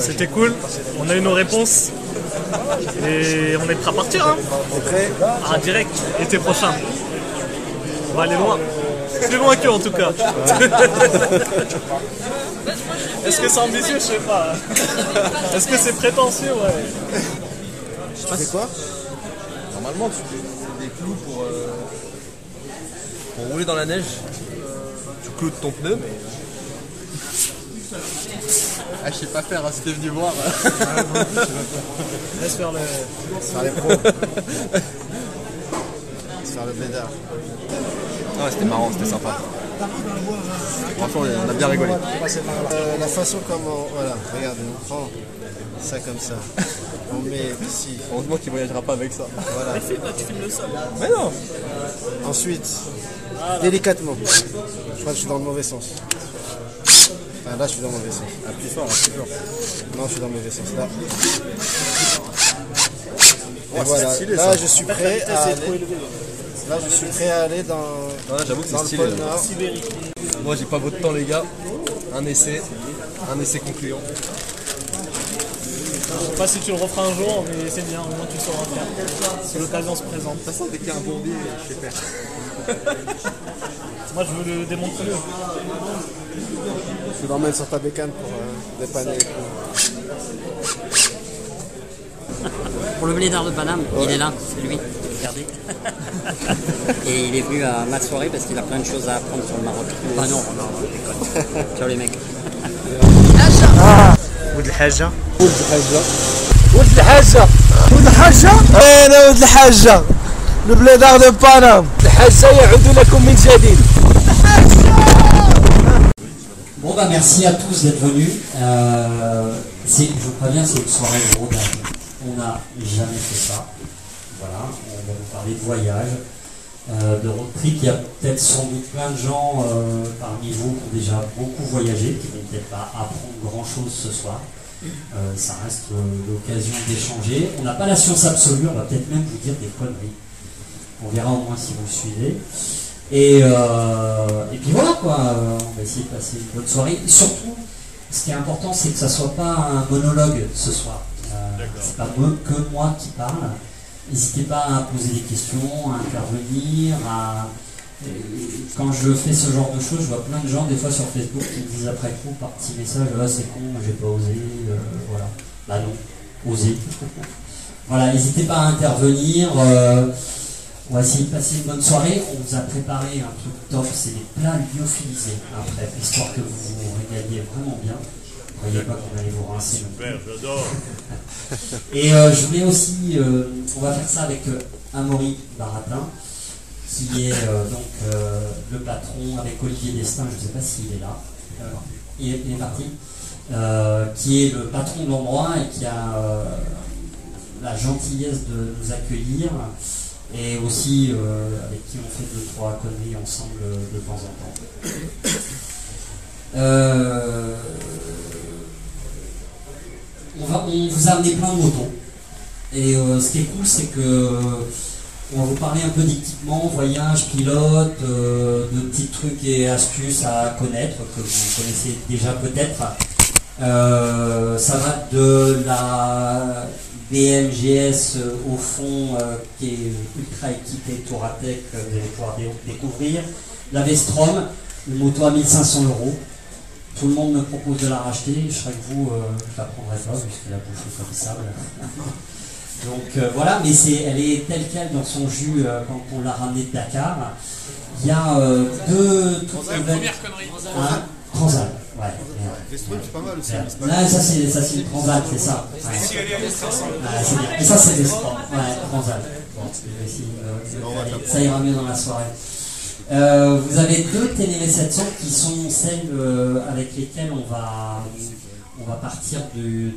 C'était cool. On a eu nos réponses. Et on est prêt à partir. Hein. T'es prêt? Ah, direct, été prochain. On va aller loin. Plus loin qu'eux en tout cas. Est-ce que c'est ambitieux? Je sais pas. Est-ce que c'est prétentieux? Ouais. Tu fais quoi? Normalement, tu fais des clous pour rouler dans la neige. Tu cloues ton pneu, mais. Ah, je sais pas faire, hein, si t'es venu voir. Laisse faire le. Faire les pros. Faire le blédard. Ouais, c'était marrant, c'était sympa. Franchement, on a bien rigolé. La façon comment. Voilà, regarde, on prend ça comme ça. On met ici. Heureusement qu'il voyagera pas avec ça. Voilà. Tu filmes le sol. Mais non! Ensuite, délicatement. Je crois que je suis dans le mauvais sens. Enfin, là, je suis dans le mauvais sens. Appuie fort, appuie fort. Non, je suis dans le mauvais sens. Là. Oh, Et voilà. stylé, Là, ça. je suis prêt à aller. Là, je suis prêt à aller dans. Ouais, j'avoue que dans c'est le stylé. pôle Nord. Moi, j'ai pas votre temps, les gars. Un essai concluant. Je sais pas si tu le referas un jour, mais c'est bien, au moins tu sauras faire. Si l'occasion se présente. De toute façon, dès qu'il y a un bourbier, je sais faire. Moi je veux le démontrer. Je l'emmène sur ta bécane pour dépanner. Pour le blédard de Paname, il est là, c'est lui. Regardez. Et il est venu à ma soirée parce qu'il a plein de choses à apprendre sur le Maroc. Ah non, je déconne. Ciao les mecs. ولد الحاجة ولد الحاجة ولد الحاجة ولد الحاجة أنا ولد الحاجة البليدار دو بانام الحاجة يعود لكم من جديد. Bon bah merci à tous d'être venus. Je vous préviens, c'est une soirée de rodage. On n'a jamais fait ça. Voilà, on va vous parler de voyage, de road trip. Il y a peut-être sans doute plein de gens parmi vous qui ont déjà beaucoup voyagé, qui ne vont peut-être pas apprendre grand-chose ce soir. Ça reste l'occasion d'échanger. On n'a pas la science absolue, on va peut-être même vous dire des conneries. On verra au moins si vous le suivez. Et puis voilà quoi, on va essayer de passer une bonne soirée. Et surtout, ce qui est important, c'est que ça ne soit pas un monologue ce soir. C'est pas que moi qui parle. N'hésitez pas à poser des questions, à intervenir. Quand je fais ce genre de choses, je vois plein de gens des fois sur Facebook qui me disent après coup par petit message, ah, c'est con, j'ai pas osé. Voilà. Bah non, osez. Voilà, n'hésitez pas à intervenir. On va essayer de passer une bonne soirée. On vous a préparé un truc top, c'est des plats lyophilisés après, histoire que vous vous régaliez vraiment bien. Vous ne croyez pas qu'on allait vous rincer. Super, j'adore. Et je voulais aussi, on va faire ça avec Amaury Baratin, qui est donc le patron avec Olivier Destin, je ne sais pas s'il est là, il est parti, qui est le patron de l'endroit et qui a la gentillesse de nous accueillir. Et aussi avec qui on fait 2-3 conneries ensemble de temps en temps. On vous a amené plein de motos. Et ce qui est cool, c'est que on va vous parler un peu d'équipement, voyage, pilote, de petits trucs et astuces à connaître, que vous connaissez déjà peut-être. Ça va de la BMGS au fond qui est ultra équipée Touratech, vous allez pouvoir découvrir. La V-Strom, une moto à 1500 €. Tout le monde me propose de la racheter, je serais que vous, je ne la prendrai pas puisque la bouche est comme sable. Donc voilà, mais elle est telle qu'elle dans son jus quand on l'a ramenée de Dakar. Il y a deux Première connerie. Transal, ouais. C'est pas mal aussi. Là, ça c'est une Transal, c'est ça. Ouais. Si elle est à 1500. C'est bien. Et ça c'est des sports. Ouais, Transal. Bon, ça ira mieux dans la soirée. Vous avez deux TNV 700 qui sont celles avec lesquelles on va partir du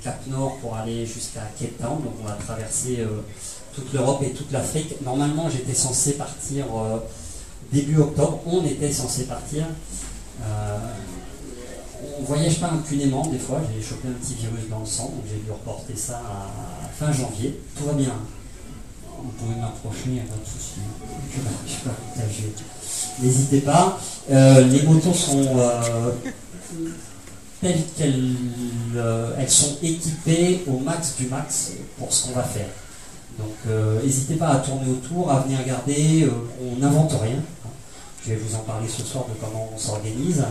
Cap Nord pour aller jusqu'à Cape Town. Donc on va traverser toute l'Europe et toute l'Afrique. Normalement j'étais censé partir début octobre. On était censé partir. On voyage pas impunément des fois. J'ai chopé un petit virus dans le sang, donc j'ai dû reporter ça à fin janvier. Tout va bien. Vous pouvez m'approcher, il n'y a pas de souci. Je vais partager. N'hésitez pas. Les motos sont telles qu'elles elles sont équipées au max du max pour ce qu'on va faire. Donc n'hésitez pas à tourner autour, à venir regarder, on n'invente rien. Je vais vous en parler ce soir de comment on s'organise.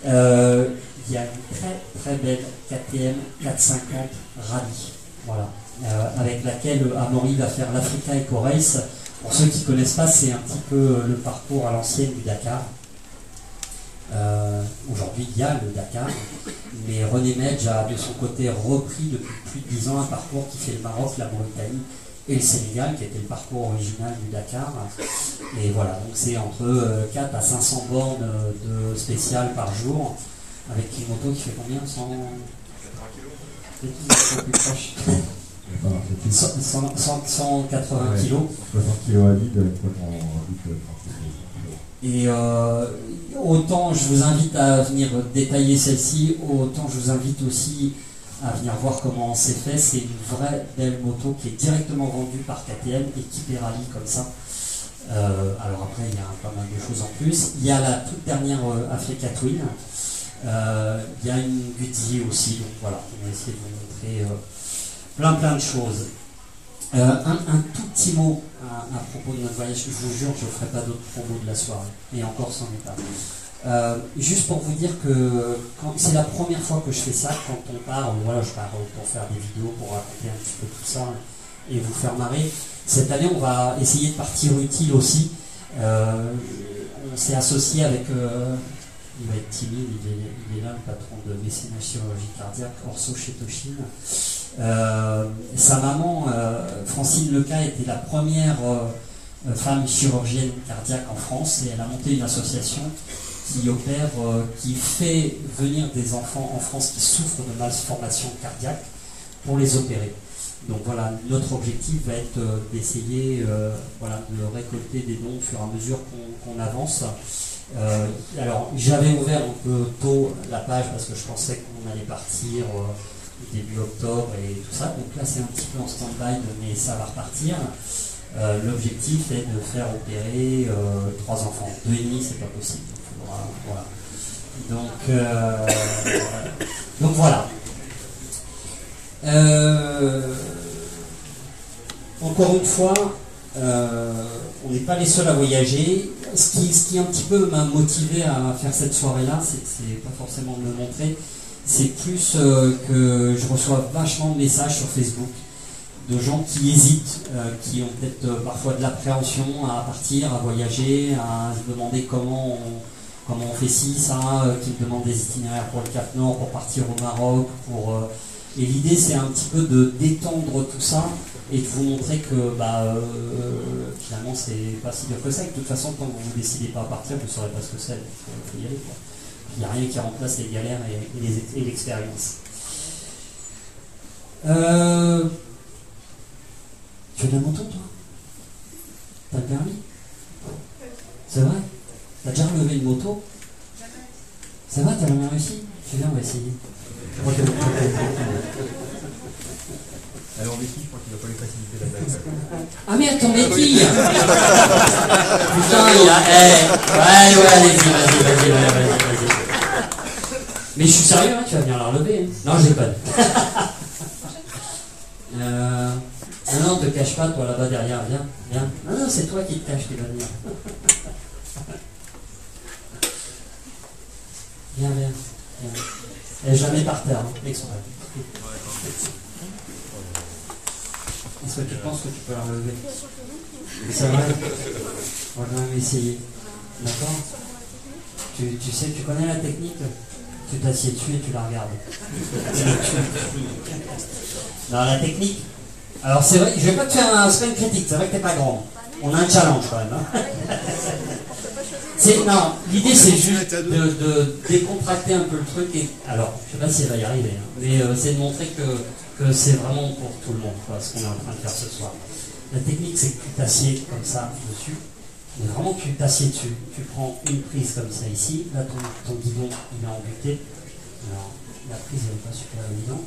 Il y a une très très belle KTM 450 Rallye, voilà, avec laquelle Amaury va faire l'Africa Eco Race. Pour ceux qui ne connaissent pas, c'est un petit peu le parcours à l'ancienne du Dakar. Aujourd'hui, il y a le Dakar, mais René Medj a de son côté repris depuis plus de 10 ans un parcours qui fait le Maroc, la Mauritanie et le Sénégal, qui était le parcours original du Dakar. Et voilà, donc c'est entre 4 à 500 bornes de spéciales par jour, avec une moto qui fait combien 180 kilos. 60 kilos à vide, et autant je vous invite à venir détailler celle-ci, autant je vous invite aussi à venir voir comment c'est fait. C'est une vraie belle moto qui est directement vendue par KTM, équipée rallye comme ça. Alors après, il y a pas mal de choses en plus. Il y a la toute dernière Africa Twin. Il y a une Guzzi aussi. Donc voilà, on va essayer de vous montrer plein de choses. Un tout petit mot à propos de notre voyage. Je vous jure, je ne ferai pas d'autres promos de la soirée. Et encore sans état. Juste pour vous dire que c'est la première fois que je fais ça. Quand on part, voilà, je pars pour faire des vidéos, pour raconter un petit peu tout ça et vous faire marrer. Cette année, on va essayer de partir utile aussi. On s'est associé avec, il va être timide, il est là, le patron de Mécénage Chirurgie Cardiaque, Orso Chetoshin. Sa maman, Francine Leca, était la première femme chirurgienne cardiaque en France, et elle a monté une association qui opère, qui fait venir des enfants en France qui souffrent de malformations cardiaques pour les opérer. Donc voilà, notre objectif va être d'essayer voilà, de récolter des dons au fur et à mesure qu'on avance. Alors j'avais ouvert un peu tôt la page parce que je pensais qu'on allait partir début octobre et tout ça. Donc là c'est un petit peu en stand-by, mais ça va repartir. L'objectif est de faire opérer 3 enfants. 2,5 c'est pas possible. Voilà. Donc voilà. Encore une fois, on n'est pas les seuls à voyager. Ce qui un petit peu m'a motivé à faire cette soirée-là, c'est pas forcément de me montrer, c'est plus que je reçois vachement de messages sur Facebook de gens qui hésitent, qui ont peut-être parfois de l'appréhension à partir, à voyager, à se demander comment on fait ci, ça, qui me demandent des itinéraires pour le Cap Nord, pour partir au Maroc, et l'idée c'est un petit peu de détendre tout ça et de vous montrer que finalement c'est pas si dur que ça, et que de toute façon quand vous ne décidez pas à partir, vous ne saurez pas ce que c'est, il faut y aller, quoi. Il n'y a rien qui remplace les galères et l'expérience. Tu veux de la moto, toi? T'as le permis? C'est vrai? T'as déjà relevé une moto? C'est vrai, t'as jamais réussi? Tu viens, on va essayer. Alors, Becky, je crois qu'il va pas lui faciliter la tâche. Ah mais attends, Becky. Putain, il a... Ouais, allez-y, vas-y. Mais je suis sérieux, hein, tu vas venir la relever. Hein. Non, je déconne. Non, te cache pas, toi là-bas derrière, viens. Non, c'est toi qui te caches qui va venir. Viens. Elle est jamais par terre, hein, exprès. Est-ce que tu penses que tu peux la relever? C'est vrai? On va quand même essayer. D'accord? Tu sais, tu connais la technique? Tu t'assieds dessus et tu la regardes. Non, la technique. Alors c'est vrai, je vais pas te faire un spell critique, c'est vrai que t'es pas grand. On a un challenge quand même. Hein. Non, l'idée c'est juste de décontracter un peu le truc. Alors, je sais pas si elle va y arriver, hein, mais c'est de montrer que c'est vraiment pour tout le monde, quoi, ce qu'on est en train de faire ce soir. La technique c'est que tu t'assieds comme ça dessus. Mais vraiment tu t'assieds dessus. Tu prends une prise comme ça ici. Là ton guidon il est embuté. Alors la prise elle n'est pas super évidente.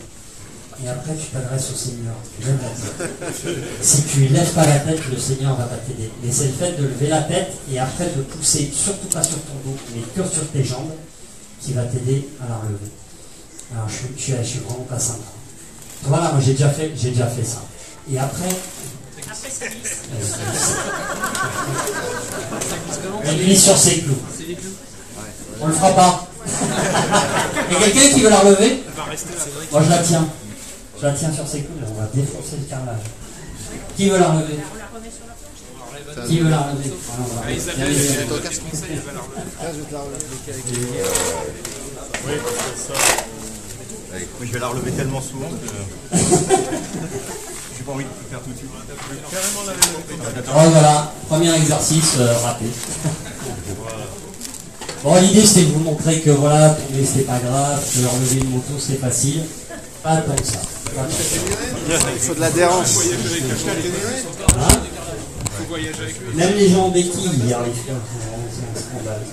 Et après tu t'adresses au Seigneur. Tu lèves la tête. Si tu ne lèves pas la tête, le Seigneur va pas t'aider. Mais c'est le fait de lever la tête et après de pousser, surtout pas sur ton dos, mais que sur tes jambes, qui va t'aider à la relever. Alors je suis vraiment pas sympa. Voilà, moi j'ai déjà fait ça. Et après ça glisse. Elle glisse sur ses clous. On le fera pas. Il y a quelqu'un qui veut la relever? Moi je la tiens. Je la tiens sur ses clous, on va défoncer le carrelage. Qui veut la relever? Qui veut la relever? Oui, ça. Allez, moi, je vais la relever tellement souvent que j'ai pas envie de tout faire tout de suite. Carrément la lever. Oh, voilà, premier exercice raté. Bon, l'idée c'était de vous montrer que voilà, tomber c'était pas grave, que relever une moto c'est facile. Pas tant que ça. Il faut de l'adhérence. Hein? Faut voyager avec lui. Même les gens en béquilles y arrivent pas. C'est un scandale.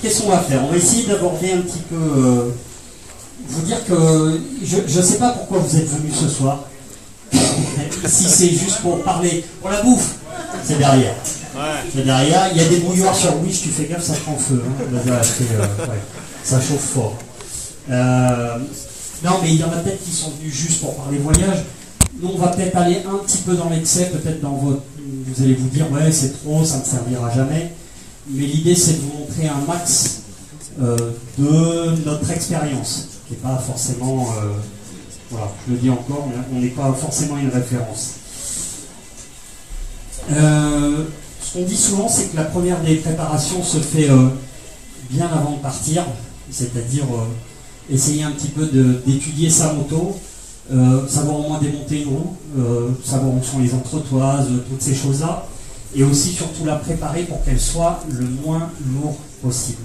Qu'est-ce qu'on va faire? On va essayer d'aborder un petit peu. Vous dire que je ne sais pas pourquoi vous êtes venus ce soir. Si c'est juste pour parler, pour la bouffe, c'est derrière. C'est derrière. Il y a des bouilloires sur Wish, tu fais gaffe, ça prend feu. Hein. Ouais, ça chauffe fort. Non, mais il y en a peut-être qui sont venus juste pour parler voyage. Nous, on va peut-être aller un petit peu dans l'excès, peut-être dans votre. Vous allez vous dire, ouais, c'est trop, ça ne servira jamais. Mais l'idée, c'est de vous montrer un max de notre expérience, qui n'est pas forcément. Voilà, je le dis encore, on n'est pas forcément une référence. Ce qu'on dit souvent, c'est que la première des préparations se fait bien avant de partir, c'est-à-dire essayer un petit peu d'étudier sa moto, savoir au moins démonter une roue, savoir où sont les entretoises, toutes ces choses-là, et aussi surtout la préparer pour qu'elle soit le moins lourde possible.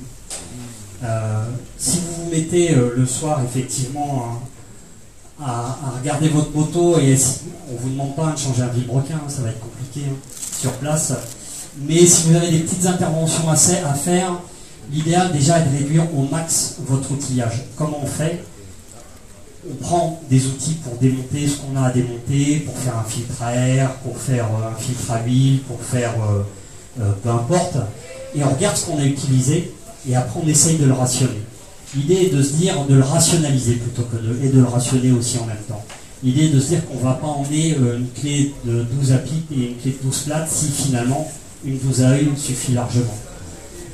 Si vous vous mettez le soir effectivement à regarder votre moto et on ne vous demande pas de changer un vilebrequin, hein, ça va être compliqué hein, sur place, mais si vous avez des petites interventions à faire, l'idéal déjà est de réduire au max votre outillage. Comment on fait? On prend des outils pour démonter ce qu'on a à démonter, pour faire un filtre à air, pour faire un filtre à huile, pour faire peu importe, et on regarde ce qu'on a utilisé et après on essaye de le rationner. L'idée est de se dire, de le rationaliser plutôt que et de le rationner aussi en même temps. L'idée est de se dire qu'on ne va pas emmener une clé de 12 à pipe et une clé de 12 plates si finalement une 12 à œil suffit largement.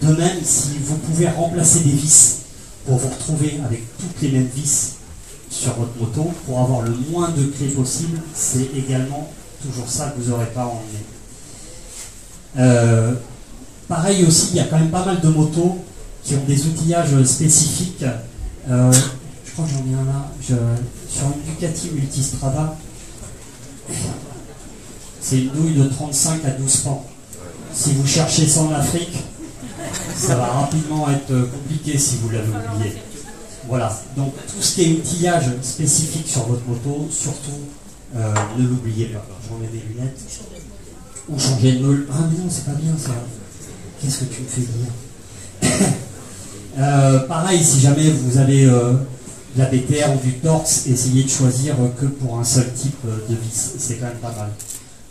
De même, si vous pouvez remplacer des vis pour vous retrouver avec toutes les mêmes vis sur votre moto, pour avoir le moins de clés possible, c'est également toujours ça que vous n'aurez pas emmené. Pareil aussi, il y a quand même pas mal de motos qui ont des outillages spécifiques. Je crois que j'en ai un là. Sur une Ducati Multistrada, c'est une douille de 35 à 12 pans. Si vous cherchez ça en Afrique, ça va rapidement être compliqué si vous l'avez oublié. Voilà, donc tout ce qui est outillage spécifique sur votre moto, surtout ne l'oubliez pas. Je remets mes lunettes. Ou changer de meule. Ah mais non, c'est pas bien ça. Qu'est-ce que tu me fais dire? Pareil, si jamais vous avez de la BTR ou du torx, essayez de choisir que pour un seul type de vis. C'est quand même pas mal.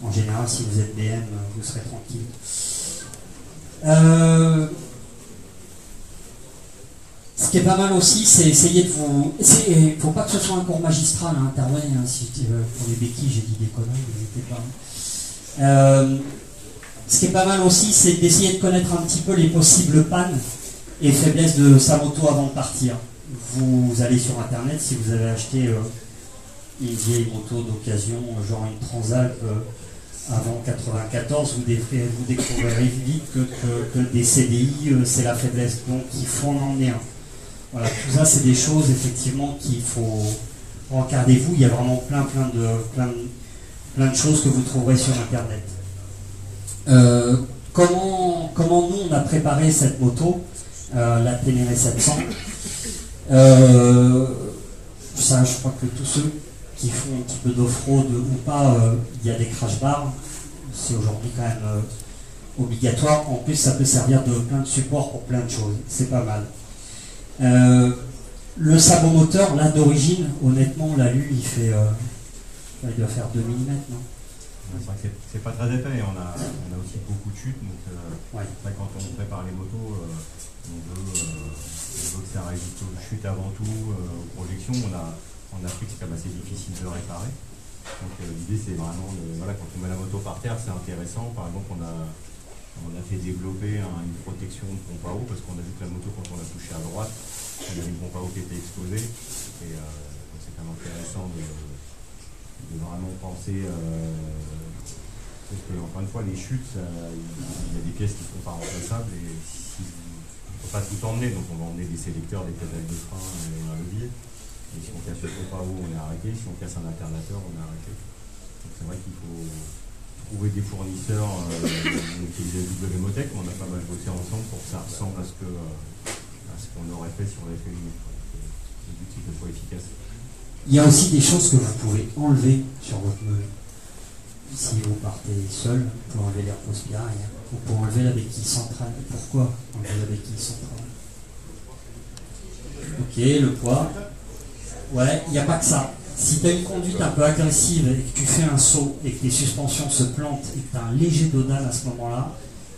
En général, si vous êtes BM, vous serez tranquille. Ce qui est pas mal aussi, c'est essayer de vous... Il ne faut pas que ce soit un cours magistral à intervenir. Hein, si pour les béquilles, j'ai dit des conneries, n'hésitez pas. Ce qui est pas mal aussi, c'est d'essayer de connaître un petit peu les possibles pannes et faiblesses de sa moto avant de partir. Vous allez sur internet, si vous avez acheté une vieille moto d'occasion, genre une Transalp avant 94, vous découvrirez vite que des CDI, c'est la faiblesse. Donc il faut en emmener un. Voilà, tout ça c'est des choses effectivement qu'il faut... Regardez-vous, il y a vraiment plein de choses que vous trouverez sur internet. Comment nous on a préparé cette moto, la Ténéré 700. Ça, je crois que tous ceux qui font un petit peu d'off-road ou pas, il y a des crash bars. C'est aujourd'hui quand même obligatoire. En plus, ça peut servir de plein de supports pour plein de choses. C'est pas mal. Le sabot moteur, là d'origine, honnêtement, l'alu, il doit faire 2 mm, non? C'est vrai que c'est pas très épais, on a aussi beaucoup de chutes, donc quand on prépare les motos, on veut que ça résiste aux chutes avant tout, aux projections. En Afrique, c'est quand même assez difficile de réparer. Donc l'idée, c'est vraiment, quand on met la moto par terre, c'est intéressant. Par exemple, on a fait développer une protection de pompe à eau, parce qu'on a vu que la moto, quand on l'a touchée à droite, il y avait une pompe à eau qui était exposée. Et donc c'est quand même intéressant de vraiment penser, parce que, encore une fois, les chutes, il y a des pièces qui ne sont pas remplaçables, et on ne peut pas tout emmener, donc on va emmener des sélecteurs, des pédales de frein et un levier. Et si on casse le pompe à eau, on est arrêté. Si on casse un alternateur, on est arrêté. Donc c'est vrai qu'il faut trouver des fournisseurs qui les WMOTEC, on a pas mal bossé ensemble pour que ça ressemble à ce qu'on aurait fait si on avait fait une autre. Le but, c'est que ce soit efficace. Il y a aussi des choses que vous pouvez enlever sur votre meuble. Si vous partez seul, vous pouvez enlever l'air post-spirail, vous pouvez enlever la béquille centrale. Pourquoi enlever la béquille centrale? Ok, le poids. Ouais, il n'y a pas que ça. Si tu as une conduite un peu agressive et que tu fais un saut et que tes suspensions se plantent et que tu as un léger dodane à ce moment-là,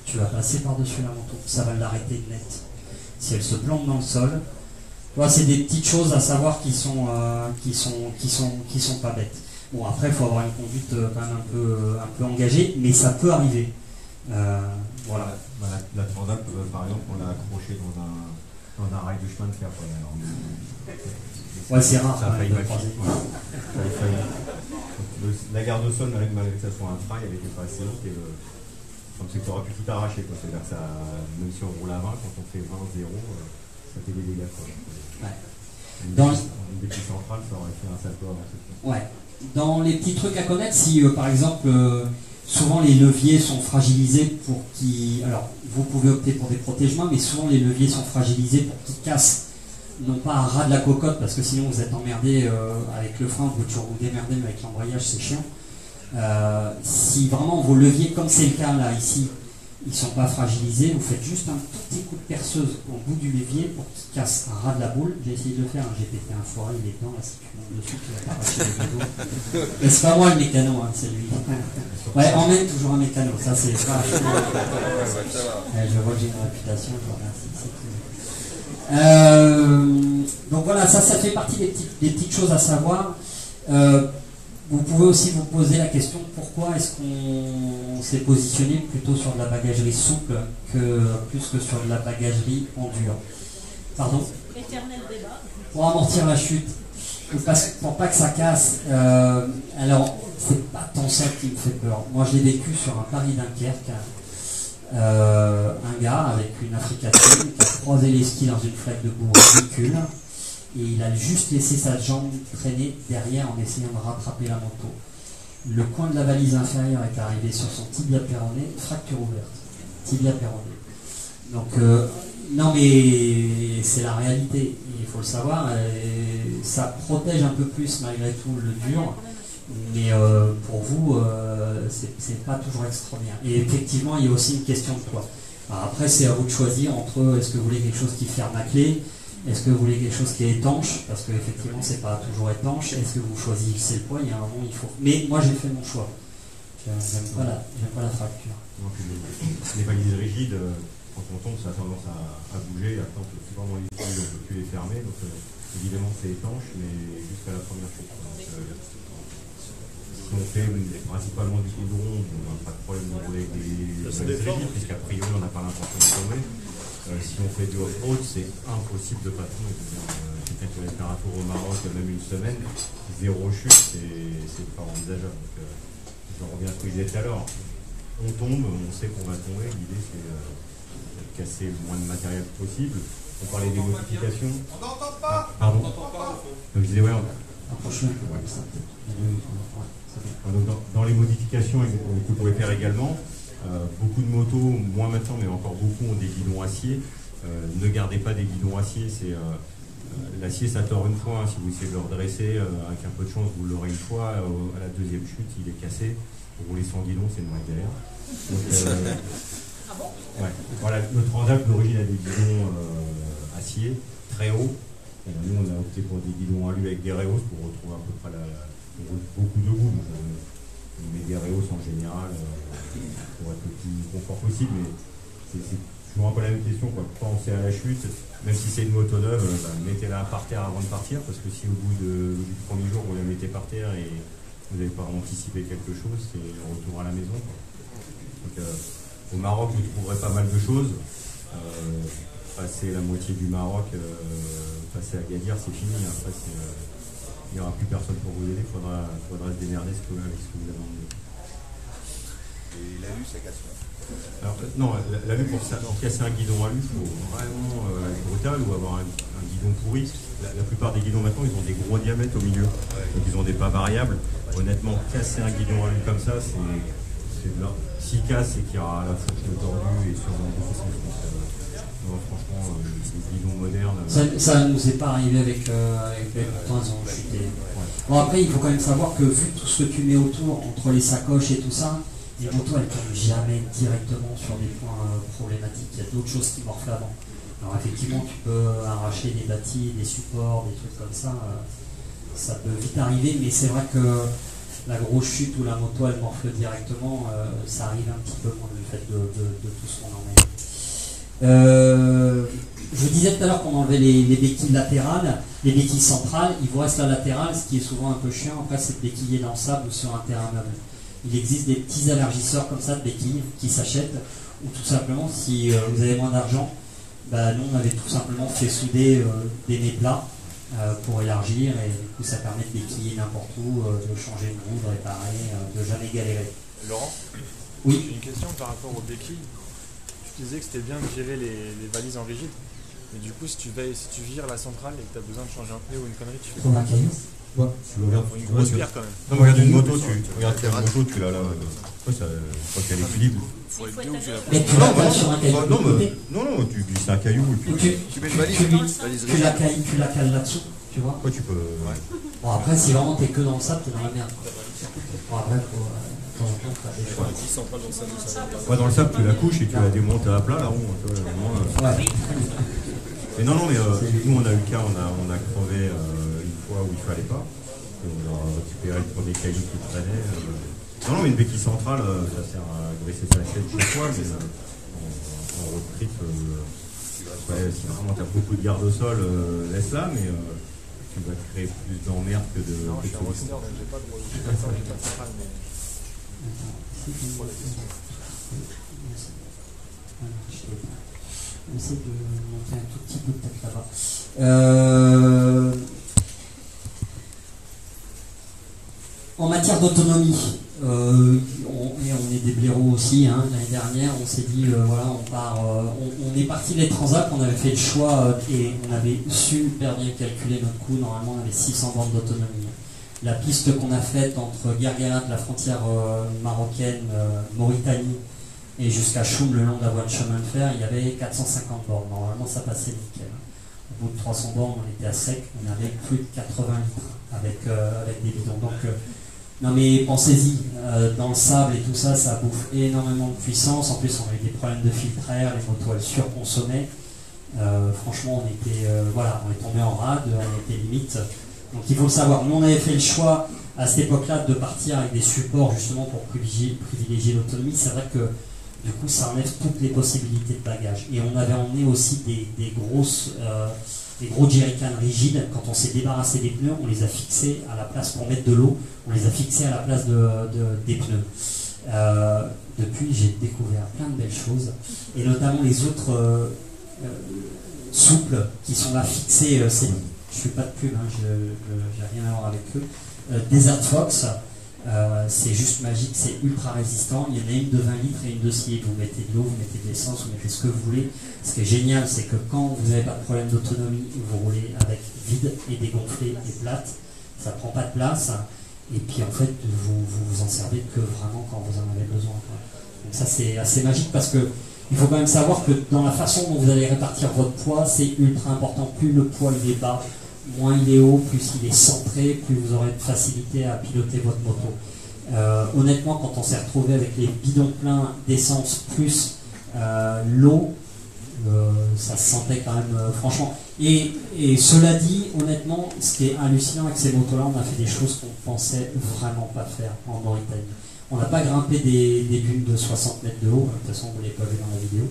tu vas passer par-dessus la moto. Ça va l'arrêter net. Si elle se plante dans le sol, c'est des petites choses à savoir qui sont pas bêtes. Bon, après, il faut avoir une conduite quand même un peu engagée, mais ça peut arriver. Voilà. La Transalp, par exemple, on l'a accroché dans un rail de chemin de fer. Ouais, c'est rare. Ça a failli matcher. La garde au sol, malgré que ça soit un trail, elle était pas assez haute. Comme c'est que tu aurais pu tout arracher. C'est-à-dire que même si on roule à 20, quand on fait 20-0, ça fait des dégâts. Ouais. Une béquille centrale, ça aurait fait un salto avancé. Ouais. Dans les petits trucs à connaître, si par exemple, souvent les leviers sont fragilisés pour qu'ils... Alors, vous pouvez opter pour des protègements, mais souvent les leviers sont fragilisés pour qu'ils cassent. Non pas à ras de la cocotte, parce que sinon vous êtes emmerdé avec le frein, vous pouvez toujours vous démerder, mais avec l'embrayage c'est chiant. Si vraiment vos leviers, comme c'est le cas là ici, ils ne sont pas fragilisés, vous faites juste un tout petit coup de perceuse au bout du levier pour qu'il casse un ras de la boule. J'ai essayé de le faire, j'ai pété un foiré, il est dedans, là si tu montes dessus, tu vas t'arracher le vélo. Mais c'est pas moi le mécano, c'est lui. Ouais, emmène toujours un mécano, ça c'est pas. Je vois que j'ai une réputation, je vous remercie, c'est cool. Donc voilà, ça fait partie des petites choses à savoir. Vous pouvez aussi vous poser la question, pourquoi est-ce qu'on s'est positionné plutôt sur de la bagagerie souple plus que sur de la bagagerie en dur? Pardon? Éternel débat. Pour amortir la chute, pour pas que ça casse. Alors, c'est pas tant ça qui me fait peur. Moi, je l'ai vécu sur un Paris-Dunkerque. Un gars avec une africaine qui a croisé les skis dans une flaque de boue ridicule et il a juste laissé sa jambe traîner derrière en essayant de rattraper la moto. Le coin de la valise inférieure est arrivé sur son tibia péroné, fracture ouverte. Tibia péroné. Donc, non mais c'est la réalité, il faut le savoir, et ça protège un peu plus malgré tout le dur. Mais pour vous, c'est pas toujours extraordinaire. Et effectivement, il y a aussi une question de poids. Alors après, c'est à vous de choisir entre est-ce que vous voulez quelque chose qui ferme à clé, est-ce que vous voulez quelque chose qui est étanche, parce qu'effectivement, c'est pas toujours étanche. Est-ce que vous choisissez le poids? Il y a un moment, il faut. Mais moi, j'ai fait mon choix. J'aime pas la fracture. Donc, les valises rigides, quand on tombe, ça a tendance à bouger. Après, on peut plus vraiment les utiliser, on peut plus les fermer. Donc, évidemment, c'est étanche, mais jusqu'à la première chute. Si on fait principalement du goudron, on n'a pas de problème de rouler avec des valises rigides, puisqu'a priori, on n'a pas l'intention de tomber. Si on fait du off-road, c'est impossible de ne pas tomber. Quelqu'un qui va faire un tour au Maroc, même une semaine, zéro chute, c'est pas envisageable. Donc, je reviens à ce que je disais tout à l'heure. On tombe, on sait qu'on va tomber. L'idée, c'est de casser le moins de matériel possible. On parlait des modifications. On n'entend pas. Pardon. Donc, je disais, ouais. Donc, dans les modifications que vous pouvez faire également, beaucoup de motos, moins maintenant, mais encore beaucoup, ont des guidons acier. Ne gardez pas des guidons acier. L'acier, ça tord une fois. Si vous essayez de le redresser, avec un peu de chance, vous l'aurez une fois. À la deuxième chute, il est cassé. Pour rouler sans guidon, c'est une vraie galère. Donc, Ah bon? ouais. Voilà, le Transalp d'origine a des guidons acier, très hauts. Nous, on a opté pour des guidons alu avec des Reos pour retrouver à peu près beaucoup de goût. On met des Reos en général pour être le plus confort possible. Mais c'est toujours un peu la même question, quoi. Pensez à la chute, même si c'est une moto neuve, mettez-la par terre avant de partir, parce que si au bout du premier jour vous la mettez par terre et vous n'avez pas anticipé quelque chose, c'est le retour à la maison, quoi. Donc, au Maroc, vous trouverez pas mal de choses. Passer la moitié du Maroc, passer à Agadir, c'est fini. Après, il n'y aura plus personne pour vous aider. Il faudra se démerder avec ce que vous avez envie. Et l'alu, ça casse quoi? Alors, non, l'alu, pour casser un guidon alu, il faut vraiment être brutal ou avoir un guidon pourri. La plupart des guidons maintenant, ils ont des gros diamètres au milieu. Donc, ils ont des pas variables. Honnêtement, casser un guidon alu comme ça, c'est de là. S'il casse, c'est qu'il y aura la fourche tordue et sûrement beaucoup de choses. Non, franchement, les guidons modernes. Ça ne nous est pas arrivé avec pourtant ils ont chuté. Ouais. Bon, après, il faut quand même savoir que vu tout ce que tu mets autour, entre les sacoches et tout ça, les motos elles tombent jamais directement sur des points problématiques. Il y a d'autres choses qui morflent avant. Alors effectivement, tu peux arracher des bâtis, des supports, des trucs comme ça. Ça peut vite arriver, mais c'est vrai que la grosse chute où la moto elle morfle directement, ça arrive un petit peu moins du fait de tout ce qu'on en met. Je vous disais tout à l'heure qu'on enlevait les béquilles latérales, les béquilles centrales, il vous reste la latérale, ce qui est souvent un peu chiant, après c'est de béquiller dans le sable ou sur un terrain meuble. Il existe des petits élargisseurs comme ça de béquilles qui s'achètent, ou tout simplement si vous avez moins d'argent, nous on avait tout simplement fait souder des nez plats pour élargir, et du coup ça permet de béquiller n'importe où, de changer une roue, de réparer, de jamais galérer. Laurent, Oui. j'ai une question par rapport aux béquilles. Tu disais que c'était bien de gérer les valises en rigide, mais du coup si tu vires la centrale et que tu as besoin de changer un pneu ou une connerie, tu fais Trouve un caillou. Ouais, tu regardes une grosse pierre quand même. Non, mais regarde une moto, tu l'as là. Quand il y a l'équilibre. Faut être deux ou tu la Mais tu l'as sur un caillou. Non, tu glisses un caillou et puis. Tu mets une valise, Tu la cales là-dessous, tu vois. Ouais, tu peux. Bon, après, si vraiment t'es que dans le sable, t'es dans la merde. Bon, après, faut. Ouais, dans le sable, tu la couches et tu la démontes à plat, la roue. Ouais. Mais non, mais nous, on a eu le cas, on a crevé une fois où il fallait pas. Et on a récupéré le premier caillou qui traînait. Non, mais une béquille centrale, ça sert à graisser sa chaîne chaque fois, mais en road trip, si vraiment tu as beaucoup de garde-sol, laisse-la, mais tu vas créer plus d'emmerdes que de. Non, je suis un roadster, donc j'ai pas de centrale, mais. On essaie de monter un tout petit peu peut-être là-bas. En matière d'autonomie, on est des blaireaux aussi. L'année dernière, on s'est dit voilà, on est parti de Transat, on avait fait le choix et on avait super bien calculé notre coût. Normalement, on avait 600 bornes d'autonomie. La piste qu'on a faite entre Guerguerat, la frontière marocaine, Mauritanie, et jusqu'à Choum, le long de la voie de chemin de fer, il y avait 450 bornes. Normalement, ça passait nickel. Au bout de 300 bornes, on était à sec, on avait plus de 80 litres avec des bidons. Donc, non mais pensez-y, dans le sable et tout ça, ça bouffe énormément de puissance. En plus, on avait des problèmes de filtrage, les motos elles surconsommaient. Franchement, on est tombé en rade, on était limite. Donc il faut le savoir. Nous, on avait fait le choix à cette époque-là de partir avec des supports justement pour privilégier l'autonomie. C'est vrai que du coup, ça enlève toutes les possibilités de bagages. Et on avait emmené aussi des gros jerrycans rigides. Quand on s'est débarrassé des pneus, on les a fixés à la place pour mettre de l'eau. On les a fixés à la place des pneus. Depuis, j'ai découvert plein de belles choses. Et notamment les autres souples qui sont là fixés. Je ne fais pas de pub, j'ai rien à voir avec eux. Desert Fox, c'est juste magique, c'est ultra résistant. Il y en a une de 20 litres et une de 6 litres. Vous mettez de l'eau, vous mettez de l'essence, vous mettez ce que vous voulez. Ce qui est génial, c'est que quand vous n'avez pas de problème d'autonomie, vous roulez avec vide et dégonflé et plate. Ça ne prend pas de place. Et puis en fait, vous en servez que vraiment quand vous en avez besoin. Donc ça, c'est assez magique parce que il faut quand même savoir que dans la façon dont vous allez répartir votre poids, c'est ultra important. Plus le poids il est bas, moins il est haut, plus il est centré, plus vous aurez de facilité à piloter votre moto. Honnêtement, quand on s'est retrouvé avec les bidons pleins d'essence plus l'eau, ça se sentait quand même, franchement. Et cela dit, honnêtement, ce qui est hallucinant avec ces motos-là, on a fait des choses qu'on pensait vraiment pas faire en Mauritanie. On n'a pas grimpé des dunes de 60 mètres de haut, de toute façon vous ne l'avez pas vu dans la vidéo,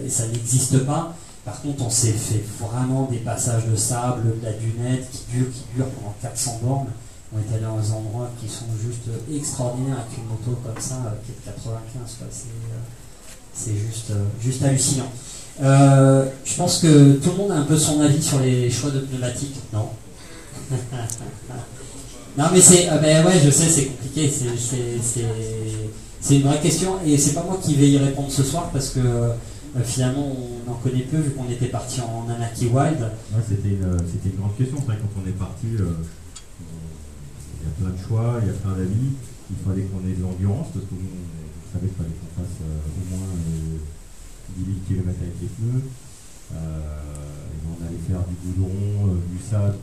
et ça n'existe pas. Par contre on s'est fait vraiment des passages de sable, de la dunette qui durent pendant 400 bornes. On est allé dans des endroits qui sont juste extraordinaires avec une moto comme ça qui est de 95, quoi. C'est juste hallucinant. Je pense que tout le monde a un peu son avis sur les choix de pneumatiques, non? Non mais c'est, ben ouais, je sais, c'est compliqué, c'est une vraie question et c'est pas moi qui vais y répondre ce soir parce que finalement on en connaît peu vu qu'on était parti en Anaki Wild. Ouais, c'était une grande question, c'est vrai quand on est parti, il y a plein de choix, il y a plein d'avis, il fallait qu'on ait de l'endurance parce que nous on savait qu'il fallait qu'on fasse au moins 10 000 km avec les pneus, on allait faire du goudron, du sable,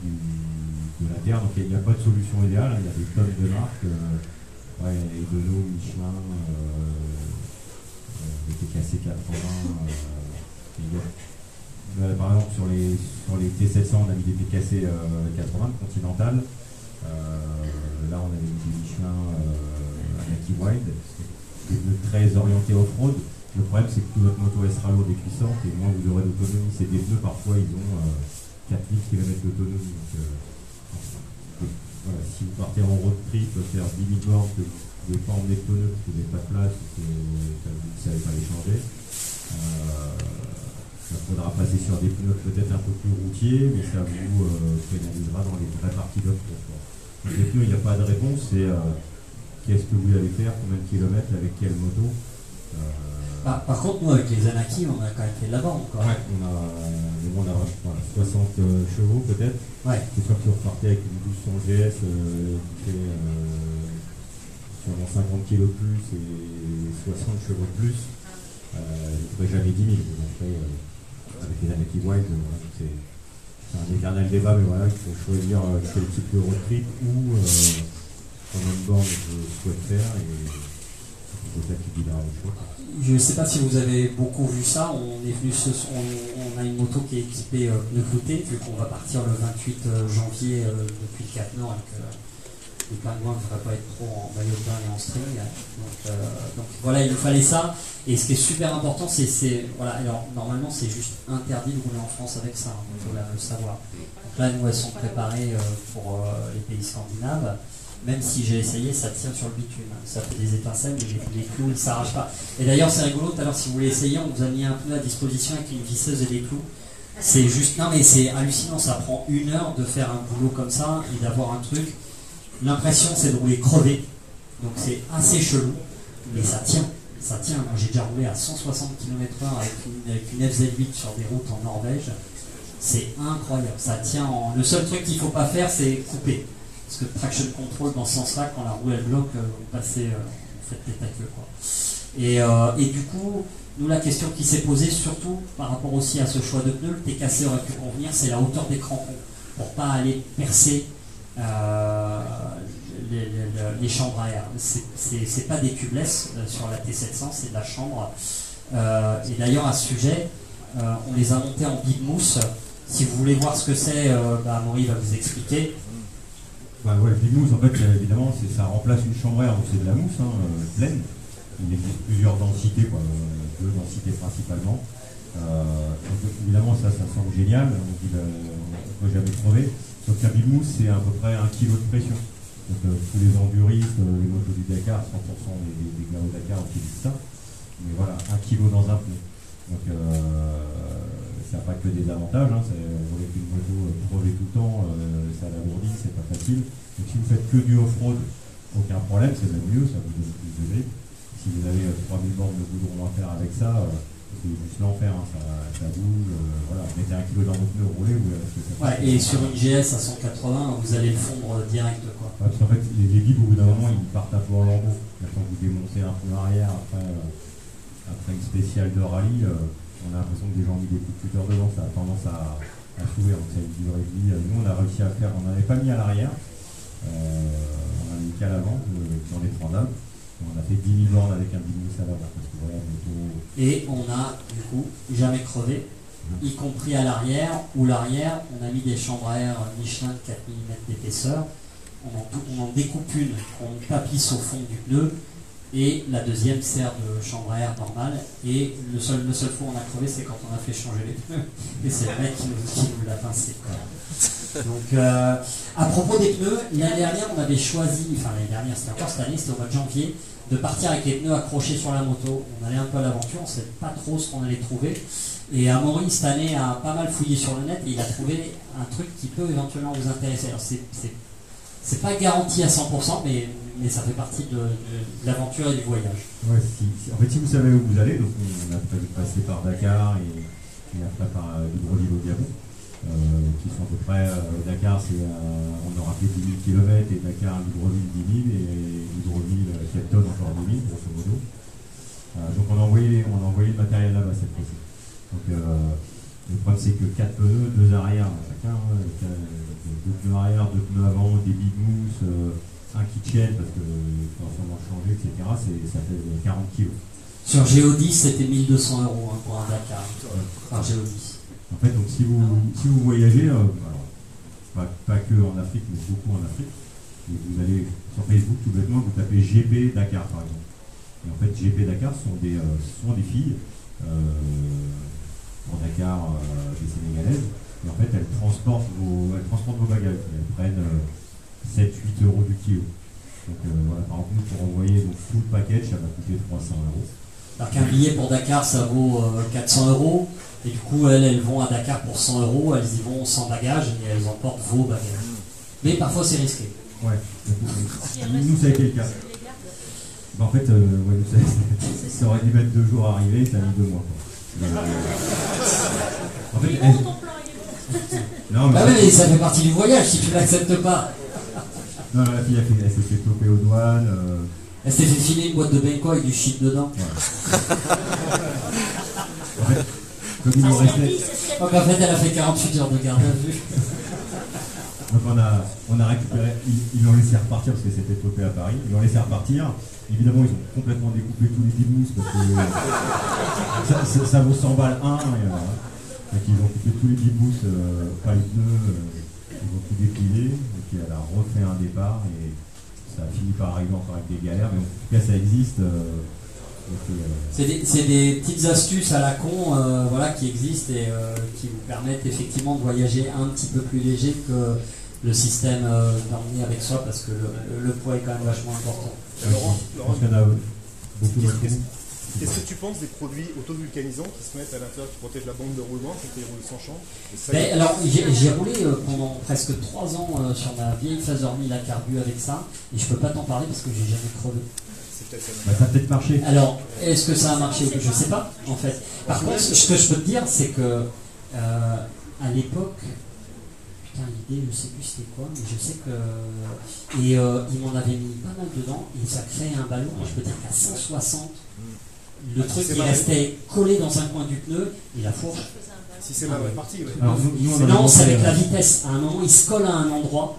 de la terre, donc il n'y a pas de solution idéale, il y a des tonnes de marques, Edono, Michelin, TKC 80, par exemple sur les T700 on a mis des TKC 80 Continental, là on avait mis des Michelin Anaki Wild, des pneus très orientés off-road. Le problème c'est que notre moto elle sera lourde et puissante et moins vous aurez d'autonomie, c'est des pneus parfois ils ont 4000 km d'autonomie. Donc, voilà, si vous partez en road trip, faire 10 000 bornes, que vous ne pouvez pas emmener de pneus parce que vous n'avez pas de place, que vous ne savez pas les changer, il faudra passer sur des pneus peut-être un peu plus routiers, mais ça vous pénalisera dans les vraies parties d'off-road. Donc les pneus, il n'y a pas de réponse, c'est qu'est-ce que vous allez faire, combien de kilomètres, avec quelle moto. Par contre, nous, avec les Anaki, on a quand même fait de l'avant encore. Ouais, on a 60 chevaux peut-être. Ouais. C'est sûr que si on repartait avec une 1200 GS qui fait sûrement 50 kg de plus et 60 chevaux de plus, il ne ferait jamais 10 000. Après, avec les Anaki Wild, voilà, c'est un éternel débat, mais voilà, il faut choisir quel type de road trip ou combien de bornes je souhaite faire et c'est ça qui guidera le choix. Je ne sais pas si vous avez beaucoup vu ça, on a une moto qui est équipée pneus cloutés, vu qu'on va partir le 28 janvier depuis le Cap Nord et que les pingouins ne devraient pas être trop en maillot de bain et en string. Donc voilà, il nous fallait ça. Et ce qui est super important, voilà, alors normalement c'est juste interdit de rouler en France avec ça, il faut le savoir. Donc là, nous elles sont préparées pour les pays scandinaves. Même si j'ai essayé, ça tient sur le bitume. Ça fait des étincelles, mais les clous ne s'arrachent pas. Et d'ailleurs, c'est rigolo, tout à l'heure, si vous voulez essayer, on vous a mis un pneu à disposition avec une visseuse et des clous. C'est juste, non mais c'est hallucinant, ça prend 1 heure de faire un boulot comme ça et d'avoir un truc. L'impression, c'est de rouler crevé. Donc c'est assez chelou, mais ça tient. Ça tient. Moi, j'ai déjà roulé à 160 km/h avec une FZ8 sur des routes en Norvège. C'est incroyable. Ça tient Le seul truc qu'il ne faut pas faire, c'est couper. Parce que traction control dans ce sens-là, quand la roue elle bloque, vous passez, vous faites péter la queue, quoi. Et du coup, nous la question qui s'est posée, surtout par rapport aussi à ce choix de pneus, le TKC aurait pu convenir, c'est la hauteur des crampons, pour pas aller percer les chambres à air. C'est pas des tubeless sur la T700, c'est de la chambre. Et d'ailleurs à ce sujet, on les a montés en big mousse. Si vous voulez voir ce que c'est, Amaury va vous expliquer. Ouais, le big mousse, en fait, évidemment, ça remplace une chambre à air, donc c'est de la mousse pleine. Il existe plusieurs densités, 2 densités principalement. Donc, évidemment, ça semble génial, donc on ne peut jamais trouver. Sauf qu'un big mousse, c'est à peu près 1 kg de pression. Donc tous les enduristes, les motos du Dakar, 100% des gars au Dakar utilisent ça. Mais voilà, 1 kg dans un pneu. Donc ça n'a pas que des avantages, avec une moto crevée tout le temps, ça l'alourdit, c'est pas facile. Donc si vous faites que du off-road, aucun problème, c'est même mieux, ça vous donne plus de grip. Si vous avez 3000 bornes de goudron à faire avec ça, c'est juste l'enfer, ça bouge, voilà, mettez 1 kg dans votre pneu, roulez, vous verrez ce que ça fait. Ouais, et sur une GS à 180, vous allez le fondre direct, quoi. Ouais, parce qu'en fait, les bibs, au bout d'un moment, ils partent un peu en lambeaux. Quand vous démontez un pneu arrière après une spéciale de rallye, on a l'impression que des gens ont mis des coups de cutter devant, ça a tendance à s'ouvrir, donc ça a une durée de vie. Nous, on a réussi à faire, on n'avait pas mis à l'arrière, on a mis qu'à l'avant, dans les 3 dames, On a fait 10 000 bornes avec un bimousse à l'avant, parce que voilà, moto... Et on a, du coup, jamais crevé, y compris à l'arrière, où l'arrière, on a mis des chambres à air Michelin de 4 mm d'épaisseur. On en découpe une, on tapisse au fond du pneu, et la deuxième sert de chambre à air normale. Et le seul fois où on a crevé, c'est quand on a fait changer les pneus. Et c'est le mec qui nous l'a pincé. Donc, à propos des pneus, l'année dernière, on avait choisi, enfin l'année dernière, c'était encore cette année, c'était au mois de janvier, de partir avec les pneus accrochés sur la moto. On allait un peu à l'aventure, on ne savait pas trop ce qu'on allait trouver. Et Amaury, cette année, a pas mal fouillé sur le net et il a trouvé un truc qui peut éventuellement vous intéresser. Alors, c'est pas garanti à 100%, mais ça fait partie de l'aventure et du voyage. Ouais, en fait, si vous savez où vous allez, donc on a prévu de passer par Dakar et après par Libreville au Gabon, qui sont à peu près, Dakar, on aura fait 10 000 km et Dakar, Libreville 10 000 et Libreville, Cape Town encore 10 000, grosso modo. Donc on a envoyé le matériel là-bas cette fois-ci. Donc le problème c'est que 4 pneus, 2 arrière chacun, 2 pneus arrière, 2 pneus avant, des big mousses, un kitchen parce que faut sûrement changer, etc. Ça fait 40 kg. Sur Géodis, c'était 1 200 € pour un Dakar, par Géodis. En fait, donc si vous voyagez, alors, pas que en Afrique, mais beaucoup en Afrique, et vous allez sur Facebook tout bêtement, vous tapez GP Dakar par exemple. Et en fait, GP Dakar sont des filles. En Dakar, des Sénégalaises, et en fait elles transportent vos bagages, elles prennent 7-8 € du kilo. Donc voilà, par exemple, pour envoyer donc, tout le package, ça va coûter 300 €. Alors qu'un billet pour Dakar, ça vaut 400 €, et du coup elles vont à Dakar pour 100 €, elles y vont sans bagages, et elles emportent vos bagages. Mais parfois c'est risqué. Ouais, nous ça a été le cas. En fait, ça aurait dû mettre 2 jours à arriver, ça a mis 2 mois. En fait, non, mais mais ça fait partie du voyage si tu l'acceptes pas. Non, la fille elle s'est fait toper aux douanes. Elle s'est fait filer une boîte de benko avec du shit dedans. Ouais. En fait, comme il nous restait. Donc en fait, elle a fait 48 heures de garde à vue. Donc on a récupéré, ils l'ont laissé repartir parce que c'était topé à Paris, ils l'ont laissé repartir. Évidemment, ils ont complètement découpé tous les bimousses parce que ça vaut 100 balles un. Donc ils ont coupé tous les bimousses, pas les pneus, ils ont tout déplié, et puis elle a refait un départ et ça a fini par arriver encore avec des galères, mais en tout cas ça existe. C'est des petites astuces à la con voilà, qui existent et qui vous permettent effectivement de voyager un petit peu plus léger que le système d'emmener avec soi parce que le poids est quand même vachement important. Laurent, Je pense qu'il y en a beaucoup d'entre nous. qu'est-ce que tu penses des produits autovulcanisants qui se mettent à l'intérieur, qui protègent la bande de roulement quand tu roules sans chambre? Alors, j'ai roulé pendant presque 3 ans sur ma vieille Phaser 1000 à carbu avec ça, et je peux pas t'en parler parce que j'ai jamais crevé. Ça a peut-être marché. Alors, est-ce que ça a marché ou que je sais pas, en fait. Par contre, ce que je peux te dire, c'est que à l'époque, putain, l'idée, je sais plus c'était quoi, mais je sais que et ils m'en avaient mis pas mal dedans et ça créait un ballon. Je peux dire qu'à 160, le truc il restait collé dans un coin du pneu et la fourche. Si c'est mal parti, ouais. Alors, Non, c'est avec la vitesse. À un moment, il se colle à un endroit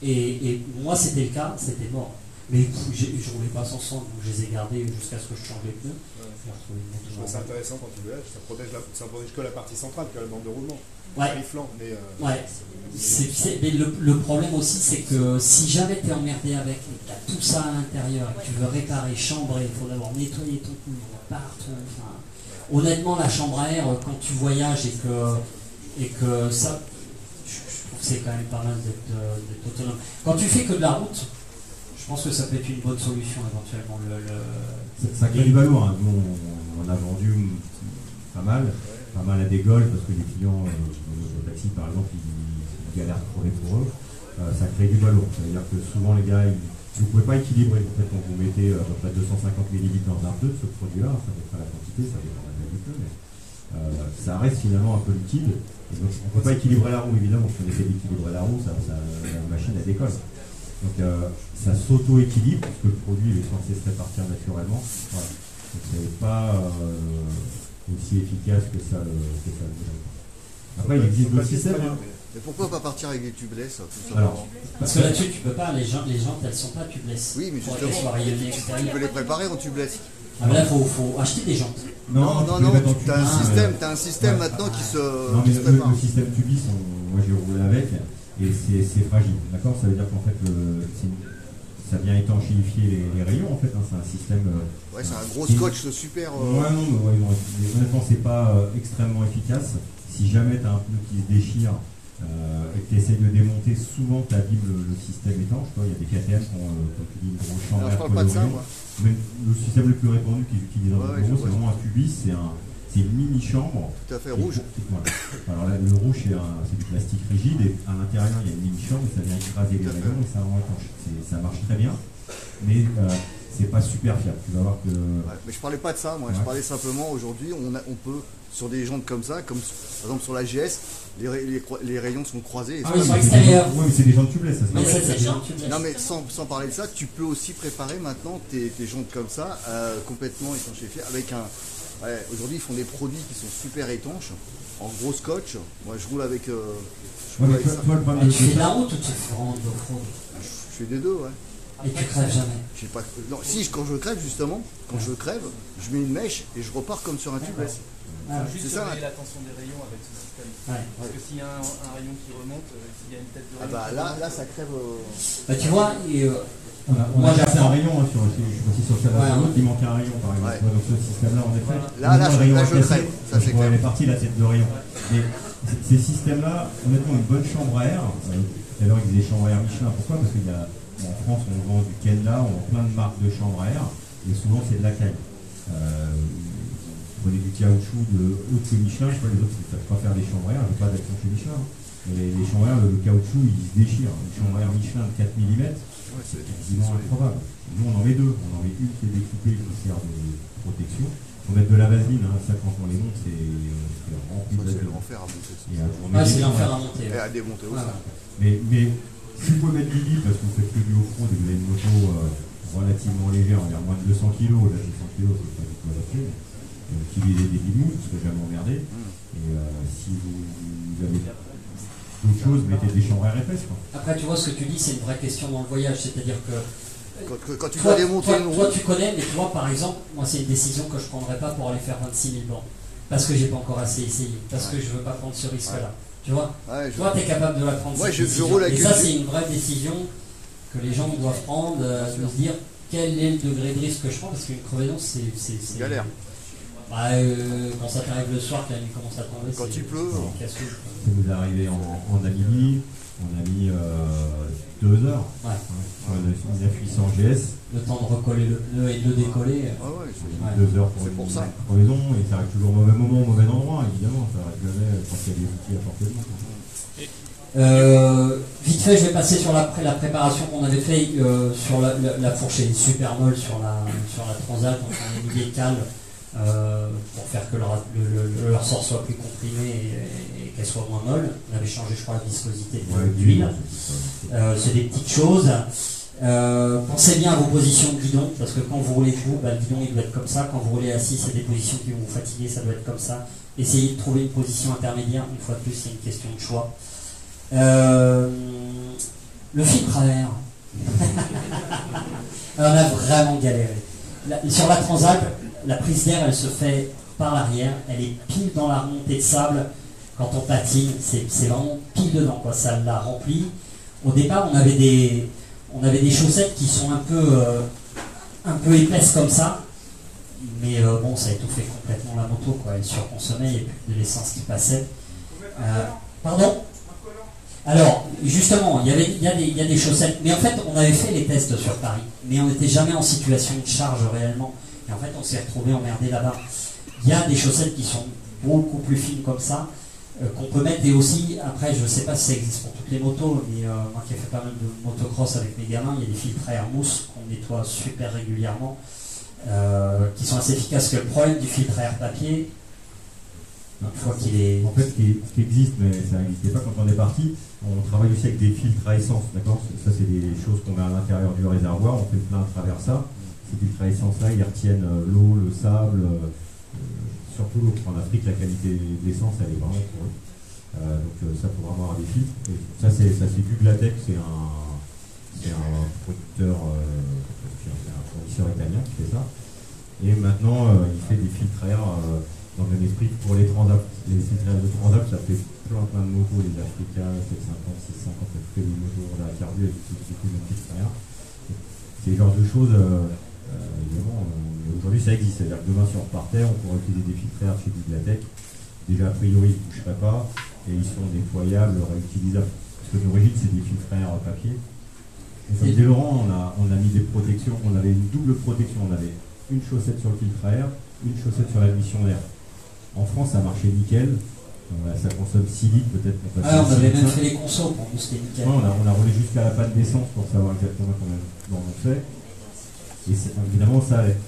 et moi, c'était le cas, c'était mort. Mais je roulais pas sans sang, donc je les ai gardés jusqu'à ce que je change les pneus. Je trouve ça intéressant quand tu voyages, ça protège que la partie centrale, que la bande de roulement. Ouais. Les flancs, mais Ouais. Mais le problème aussi, c'est que si jamais tu es emmerdé avec, et que tu as tout ça à l'intérieur, et que tu veux réparer, chambrer, il faut d'abord nettoyer ton cou partout. Enfin, honnêtement, la chambre à air, quand tu voyages et que ça, je trouve que c'est quand même pas mal d'être autonome. Quand tu fais que de la route, je pense que ça peut être une bonne solution éventuellement. Ça crée du balourd. Hein. Nous, on a vendu pas mal à des golfs parce que les clients, le taxi par exemple, ils galèrent pour les pour eux. Ça crée du balourd. C'est-à-dire que souvent les gars, vous ne pouvez pas équilibrer. En fait, quand vous mettez à peu près 250 ml dans un pneu, ce produit-là, ça dépend de la quantité, ça dépend de la taille du pneu, mais ça reste finalement un peu liquide. Et donc, on ne peut pas équilibrer la roue, évidemment. Si on essaie d'équilibrer la roue, la machine elle décolle. Donc ça s'auto-équilibre parce que le produit est censé se répartir naturellement. Voilà. Donc c'est pas aussi efficace que ça le voudrait. Après il existe d'autres systèmes. Mais pourquoi pas partir avec des tubeless tout simplement? Alors, Parce que là-dessus, tu peux pas, les jantes, elles sont pas tubeless. Oui, mais Pour qu'elles soient justement, rayonnées tu extérieures. peux les préparer en tubeless. Ah, mais là, faut acheter des jantes. Non, tu peux les mettre en tu as tubis, un système ouais. maintenant qui se Non, mais qui se prépare. le système tubis, moi j'ai roulé avec, et c'est fragile, d'accord? Ça veut dire qu'en fait, ça vient étanchéifier les rayons, en fait, hein, c'est un système... Ouais, c'est un gros scotch super... Ouais, non, mais ouais, honnêtement, c'est pas extrêmement efficace. Si jamais tu as un pneu qui se déchire et que tu essayes de démonter, souvent tu abîmes le système étanche. Il y a des KTM qui ont, comme tu dis, une grosse chambre. Alors, je parle pas de ça, moi. Mais le système le plus répandu qu'ils utilisent dans le bureau, c'est vraiment un tubis, c'est une mini-chambre. Tout à fait, rouge. Voilà. Alors là, le rouge, c'est du plastique rigide, et à l'intérieur, il y a une mini-chambre, et ça vient écraser les rayons, et ça rend étanche. Ça marche très bien, mais c'est pas super fiable. Tu vas voir que... Ouais, mais je parlais pas de ça, moi. Je parlais simplement, aujourd'hui, on peut, sur des jantes comme ça, comme par exemple sur la GS, les rayons sont croisés. Et Ah oui, sur l'extérieur. Oui, mais c'est des jantes tubeless, ça. Mais ça, c'est des jantes tubeless. Non, mais sans parler de ça, tu peux aussi préparer maintenant tes jantes comme ça, complètement étanchéfiées, avec un... Ouais, aujourd'hui, ils font des produits qui sont super étanches, en gros scotch. Moi, je roule avec... avec ça. Tu fais de la route ou tu fais vraiment de l'off-road? Je fais des deux, ouais. Et tu crèves jamais? J'ai pas... Non, si, quand je crève, justement, quand je crève, je mets une mèche et je repars comme sur un tubeless. Il faut juste C'est ça, surveiller la tension des rayons avec ce système. Ouais. Parce que s'il y a un rayon qui remonte, s'il y a une tête de Ah rayon... bah là, ça crève... Bah, tu vois, On a cassé un rayon hein, je suis sur le Ouais. il manquait un rayon par exemple. Ouais. Donc ce système-là, en effet, Là, je crève. Ça, c'est clair. Elle est partie la tête de rayon. Mais ces systèmes-là, honnêtement, une bonne chambre à air. Tout à l'heure, ils disaient chambre à air Michelin. Pourquoi? Parce qu'il y a en France, on vend du Kenda, on vend plein de marques de chambres à air, et souvent c'est de la caille. Vous prenez du caoutchouc de haute chez Michelin, je sais pas, les autres ne savent pas faire des chambres à air, je n'ai pas d'action chez Michelin. Mais les chambres à air, le caoutchouc, il se déchire. Une chambre à air Michelin de 4 mm, c'est quasiment improbable. Nous, on en met deux. On en met une qui est découpée, qui sert de protection. Il faut mettre de la vaseline, hein. Ça, quand on les monte, c'est rempli de C'est vaseline. l'enfer à monter. c'est l'enfer à monter. Et à démonter aussi. Voilà. Mais si vous pouvez mettre du libre, parce que vous faites que du off-road et que vous avez une moto relativement légère, on va dire moins de 200 kg, là 200 kg c'est pas du tout adapté, utilisez des bimous, vous ne serez jamais emmerdé. Et si vous avez d'autres choses, mettez des chambres à air épaisses. Après, tu vois, ce que tu dis, c'est une vraie question dans le voyage, c'est-à-dire que Quand tu dois démonter une toi, roue... tu connais, mais tu vois, par exemple, moi, c'est une décision que je ne prendrais pas pour aller faire 26 000 bancs. Parce que j'ai pas encore assez essayé. Parce que je ne veux pas prendre ce risque-là. Tu vois, toi, tu es capable de la prendre. Ouais, cette je décision. roule avec Et ça, une- c'est une vraie décision que les gens doivent prendre, de se dire quel est le degré de risque que je prends, parce qu'une crevaison, c'est galère. Bah, quand ça t'arrive le soir, que la nuit commence à tomber, Quand il pleut, c'est casse-couille. Ça nous est arrivé en Namibie, on a mis 2 heures. Ouais. Sur une F800 GS. Le temps de recoller le pneu et de le décoller. Ah ouais, Ouais. 2 heures pour C'est pour ça. crevaison, et ça arrive toujours au mauvais moment, au mauvais endroit, évidemment. Ça arrive jamais quand il y a des outils à portée de main. Vite fait, je vais passer sur la préparation qu'on avait fait sur la fourchette super molle sur la Transat. Donc on a mis des cales pour faire que le ressort soit plus comprimé et qu'elle soit moins molle. On avait changé, je crois, la viscosité d'huile. C'est des petites choses. Pensez bien à vos positions de guidon, parce que quand vous roulez debout, le guidon il doit être comme ça. Quand vous roulez assis, c'est des positions qui vont vous fatiguer, ça doit être comme ça. Essayez de trouver une position intermédiaire. Une fois de plus, c'est une question de choix. Le filtre à air. On a vraiment galéré. Sur la Transat, la prise d'air, elle se fait par l'arrière. Elle est pile dans la remontée de sable. Quand on patine, c'est vraiment pile dedans, quoi. Ça l'a rempli. Au départ, on avait des chaussettes qui sont un peu épaisses comme ça. Mais bon, ça a étouffé complètement la moto, quoi. Elle surconsommait, il n'y avait plus de l'essence qui passait. Pardon ? Alors, justement, il y a des chaussettes. Mais en fait, on avait fait les tests sur Paris. Mais on n'était jamais en situation de charge réellement. Et en fait, on s'est retrouvé emmerdé là-bas. Il y a des chaussettes qui sont beaucoup plus fines comme ça, qu'on peut mettre. Et aussi, après, je ne sais pas si ça existe pour toutes les motos, mais moi qui ai fait pas mal de motocross avec mes gamins, il y a des filtres à air mousse qu'on nettoie super régulièrement, qui sont assez efficaces. Que le problème du filtre à air papier, une fois qu'il est... En fait, ce qui existe, mais ça n'existait pas quand on est parti, on travaille aussi avec des filtres à essence, d'accord? Ça, c'est des choses qu'on met à l'intérieur du réservoir, on fait le plein à travers ça. Ces filtres à essence-là, ils retiennent l'eau, le sable, surtout l'eau. En Afrique, la qualité de l'essence, elle est vraiment pourrie. Donc ça faut vraiment avoir des filtres. Et ça c'est Buglatech, c'est un producteur, c'est un fournisseur italien qui fait ça. Et maintenant il fait des filtres air dans le même esprit pour les Transalp. Les filtres air de Transalp, ça fait plein de motos, les Africa, 750, 650, ça fait des motos on a carbu avec tout le même filtre air. C'est le genre de choses, évidemment, aujourd'hui ça existe. C'est-à-dire que demain si on repartait, on pourrait utiliser des filtres air chez Buglatech. Déjà a priori ils ne bougeraient pas et ils sont déployables, réutilisables. Parce que d'origine c'est des filtres air papier. Et comme disait Laurent, on a mis des protections, on avait une double protection, on avait une chaussette sur le filtre air, une chaussette sur l'admission d'air. En France ça marchait nickel, ça consomme 6 litres peut-être. On avait même fait les consos pour nous, c'était nickel. Ouais, on a roulé jusqu'à la panne d'essence pour savoir exactement combien d'en on fait. Et évidemment ça allait.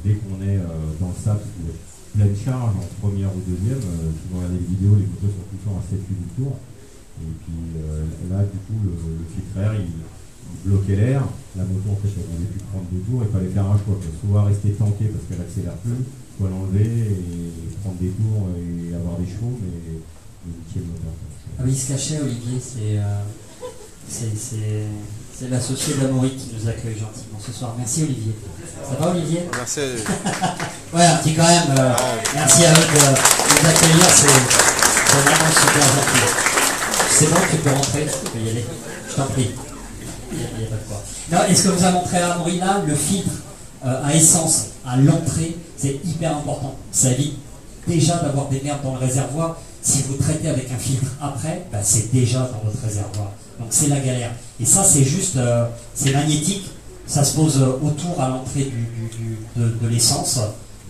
Dès qu'on est dans le sable, pleine charge en première ou deuxième, si vous regardez les vidéos, les motos sont tout le temps à 7-8 tours. Et puis là, du coup, le filtre air, il bloquait l'air. La moto, en fait, elle ne pouvait plus prendre 2 tours. Il fallait faire un choix. Soit rester tanké parce qu'elle accélère plus, soit l'enlever et prendre des tours et avoir des chevaux, mais niquer le moteur. Ah oui, il se cachait, Olivier, c'est l'associé d'Amaury qui nous accueille gentiment ce soir. Merci Olivier. Ça va Olivier? Merci. Ouais, un petit quand même. Merci à eux de nous accueillir, c'est vraiment super gentil. C'est bon, tu peux rentrer, tu peux y aller. Je t'en prie. Il n'y a pas de quoi. Non, et ce que vous a montré à Amaury là, le filtre à essence à l'entrée, c'est hyper important. Ça évite déjà d'avoir des merdes dans le réservoir. Si vous traitez avec un filtre après, bah, c'est déjà dans votre réservoir. Donc c'est la galère. Et ça c'est juste, c'est magnétique, ça se pose autour à l'entrée de l'essence.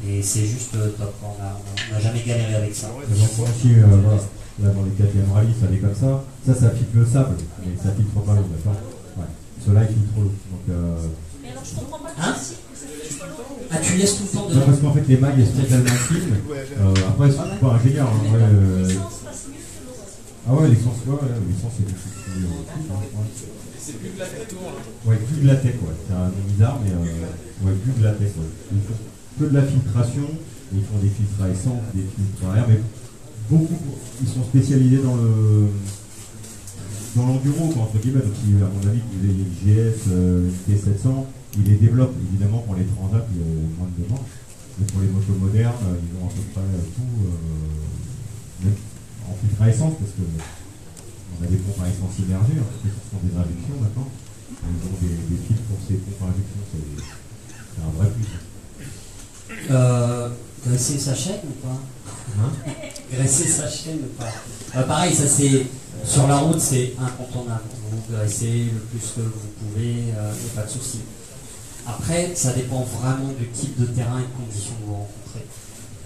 Et c'est juste top, on n'a jamais galéré avec ça. Aussi, voilà, là dans les KTM Rally, ça allait comme ça. Ça filtre le sable, mais ça filtre pas l'eau, d'accord? Ouais. Cela il filtre l'eau. Mais alors je comprends pas le Hein? principe que ça fait pas l'eau. Ah, tu laisses tout le temps Non, dedans? parce qu'en fait les mags elles sont tellement fines. Après elles sont pas ingénieurs. L'essence passe mieux que l'eau. Ah ouais, l'essence c'est des choses plus. C'est plus de la tête, Ouais, plus de la tech, ouais. C'est un nom bizarre, mais ouais, plus de la tech, ouais. Ils font que de la filtration, ils font des filtres à essence, des filtres à air, mais beaucoup, ils sont spécialisés dans l'enduro, entre guillemets. Donc, à mon avis, vous avez le GS, le T700, ils les développent évidemment pour les transats, il y a moins de demandes. Mais pour les motos modernes, ils ont à peu près tout, même en filtre à essence, parce que on a des pompes à essence immergées, hein, qui sont des injections maintenant. Ils ont des filtres pour ces pompes à injection, c'est un vrai plus. Graisser sa chaîne ou pas? Hein? Graisser sa chaîne ou pas? Pareil, ça c'est sur la route, c'est incontournable. Vous graissez le plus que vous pouvez, il n'y a pas de souci. Après, ça dépend vraiment du type de terrain et de conditions que vous rencontrez.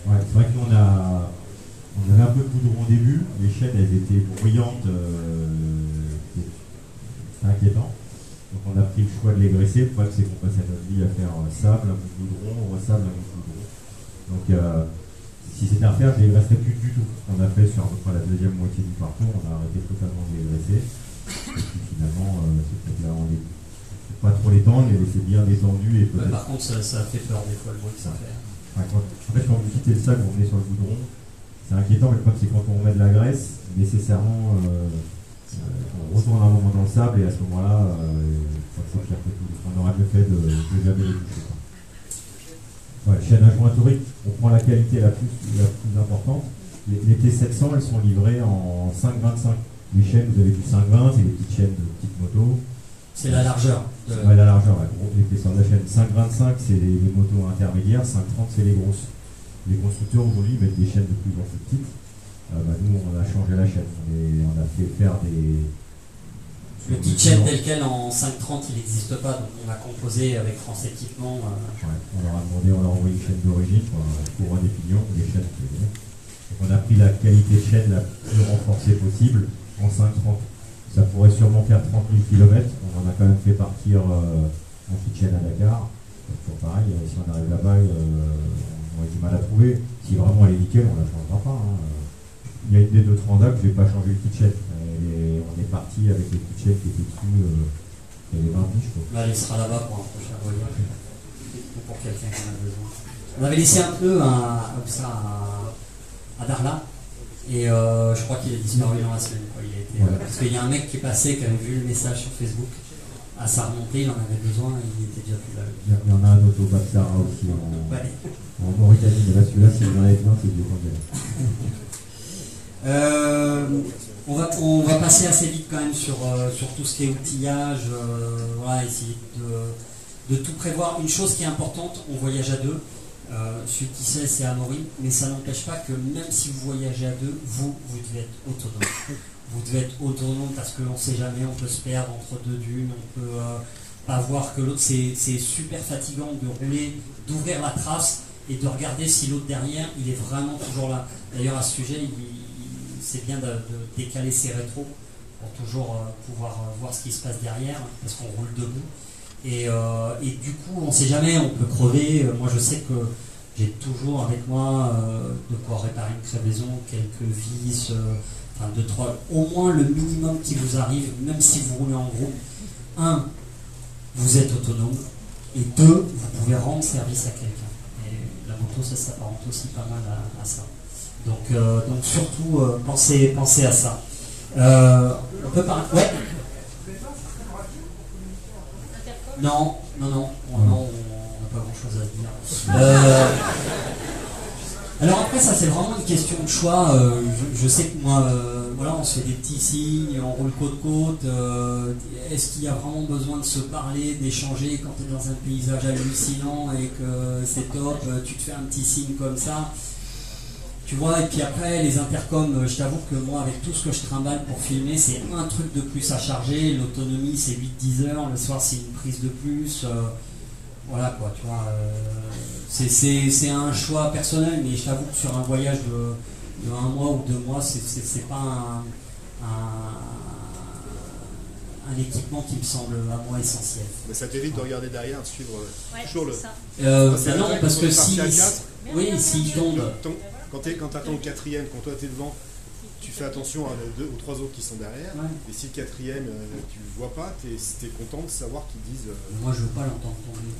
Ouais, c'est vrai que nous on avait un peu de goudron au début, les chaînes elles étaient bruyantes, c'est inquiétant. Donc on a pris le choix de les graisser. Le problème c'est qu'on passait notre vie à faire sable, un peu de goudron, on resable, un peu de goudron. Donc si c'était à faire, je les graisserais plus du tout. On a fait sur à peu près la deuxième moitié du parcours, on a arrêté totalement de les graisser. Et puis finalement, c'est là on les pas trop les tendre, les laisser bien détendus et peut-être. Par contre, ça fait peur des fois le bruit que ça fait. Ouais, en fait, quand vous quittez le sac, vous venez sur le goudron. C'est inquiétant, mais le problème c'est quand on met de la graisse, nécessairement on retourne un moment dans le sable et à ce moment-là, c'est pire que tout. On aurait mieux fait de jamais les toucher. Ouais, chaîne à joint torique, on prend la qualité la plus importante. Les T700, elles sont livrées en 5,25. Les chaînes, vous avez du 5,20, c'est des petites chaînes de petites motos. C'est la largeur. Ouais, la largeur, ouais. L'épaisseur de la chaîne. 5,25, c'est les motos intermédiaires, 5,30, c'est les grosses. Les constructeurs aujourd'hui mettent des chaînes de plus en plus petites. Nous, on a changé la chaîne. On a fait faire des. Le petit chaîne tel quel en 5,30, il n'existe pas. Donc on a composé avec France Équipement. Ouais, on leur a demandé, on leur a envoyé une chaîne d'origine, pour des pignons, des chaînes. Donc on a pris la qualité de chaîne la plus renforcée possible en 5,30. Ça pourrait sûrement faire 30 000 km. On en a quand même fait partir en petite chaîne à Dakar. Toujours pareil, si on arrive là-bas, on a du mal à trouver. Si vraiment elle est nickel, on ne la changera pas. Hein. Il y a une des deux Transalp, je n'ai pas changé les petites chaînes. On est parti avec les petites chaînes qui étaient dessus. Il y avait 20 piges. Là, elle sera là-bas pour un prochain voyage. Ou pour quelqu'un qui en a besoin. On avait laissé un peu comme ça à Darla. Et je crois qu'il a disparu dans la semaine. Quoi. Il a été, parce qu'il y a un mec qui est passé, qui avait vu le message sur Facebook. À sa remontée, il en avait besoin et il était déjà plus là. Il y en a un autre au Bapsara aussi en Mauritanie, mais là celui-là, si vous en avez besoin, c'est du congelé. On va passer assez vite quand même sur tout ce qui est outillage, voilà, essayer de tout prévoir. Une chose qui est importante, on voyage à deux. Celui qui sait, c'est Amaury, mais ça n'empêche pas que même si vous voyagez à deux, vous devez être autonome. Vous devez être autonome parce qu'on ne sait jamais, on peut se perdre entre deux dunes, on peut pas voir que l'autre. C'est super fatigant de rouler, d'ouvrir la trace et de regarder si l'autre derrière, il est vraiment toujours là. D'ailleurs, à ce sujet, c'est bien de décaler ses rétros pour toujours pouvoir voir ce qui se passe derrière, parce qu'on roule debout. Et du coup, on ne sait jamais, on peut crever. Moi, je sais que j'ai toujours avec moi de quoi réparer une crevaison, quelques vis, enfin 2-3, au moins le minimum qui vous arrive, même si vous roulez en groupe. 1, vous êtes autonome, et 2, vous pouvez rendre service à quelqu'un. Et la moto, ça s'apparente aussi pas mal à ça. Donc surtout, pensez à ça. On peut parler... Ouais. Non, on n'a pas grand chose à dire. Alors après, ça c'est vraiment une question de choix. Je sais que moi, voilà, on se fait des petits signes, on roule côte-côte. Est-ce qu'il y a vraiment besoin de se parler, d'échanger quand tu es dans un paysage hallucinant et que c'est top, tu te fais un petit signe comme ça? Tu vois, et puis après, les intercoms, je t'avoue que moi, avec tout ce que je trimballe pour filmer, c'est un truc de plus à charger. L'autonomie, c'est 8-10 heures. Le soir, c'est une prise de plus. Voilà, quoi, tu vois. C'est un choix personnel, mais je t'avoue que sur un voyage de 1 mois ou 2 mois, c'est pas un équipement qui me semble à moi essentiel. Mais ça t'évite de regarder derrière, de suivre toujours le... non, parce que si... Oui, s'il tombe... Quand tu attends le 4e, quand toi tu es devant, tu fais attention aux 3 autres qui sont derrière. Ouais. Et si le 4e, tu le vois pas, tu es content de savoir qu'ils disent... Moi je veux pas l'entendre tomber.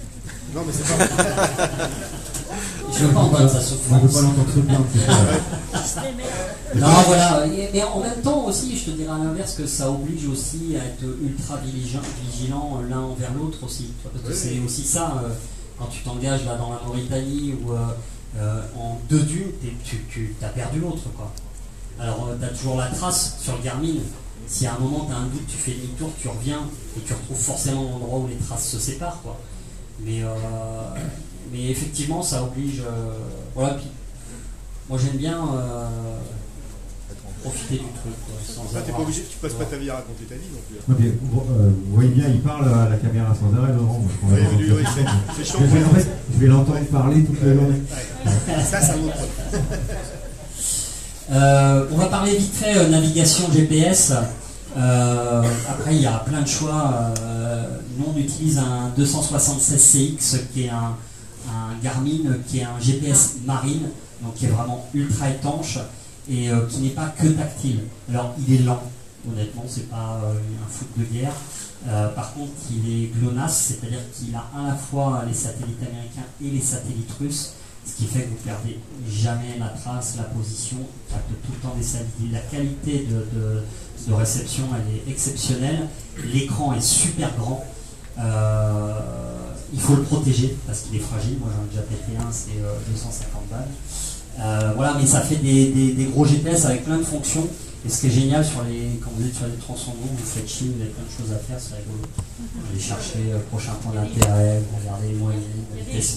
Non mais c'est pas... Je veux pas entendre sa souffrance. On veut pas l'entendre très bien. Non voilà, mais en même temps aussi, je te dirais à l'inverse que ça oblige aussi à être ultra vigilant l'un envers l'autre aussi. Parce que c'est aussi ça, quand tu t'engages là dans la Mauritanie ou... en 2 dunes, tu as perdu l'autre, quoi. Alors tu as toujours la trace sur le Garmin. Si à un moment tu as un doute, tu fais demi-tour, tu reviens et tu retrouves forcément l'endroit où les traces se séparent, quoi. Mais effectivement, ça oblige. Voilà. Puis moi j'aime bien profiter du truc, quoi, sans t'es pas obligé, tu passes pas ta vie à raconter ta vie non plus. Okay, vous voyez bien, il parle à la caméra sans arrêt, Laurent. C'est chiant. Je vais l'entendre parler toute la journée. Ça, c'est un autre truc. On va parler vite fait navigation GPS. Après, il y a plein de choix. Nous, on utilise un 276 CX qui est un Garmin, qui est un GPS marine, donc qui est vraiment ultra étanche et qui n'est pas que tactile. Alors, il est lent, honnêtement, c'est pas un foot de guerre. Par contre, il est GLONASS, c'est-à-dire qu'il a à la fois les satellites américains et les satellites russes, ce qui fait que vous ne perdez jamais la trace, la position, il capte tout le temps des satellites. La qualité de réception, elle est exceptionnelle. L'écran est super grand. Il faut le protéger parce qu'il est fragile. Moi, j'en ai déjà pété un, c'est 250 balles. Voilà, mais ça fait des gros GPS avec plein de fonctions. Et ce qui est génial, quand vous êtes sur les tronçons, vous faites chier, vous avez plein de choses à faire, c'est rigolo. Vous allez chercher le prochain point d'intérêt, vous regardez les moyens, il y a des jeux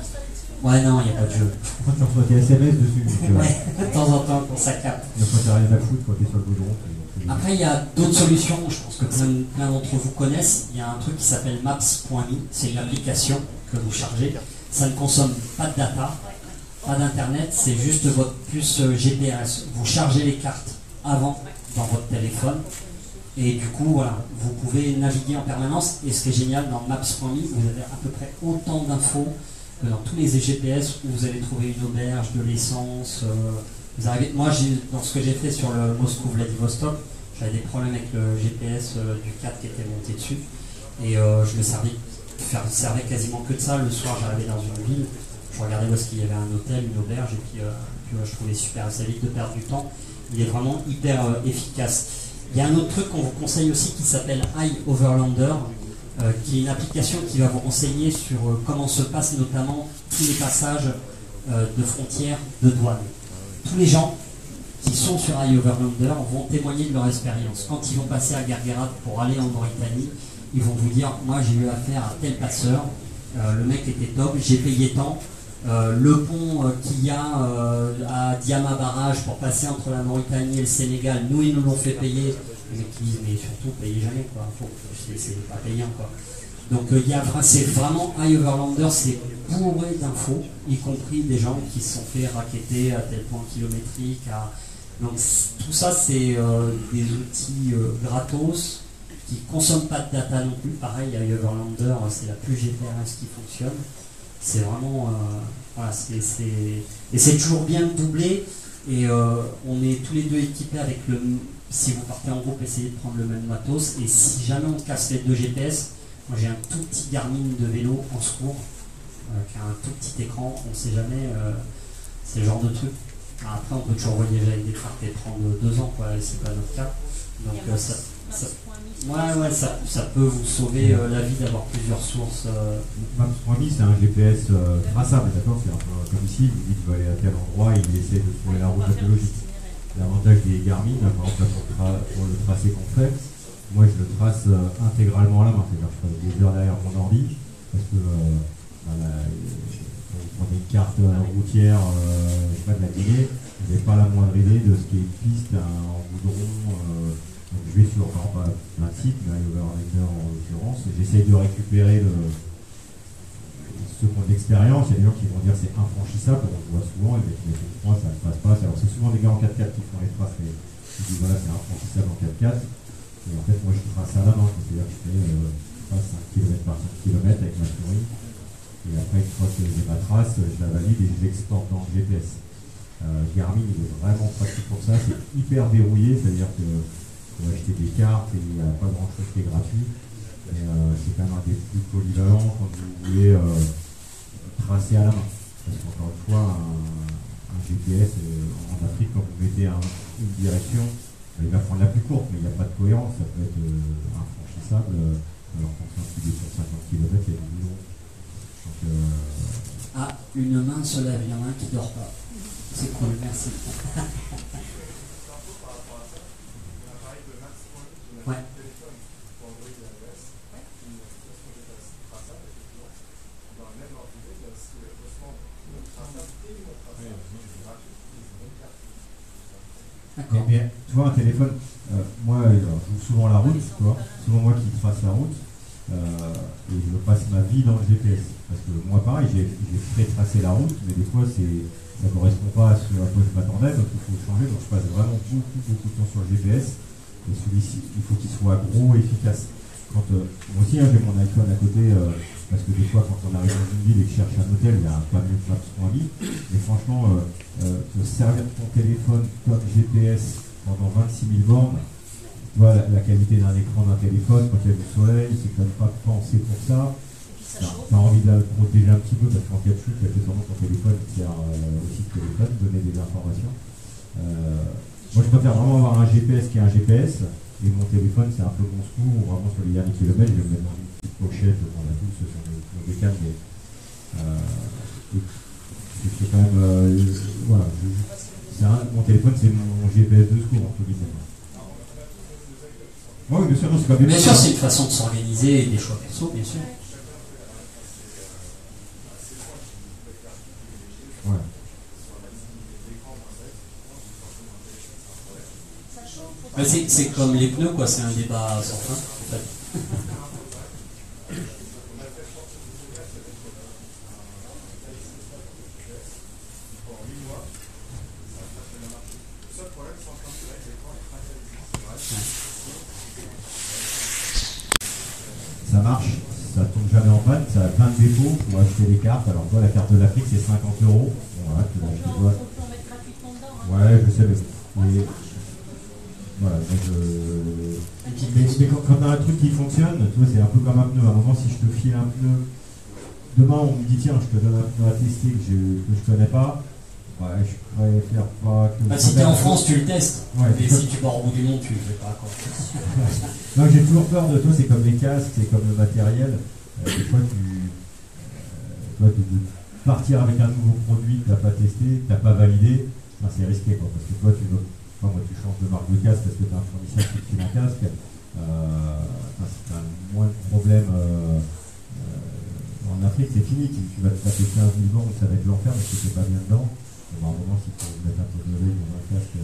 installés dessus? Ouais, non, il n'y a pas de jeu. On reçoit des SMS dessus. Ouais, de temps en temps, quand ça capte. Il n'y a pas rien à foutre quand tu es sur le goudron. Après, il y a d'autres solutions, je pense que plein d'entre vous connaissent. Il y a un truc qui s'appelle Maps.me, c'est une application que vous chargez. Ça ne consomme pas de data, pas d'internet, c'est juste votre puce GPS. Vous chargez les cartes avant dans votre téléphone et du coup voilà, vous pouvez naviguer en permanence. Et ce qui est génial dans Maps.me, vous avez à peu près autant d'infos que dans tous les GPS où vous allez trouver une auberge, de l'essence. Vous arrivez, moi dans ce que j'ai fait sur le Moscou-Vladivostok, j'avais des problèmes avec le GPS du 4 qui était monté dessus et je me servais quasiment que de ça. Le soir j'arrivais dans une ville, je regardais où est-ce qu'il y avait un hôtel, une auberge et puis je trouvais super, ça évite de perdre du temps. Il est vraiment hyper efficace. Il y a un autre truc qu'on vous conseille aussi qui s'appelle iOverlander, qui est une application qui va vous renseigner sur comment se passent notamment tous les passages de frontières de douane. Tous les gens qui sont sur iOverlander vont témoigner de leur expérience. Quand ils vont passer à Guerguerat pour aller en Mauritanie, ils vont vous dire, moi j'ai eu affaire à tel passeur, le mec était top, j'ai payé tant, le pont qu'il y a à Diama Barrage pour passer entre la Mauritanie et le Sénégal, nous ils nous l'ont fait payer. Les mecs qui disent, mais surtout payez jamais, quoi. C'est pas payant, quoi. Donc c'est vraiment iOverlander, c'est bourré d'infos, y compris des gens qui se sont fait racketter à tel point kilométrique. Donc tout ça c'est des outils gratos qui ne consomment pas de data non plus. Pareil, iOverlander, c'est la plus GPRS qui fonctionne. C'est vraiment voilà, et c'est toujours bien de doubler. Et on est tous les deux équipés avec le. Si vous partez en groupe, essayez de prendre le même matos. Et si jamais on casse les deux GPS, moi j'ai un tout petit Garmin de vélo en secours, qui a un tout petit écran, on ne sait jamais, c'est le genre de truc. Après on peut toujours voyager avec des cartes et prendre 2 ans, quoi, c'est pas notre cas. Donc ça peut vous sauver la vie d'avoir plusieurs sources. Maps.me c'est un GPS traçable, d'accord? C'est un peu comme ici, vous dites que vous allez à tel endroit et il essaie de trouver la route archéologique. L'avantage des Garmin, par exemple pour le tracé qu'on fait, moi je le trace intégralement à la main, c'est-à-dire que je fais des heures derrière mon ordi, parce que quand vous prenez une carte routière de la Guinée, vous n'avez pas la moindre idée de ce qui est une piste en goudron. Donc je vais sur pas plein de sites, mais iOverlander en l'occurrence, j'essaye de récupérer ceux qui ont de l'expérience. Il y a des gens qui vont dire c'est infranchissable, on le voit souvent, et les moi ça ne passe pas. Alors c'est souvent des gars en 4x4 qui font les traces, mais ils disent voilà c'est infranchissable en 4x4. Et en fait moi je trace à la main, c'est-à-dire que je fais 5 km par 5 km avec ma souris. Et après une fois que j'ai ma trace, je la valide et je l'exporte dans le GPS. Garmin il est vraiment pratique pour ça, c'est hyper verrouillé, c'est-à-dire que faut acheter des cartes et il n'y a pas grand chose qui est gratuit. Et c'est quand même un des plus polyvalents quand vous voulez tracer à la main. Parce qu'encore une fois, un GPS en Afrique, quand vous mettez une direction, il va prendre la plus courte, mais il n'y a pas de cohérence, ça peut être infranchissable. Alors quand c'est un sur 50 km, il y a du boulot. Une main se lève, il y en a un qui ne dort pas. C'est cool, merci. Ouais. Mais bien, tu vois, un téléphone, moi, je joue souvent la route, tu vois, souvent moi qui trace la route, et je passe ma vie dans le GPS. Parce que moi, pareil, j'ai fait tracer la route, mais des fois, ça ne correspond pas à ce à quoi je m'attendais, donc il faut changer. Donc je passe vraiment beaucoup de temps sur le GPS. Et celui-ci, il faut qu'il soit gros et efficace. Moi aussi, j'ai mon iPhone à côté, parce que des fois, quand on arrive dans une ville et que je cherche un hôtel, il y a pas mieux que Maps.me. Mais franchement, de servir de ton téléphone comme GPS pendant 26 000 bornes, tu vois, la qualité d'un écran d'un téléphone, quand il y a du soleil, c'est quand même pas pensé pour ça. Tu as envie de la protéger un petit peu, parce qu'en cas de chute, accessoirement, ton téléphone sert aussi de téléphone, donner des informations. Moi, je préfère vraiment avoir un GPS qui est un GPS, et mon téléphone, c'est un peu mon secours, vraiment sur les derniers kilomètres, je vais le mettre dans une petite pochette, on a tous sur des câbles, mais c'est quand même, voilà, mon téléphone, c'est mon GPS de secours, entre guillemets. Oui, bien sûr, c'est pas bien sûr, c'est une façon de s'organiser et des choix perso, bien sûr. Ouais. C'est comme les pneus, quoi, c'est un débat sans fin, en fait. Ça marche, ça tombe jamais en panne, ça a plein de défauts pour acheter des cartes. Alors toi, la carte de l'Afrique, c'est 50 €. Bon, voilà, tu l'as acheté toi. Ouais, je sais, mais voilà, mais quand tu as un truc qui fonctionne, tu vois, c'est un peu comme un pneu. À un moment, si je te file un pneu, demain on me dit tiens, je te donne un pneu à tester que je connais pas, Ouais, je préfère pas que... Bah, si t'es en France, tu le testes. Ouais, mais si tu pars au bout du monde, tu le fais pas. Quoi. Non, j'ai toujours peur de toi, c'est comme les casques, c'est comme le matériel. Des fois, de partir avec un nouveau produit que tu n'as pas testé, que tu n'as pas validé, ben, c'est risqué. Quoi, parce que toi, tu changes de marque de casque parce que tu as un fournisseur qui te file un casque. C'est un moins de problème. En Afrique, c'est fini. Tu vas te taper 15 000 bornes, ça va être l'enfer, mais si tu n'es pas bien dedans, à un moment, si tu peux mettre un peu de lait dans un casque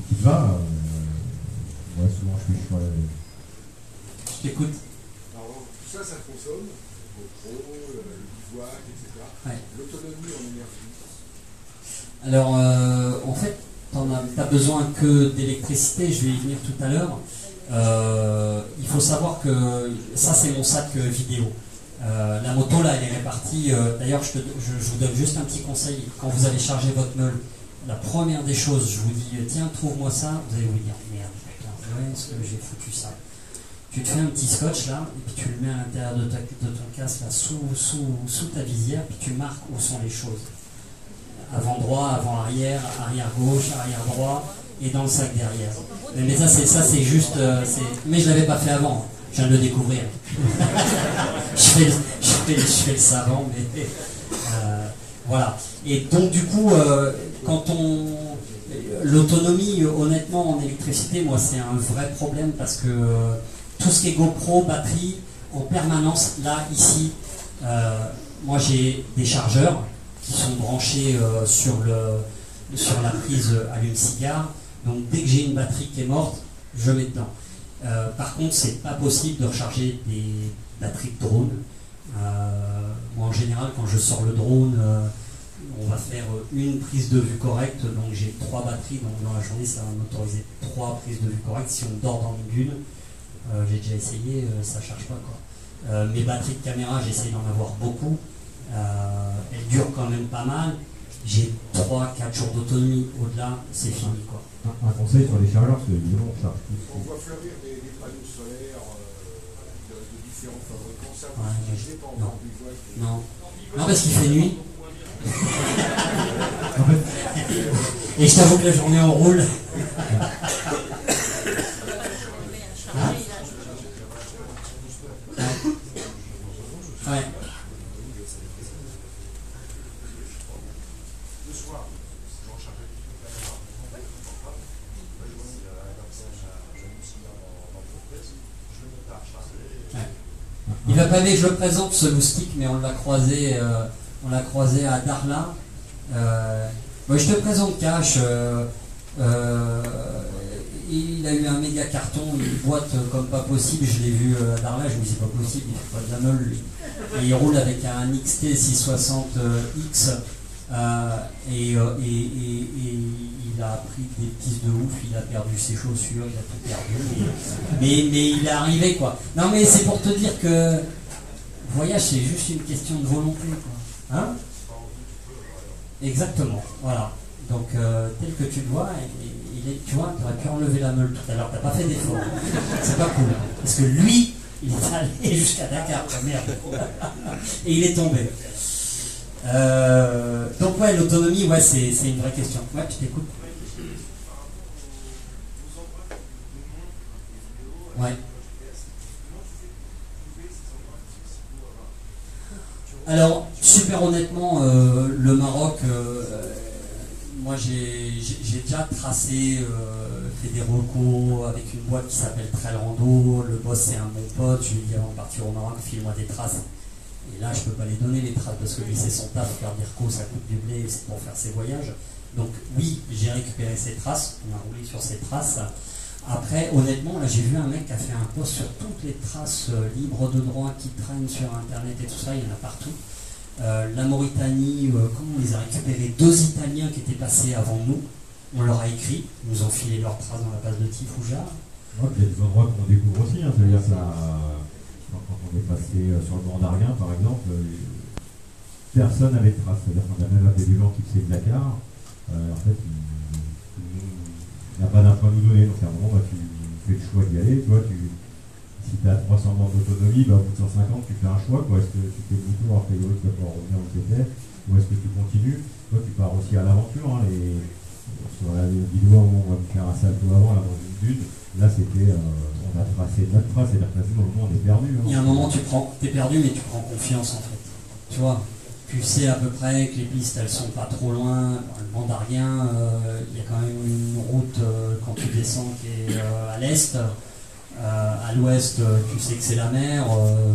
qui te va, moi, souvent, je fais le choix. Je t'écoute. Alors, tout ça, ça consomme, le pro, le bivouac, etc. Ouais. L'autonomie en énergie. Alors, en fait, tu n'as besoin que d'électricité, je vais y venir tout à l'heure. Il faut savoir que ça, c'est mon sac vidéo. La moto, là, elle est répartie. D'ailleurs, je vous donne juste un petit conseil. Quand vous allez charger votre meule, la première des choses, je vous dis, tiens, trouve-moi ça. Vous allez vous dire, merde, putain, où est-ce que j'ai foutu ça? Tu te fais un petit scotch, là, et puis tu le mets à l'intérieur de ton casque, là, sous ta visière, puis tu marques où sont les choses. Avant droit, avant arrière, arrière gauche, arrière droit, et dans le sac derrière. Mais ça c'est juste... Mais je ne l'avais pas fait avant, je viens de le découvrir. je fais le savant, mais... voilà. Et donc du coup, l'autonomie, honnêtement, en électricité, moi c'est un vrai problème parce que tout ce qui est GoPro, batterie, en permanence, là, ici, moi j'ai des chargeurs qui sont branchés sur la prise allume-cigare. Donc dès que j'ai une batterie qui est morte, je mets dedans. Par contre, c'est pas possible de recharger des batteries de drone. Moi en général, quand je sors le drone, on va faire une prise de vue correcte. Donc j'ai 3 batteries, donc dans la journée ça va m'autoriser 3 prises de vue correctes. Si on dort dans une dune, j'ai déjà essayé, ça charge pas quoi. Mes batteries de caméra, j'essaie d'en avoir beaucoup. Elles durent quand même pas mal. J'ai 3-4 jours d'autonomie. Au-delà, c'est fini quoi. Un conseil sur les chargeurs, parce que évidemment on charge tous. On voit fleurir des panneaux solaires de différents fabricants. Ça, Ouais, je l'ai pas encore vu. Non, parce qu'il fait nuit. En fait, Et je t'avoue que la journée on roule. Ouais. Il va pas aimer que je le présente ce loustic, mais on l'a croisé à Darla. Moi, je te présente Cash. Il a eu un méga carton, une boîte comme pas possible. Je l'ai vu à Darla, je me dis c'est pas possible, il fait pas de la meule lui. Et il roule avec un XT 660X. Et il a pris des pistes de ouf, il a perdu ses chaussures, il a tout perdu. Mais il est arrivé quoi. Non mais c'est pour te dire que le voyage c'est juste une question de volonté quoi. Hein? Exactement, voilà. Donc tel que tu le vois, tu vois, tu aurais pu enlever la meule tout à l'heure, t'as pas fait d'effort. C'est pas cool. Parce que lui, il est allé jusqu'à Dakar, merde. Et il est tombé. Donc ouais, l'autonomie, ouais, c'est une vraie question. Ouais, je t'écoute. Ouais. Alors, super honnêtement, le Maroc, moi j'ai déjà tracé, fait des recos avec une boîte qui s'appelle Trail Rando. Le boss c'est un bon pote, je lui ai dit avant de partir au Maroc, file-moi des traces. Et là, je peux pas les donner les traces parce que lui c'est son taf, faire des recos, ça coûte du blé, c'est pour faire ses voyages. Donc oui, j'ai récupéré ces traces, on a roulé sur ces traces. Après, honnêtement, là j'ai vu un mec qui a fait un post sur toutes les traces libres de droit qui traînent sur internet et tout ça, il y en a partout. La Mauritanie, comment on les a récupérés? 2 Italiens qui étaient passés avant nous, on leur a écrit, ils nous ont filé leurs traces dans la base de Tifouja. Ouais, il y a des endroits qu'on découvre aussi, hein, c'est-à-dire ça. Quand on est passé sur le Grand Darien, par exemple, personne n'avait de traces. C'est-à-dire qu'on a même appelé des gens qui faisaient de Dakar. En fait, il n'a pas d'infos à nous donner. Donc à un moment, tu fais le choix d'y aller. Tu vois, si tu as 300 bornes d'autonomie, au bout de 150, tu fais un choix. Est-ce que tu fais le tour, a priori, tu vas pouvoir revenir où tu étais, ou est-ce que tu continues? Toi, tu une vidéo où on va me faire un salto avant, là, dans une dune. Là, c'était, on a tracé notre trace, c'est-à-dire que là, au moment, on est perdu. Hein. Il y a un moment, t'es perdu, mais tu prends confiance, en fait. Tu vois, tu sais à peu près que les pistes, elles sont pas trop loin. Le Mandarguin, il y a quand même une route, quand tu descends, qui est à l'est. À l'ouest, tu sais que c'est la mer.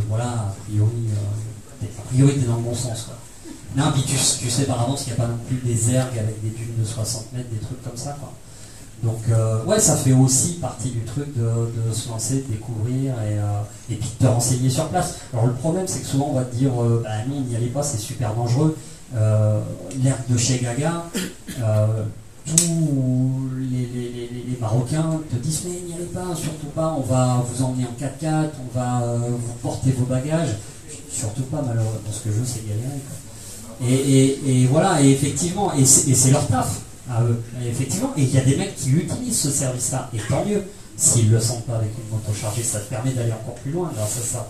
Voilà, a priori, t'es dans le bon sens, quoi. Non, puis tu sais par avance qu'il n'y a pas non plus des ergues avec des dunes de 60 mètres, des trucs comme ça, quoi. Donc, ouais, ça fait aussi partie du truc de se lancer, de découvrir et puis de te renseigner sur place. Alors, le problème, c'est que souvent, on va te dire bah non, n'y allez pas, c'est super dangereux. L'ergue de chez Gaga, tous les Marocains te disent mais n'y allez pas, surtout pas, on va vous emmener en 4x4, on va vous porter vos bagages. Surtout pas, malheureusement, parce que je sais galérer, quoi. Et voilà, et effectivement, et c'est leur taf à eux, et effectivement, et il y a des mecs qui utilisent ce service-là, et tant mieux, s'ils le sentent pas avec une moto chargée, ça te permet d'aller encore plus loin grâce à ça.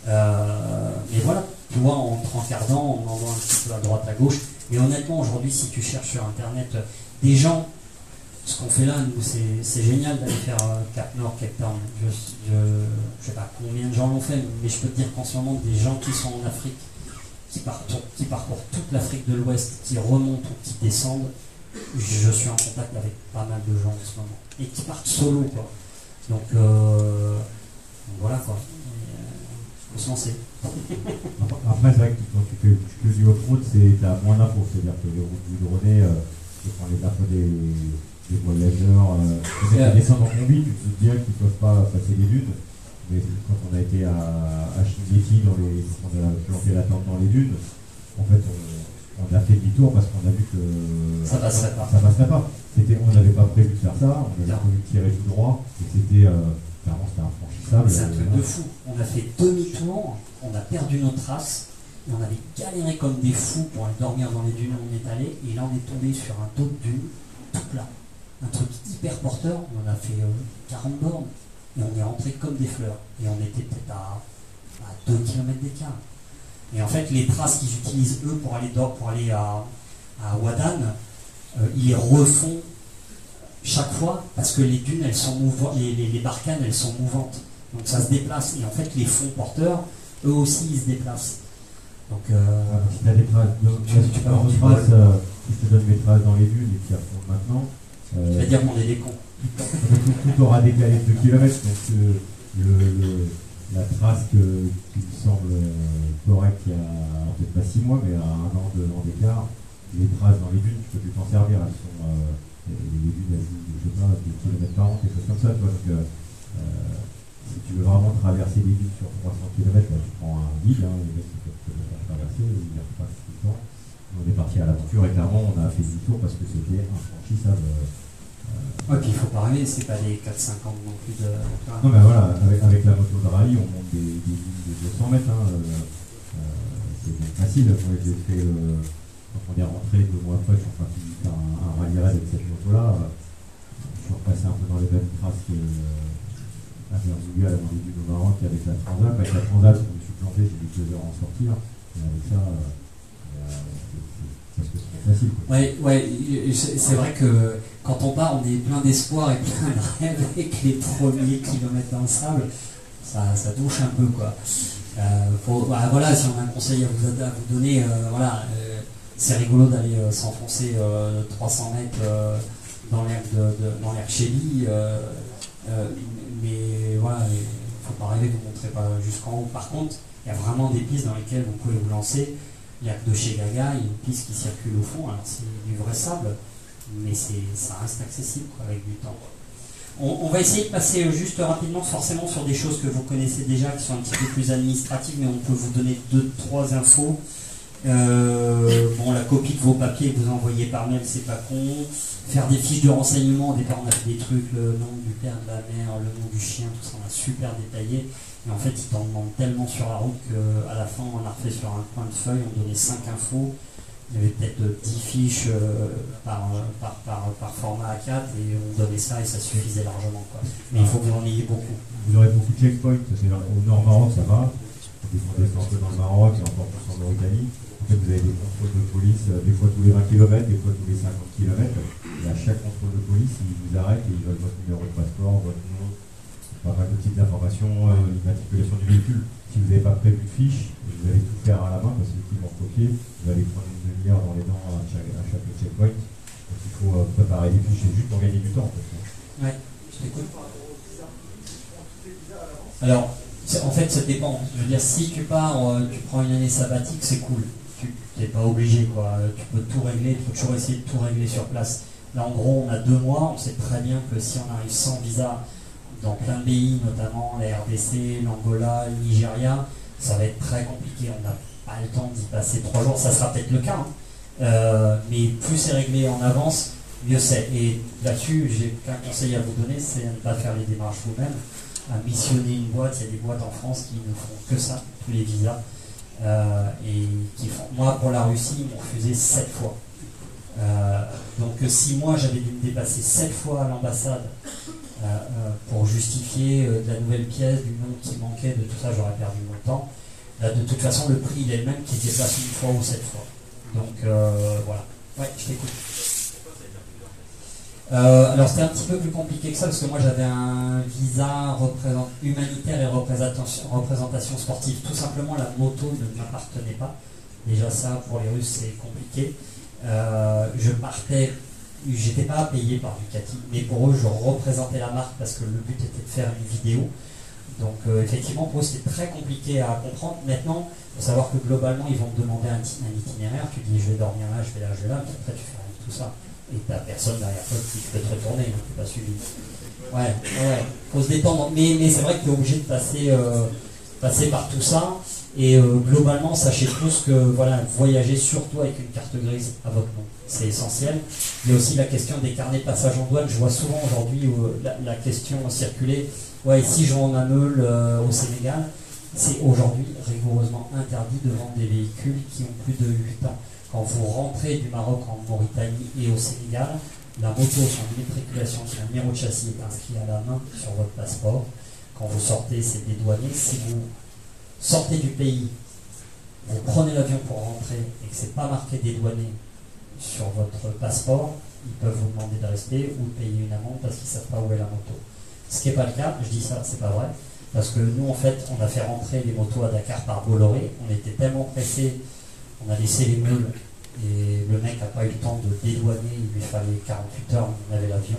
Mais voilà, tu vois, en te rencardant, on envoie un petit peu à droite, à gauche, et honnêtement, aujourd'hui, si tu cherches sur Internet des gens, ce qu'on fait là, nous, c'est génial d'aller faire Cap Nord, Cape Town. Je sais pas combien de gens l'ont fait, mais je peux te dire qu'en ce moment, des gens qui sont en Afrique, qui parcourent toute l'Afrique de l'Ouest, qui remontent ou qui descendent, je suis en contact avec pas mal de gens en ce moment. Et qui partent solo, quoi. Donc voilà, quoi. Il faut se lancer. Après, c'est vrai que quand tu fais du off-road, t'as moins d'infos. C'est-à-dire que les routes du Drôné, tu prends les infos des voyageurs, qui descendent en combi, tu te dis bien qu'ils ne peuvent pas passer les dunes. Mais quand on a été à Chingeti, on a planté la tente dans les dunes, en fait, on a fait demi-tour parce qu'on a vu que ça passerait pas. On n'avait pas prévu de faire ça, on avait prévu de tirer tout droit, et c'était infranchissable. C'est un truc de fou. On a fait demi-tour, on a perdu nos traces, et on avait galéré comme des fous pour aller dormir dans les dunes où on est allé, et là on est tombé sur un dos de dune, tout plat. Un truc hyper porteur, on a fait 40 bornes. Et on est rentré comme des fleurs. Et on était peut-être à 2 km d'écart. Et en fait, les traces qu'ils utilisent, eux, pour aller à Wadan, ils les refont chaque fois parce que les dunes, elles sont mouvantes, les barcanes, elles sont mouvantes. Donc ça se déplace. Et en fait, les fonds porteurs, eux aussi, ils se déplacent. Donc, si tu as des traces, si je te donne mes traces dans les dunes et qui affrontent maintenant. Tu vas dire qu'on est des cons. Tout aura décalé de 2 km, donc la trace qui me semble correcte il y a peut-être pas 6 mois, mais à 1 an, 2 ans d'écart, les traces dans les dunes, tu peux plus t'en servir. Elles sont, les dunes, elles jouent, je sais pas, des kilomètres par an, quelque chose comme ça. Tu vois, donc, si tu veux vraiment traverser les dunes sur 300 km, là, tu prends un guide, les mecs qui peuvent te le faire traverser, ils les repassent tout le temps. On est parti à l'aventure et clairement, on a fait du tour parce que c'était infranchissable. Ouais, puis il faut pas rêver, c'est pas les 4,50 non plus de. Non, mais voilà, avec la moto de rallye, on monte des lignes de 200 mètres. C'est facile. Moi, j'ai fait, quand on est rentré 2 mois après, je suis en train de faire un rallye raid avec cette moto-là. Je suis repassé un peu dans les mêmes traces à Verzouga, dans les dunes au Maroc, avec la Transat. Avec la Transat, je me suis planté, j'ai mis 2 heures à en sortir. Et avec ça, parce que c'est facile. Ouais, c'est vrai que quand on part, on est plein d'espoir et plein de rêves, et que les premiers kilomètres dans le sable, ça douche un peu, quoi. Voilà, si on a un conseil à vous donner, c'est rigolo d'aller s'enfoncer 300 mètres dans l'air Chély, mais voilà, il ne faut pas rêver, vous ne montrez pas jusqu'en haut. Par contre, il y a vraiment des pistes dans lesquelles vous pouvez vous lancer. L'ergue de chez Gaga, il y a une piste qui circule au fond, alors c'est du vrai sable, mais ça reste accessible, quoi, avec du temps. On va essayer de passer juste rapidement, forcément, sur des choses que vous connaissez déjà, qui sont un petit peu plus administratives, mais on peut vous donner 2-3 infos. La copie de vos papiers que vous envoyez par mail, c'est pas con. Faire des fiches de renseignement, au départ on a fait des trucs, le nom du père, de la mère, le nom du chien, tout ça, on a super détaillé. Et en fait, ils t'en demandent tellement sur la route qu'à la fin, on a refait sur un coin de feuille, on donnait 5 infos. Il y avait peut-être 10 fiches par format A4 et on donnait ça et ça suffisait largement, quoi. Mais il faut que vous en ayez beaucoup. Vous aurez beaucoup de checkpoints, c'est-à-dire au nord Maroc ça va, on descend un peu dans le Maroc et encore plus en Mauritanie. fait, vous avez des contrôles de police, des fois tous les 20 km, des fois tous les 50 km. Et à chaque contrôle de police, ils vous arrêtent et ils veulent votre numéro de passeport, votre nom, pas mal de petites informations, l'immatriculation du véhicule. Si vous n'avez pas prévu de fiche, vous allez tout faire à la main parce qu'ils vont copier. Vous allez prendre une demi-heure dans les dents à chaque checkpoint. Donc il faut préparer des fiches, c'est juste pour gagner du temps. Ouais, je t'écoute. Alors, en fait, ça dépend. Je veux dire, si tu pars, tu prends une année sabbatique, c'est cool. Tu n'es pas obligé, quoi. Tu peux tout régler, tu peux toujours essayer de tout régler sur place. Là, en gros, on a 2 mois. On sait très bien que si on arrive sans visa dans plein de pays, notamment la RDC, l'Angola, le Nigeria, ça va être très compliqué. On n'a pas le temps d'y passer 3 jours. Ça sera peut-être le cas. Mais plus c'est réglé en avance, mieux c'est. Et là-dessus, j'ai qu'un conseil à vous donner, c'est de ne pas faire les démarches vous-même, à missionner une boîte. Il y a des boîtes en France qui ne font que ça, tous les visas. Et qui font. Moi, pour la Russie, ils m'ont refusé 7 fois. Donc si moi j'avais dû me dépasser 7 fois à l'ambassade pour justifier de la nouvelle pièce, du nom qui manquait, de tout ça, j'aurais perdu mon temps. Là, de toute façon, le prix il est le même qui se déplace 1 fois ou 7 fois. Donc voilà. Ouais, je t'écoute. Alors c'était un petit peu plus compliqué que ça parce que moi j'avais un visa humanitaire et représentation sportive. Tout simplement la moto ne m'appartenait pas. Déjà ça pour les Russes c'est compliqué. Je partais, j'étais pas payé par Ducati, mais pour eux je représentais la marque parce que le but était de faire une vidéo. Donc effectivement pour eux c'était très compliqué à comprendre. Maintenant, il faut savoir que globalement ils vont te demander un itinéraire, tu dis je vais dormir là, je vais là, je vais là, puis après tu fais rien de tout ça. Et t'as personne derrière toi qui peut te retourner, tu n'es pas suivi. Ouais, faut se détendre. Mais c'est vrai que tu es obligé de passer par tout ça. Et globalement, sachez tous que voilà, voyager surtout avec une carte grise à votre nom, c'est essentiel. Il y a aussi la question des carnets de passage en douane. Je vois souvent aujourd'hui la question circuler. Ouais, si je vais en Ameul au Sénégal, c'est aujourd'hui rigoureusement interdit de vendre des véhicules qui ont plus de 8 ans. Quand vous rentrez du Maroc en Mauritanie et au Sénégal, la moto, son immatriculation, son numéro de châssis est inscrit à la main sur votre passeport. Quand vous sortez, c'est dédouané. Si vous sortez du pays, vous prenez l'avion pour rentrer et que ce n'est pas marqué dédouané sur votre passeport, ils peuvent vous demander de rester ou de payer une amende parce qu'ils ne savent pas où est la moto. Ce qui n'est pas le cas, je dis ça, c'est pas vrai, parce que nous en fait, on a fait rentrer les motos à Dakar par Bolloré, on était tellement pressés, on a laissé les meules et le mec n'a pas eu le temps de dédouaner, il lui fallait 48 heures, on avait l'avion,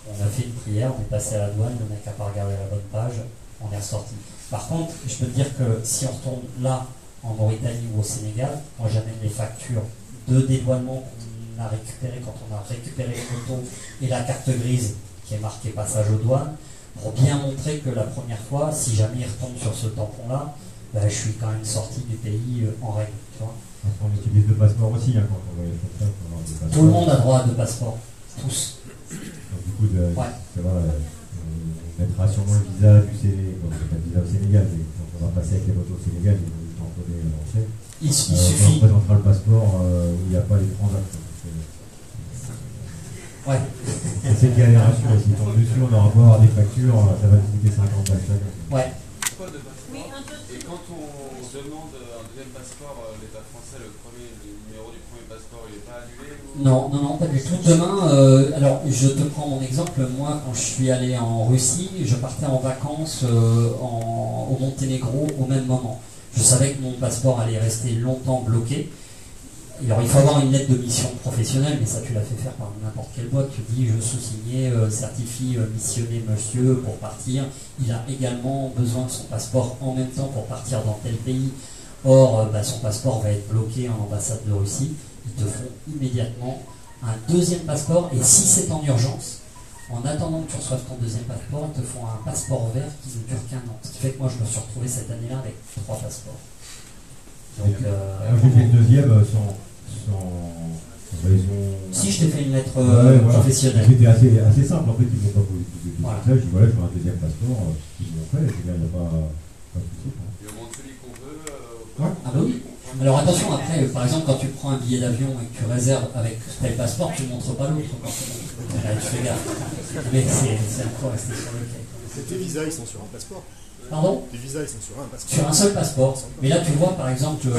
on a fait une prière, on est passé à la douane, le mec n'a pas regardé la bonne page, on est ressorti. Par contre, je peux te dire que si on retourne là, en Mauritanie ou au Sénégal, quand j'amène les factures de dédouanement qu'on a récupérées quand on a récupéré les motos et la carte grise qui est marquée passage aux douanes, pour bien montrer que la première fois, si jamais il retombe sur ce tampon-là, ben, je suis quand même sorti du pays en règle. Tu vois. On utilise le passeport aussi quand on voyage comme ça. Tout le monde a droit à 2 passeports. Tous. Donc, du coup, ça va, on mettra sûrement le visa du Sénégal, donc pas le visa au Sénégal, mais quand on va passer avec les motos au Sénégal, il faut juste encoder l'entrée. Il suffit. On présentera le passeport où il n'y a pas les transactions. Ouais. C'est une galère à assurer. Si on tombe dessus, on aura beau avoir des factures, ça va coûter 50 balles chaque. Ouais. Oui, un peu. Et quand on demande un deuxième passeport, l'État français, le numéro du premier passeport, il n'est pas annulé ou... Non, pas du tout. Demain, alors je te prends mon exemple. Moi, quand je suis allé en Russie, je partais en vacances au Monténégro au même moment. Je savais que mon passeport allait rester longtemps bloqué. Alors, il faut avoir une lettre de mission professionnelle, mais ça, tu l'as fait faire par n'importe quelle boîte. Tu dis, je sous-signé, certifie, missionné monsieur pour partir. Il a également besoin de son passeport en même temps pour partir dans tel pays. Or, son passeport va être bloqué en ambassade de Russie. Ils te font immédiatement un deuxième passeport. Et si c'est en urgence, en attendant que tu reçoives ton deuxième passeport, ils te font un passeport vert qui ne dure qu'1 an. Ce qui fait que moi, je me suis retrouvé cette année-là avec 3 passeports. Donc, j'ai fait le deuxième sans raison. Si je t'ai fait une lettre professionnelle. C'était assez simple, en fait, ils m'ont pas posé de questions. Je dis voilà, je veux un deuxième passeport, ils m'ont fait, il n'y a pas de souci. Et on montre celui qu'on veut. Ah bah oui. Alors attention, après, par exemple, quand tu prends un billet d'avion et que tu réserves avec tel passeport, tu ne montres pas l'autre. Là, tu fais gaffe. Mais c'est encore resté sur le quai. Tes visas, ils sont sur un passeport. Pardon? Les visas, ils sont sur un passeport. Sur un seul passeport. Mais là, tu vois, par exemple, le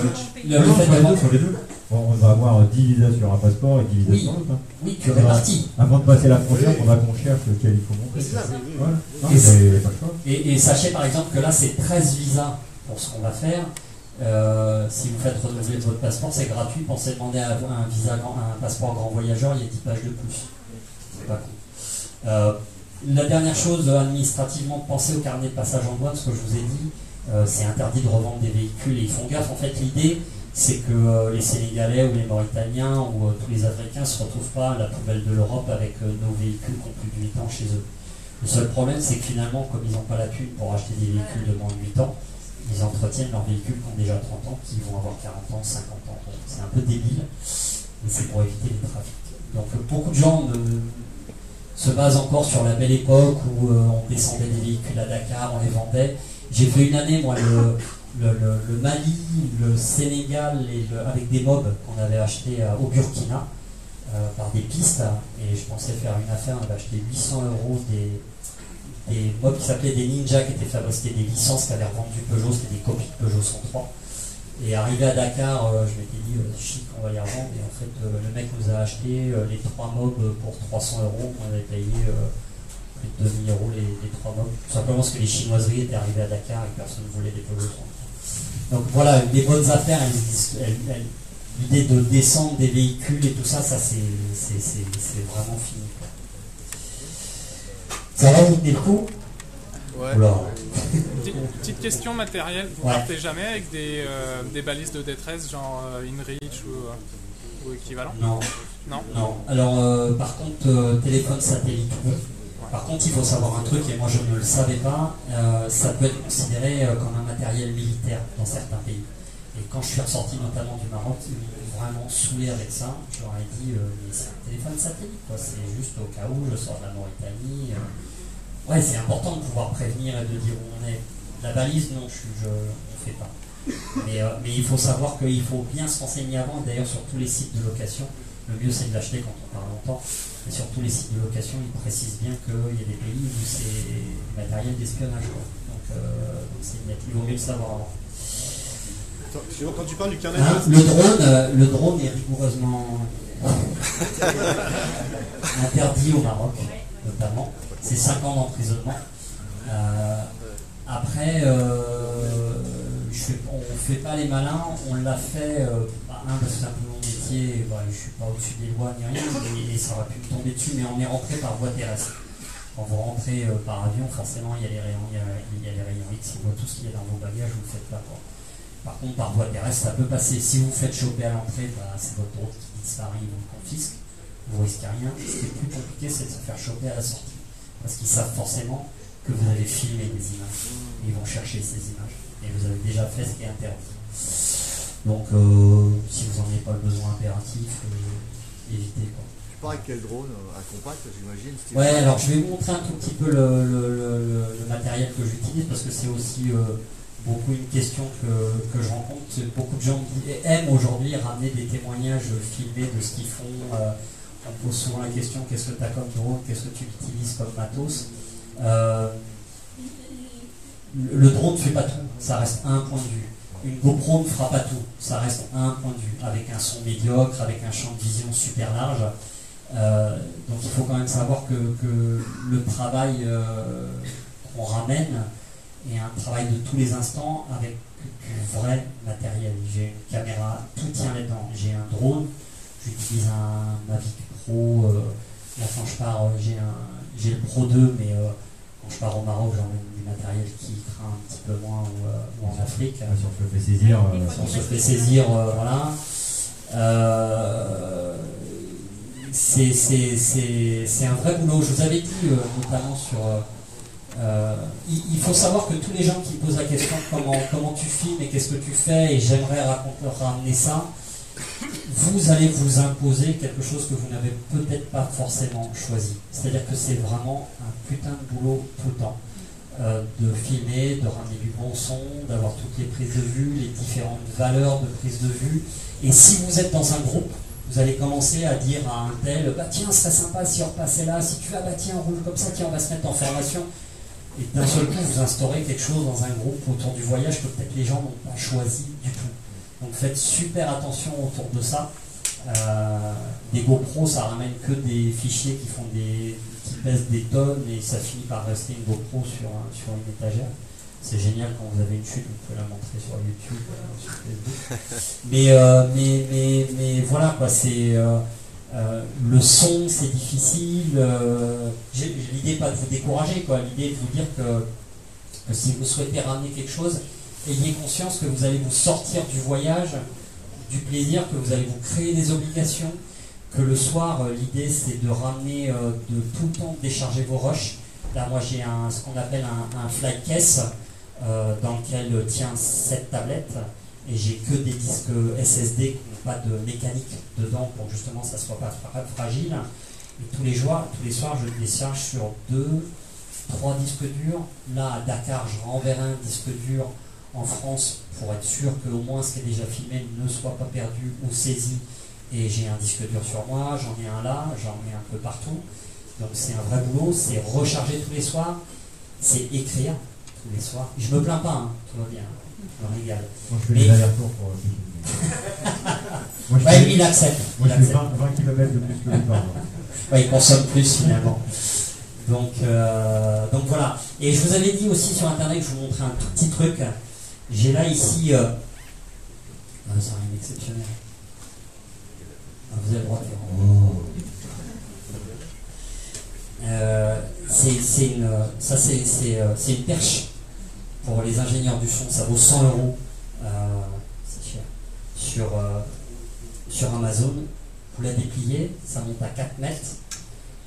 Non, fait sur les d'avoir... deux, sur les deux. Bon, on va avoir 10 visas sur un passeport et 10 visas Oui. sur l'autre. Hein. Oui, tu répartis. Avant de passer la frontière, il faudra qu'on cherche lequel il faut montrer. C'est ça, oui, oui. Voilà. Non, Et mais c'est- pas le choix. Et sachez par exemple que là, c'est 13 visas pour ce qu'on va faire. Si vous faites renouveler votre passeport, c'est gratuit. Pensez demander un passeport grand voyageur, il y a 10 pages de plus. C'est pas con. La dernière chose, administrativement, pensez au carnet de passage en douane, ce que je vous ai dit, c'est interdit de revendre des véhicules et ils font gaffe. En fait, l'idée, c'est que les Sénégalais ou les Mauritaniens ou tous les Africains ne se retrouvent pas à la poubelle de l'Europe avec nos véhicules qui ont plus de 8 ans chez eux. Le seul problème, c'est que finalement, comme ils n'ont pas la thune pour acheter des véhicules de moins de 8 ans, ils entretiennent leurs véhicules qui ont déjà 30 ans, qui vont avoir 40 ans, 50 ans. Donc, c'est un peu débile, mais c'est pour éviter les trafics. Donc beaucoup de gens se basent encore sur la belle époque où on descendait des véhicules à Dakar, on les vendait. J'ai fait une année, moi, le Mali, le Sénégal, avec des mobs qu'on avait achetés au Burkina par des pistes, et je pensais faire une affaire, on avait acheté 800 € des mobs qui s'appelaient des Ninja, qui étaient fabriqués, des licences qu'avait revendu Peugeot, c'était des copies de Peugeot 103. Et arrivé à Dakar, je m'étais dit, chic, on va les revendre. Et en fait, le mec nous a acheté les 3 mobs pour 300 €. On avait payé plus de 2000 € les 3 mobs. Tout simplement parce que les chinoiseries étaient arrivées à Dakar et que personne ne voulait des Peugeot 103. Donc voilà, des bonnes affaires, l'idée de descendre des véhicules et tout ça, c'est vraiment fini. Ça va, vous tenez le coup? Ouais. Oula. Petite question matérielle, vous partez jamais avec des balises de détresse genre InReach ou équivalent? Non. Non. Non. Alors par contre, téléphone satellite, oui. Par contre, il faut savoir un truc, et moi je ne le savais pas, ça peut être considéré comme un matériel militaire dans certains pays. Et quand je suis ressorti notamment du Maroc, ils m'ont vraiment saoulé avec ça. Je leur ai dit, mais c'est un téléphone satellite, quoi. C'est juste au cas où je sors de la Mauritanie. Ouais, c'est important de pouvoir prévenir et de dire où on est. La balise, non, on ne fait pas. Mais il faut savoir qu'il faut bien se renseigner avant. D'ailleurs, sur tous les sites de location, le mieux c'est de l'acheter quand on parle longtemps. Et sur tous les sites de location, ils précisent bien qu'il y a des pays où c'est du matériel d'espionnage. Donc il vaut mieux le savoir avant. Attends, quand tu parles du carnet le drone est rigoureusement interdit au Maroc, notamment. C'est 5 ans d'emprisonnement. Après, on ne fait pas les malins, on l'a fait, parce que c'est un peu mon métier, je ne suis pas au-dessus des lois ni rien, et ça aurait pu me tomber dessus, mais on est rentré par voie terrestre. Quand vous rentrez par avion, forcément, il y a les rayons X, ils voient tout ce qu'il y a dans vos bagages, vous ne le faites pas. Quoi. Par contre, par voie terrestre, ça peut passer. Si vous faites choper à l'entrée, c'est votre drone qui disparaît, ils vous le confisquent, vous ne risquez rien. Ce qui est plus compliqué, c'est de se faire choper à la sortie. Parce qu'ils savent forcément que vous avez filmé des images. Ils vont chercher ces images. Et vous avez déjà fait ce qui est interdit. Donc, si vous n'en avez pas le besoin impératif, évitez. Quoi. Tu pars avec quel drone? Un compact, j'imagine? Ouais, alors je vais vous montrer un tout petit peu le matériel que j'utilise, parce que c'est aussi beaucoup une question que je rencontre. Beaucoup de gens aiment aujourd'hui ramener des témoignages filmés de ce qu'ils font. On pose souvent la question, qu'est-ce que tu as comme drone, qu'est-ce que tu utilises comme matos? Le drone ne fait pas tout, ça reste un point de vue. Une GoPro ne fera pas tout, ça reste un point de vue, avec un son médiocre, avec un champ de vision super large. Donc il faut quand même savoir que le travail qu'on ramène est un travail de tous les instants avec du vrai matériel. J'ai une caméra, tout tient là-dedans. J'ai un drone, j'utilise un Mavic Pro. Là, quand je pars, j'ai le Pro 2, mais quand je pars au Maroc, j'emmène du matériel qui craint un petit peu moins ou en Afrique. Si on se le fait saisir. Si on se fait saisir, voilà. C'est un vrai boulot. Je vous avais dit notamment sur... il faut savoir que tous les gens qui posent la question comment tu filmes et qu'est-ce que tu fais et j'aimerais ramener ça, vous allez vous imposer quelque chose que vous n'avez peut-être pas forcément choisi. C'est-à-dire que c'est vraiment un putain de boulot tout le temps. De filmer, de ramener du bon son, d'avoir toutes les prises de vue, les différentes valeurs de prise de vue. Et si vous êtes dans un groupe, vous allez commencer à dire à un tel, tiens, ce serait sympa si on repassait là, si tu vas, tiens, on roule comme ça, tiens, on va se mettre en formation. et d'un seul coup vous instaurez quelque chose dans un groupe autour du voyage que peut-être les gens n'ont pas choisi du tout. Donc faites super attention autour de ça. Des GoPro, ça ramène que des fichiers qui pèsent des tonnes et ça finit par rester une GoPro sur une étagère. C'est génial quand vous avez une chute, vous pouvez la montrer sur YouTube, sur Facebook. Mais voilà quoi, c'est le son, c'est difficile. L'idée pas de vous décourager quoi, l'idée de vous dire que si vous souhaitez ramener quelque chose, ayez conscience que vous allez vous sortir du voyage, du plaisir, que vous allez vous créer des obligations, que le soir, l'idée c'est de ramener, de tout le temps décharger vos rushs. Là, moi j'ai ce qu'on appelle un flight case dans lequel tient 7 tablettes et j'ai que des disques SSD qui n'ont pas de mécanique dedans pour justement ça ne soit pas fragile. Et tous les soirs, je le décharge sur 2-3 disques durs. Là, à Dakar, je renverrai un disque dur en France pour être sûr qu'au moins ce qui est déjà filmé ne soit pas perdu ou saisi. Et j'ai un disque dur sur moi, j'en ai un là, j'en ai un peu partout. Donc c'est un vrai boulot, c'est recharger tous les soirs, c'est écrire tous les soirs. Je me plains pas, hein, tout va bien, je me régale. Moi je fais des allers-retours pour ouais, il accepte. Moi je fais 20 km de plus que lui par jour. Ouais, il consomme plus finalement. Donc voilà. Et je vous avais dit aussi sur internet que je vous montrais un tout petit truc. J'ai là ici. C'est rien d'exceptionnel. Vous avez le droit de faire. C'est une perche pour les ingénieurs du son. Ça vaut 100 €. C'est cher. Sur Amazon. Vous la dépliez, ça monte à 4 mètres.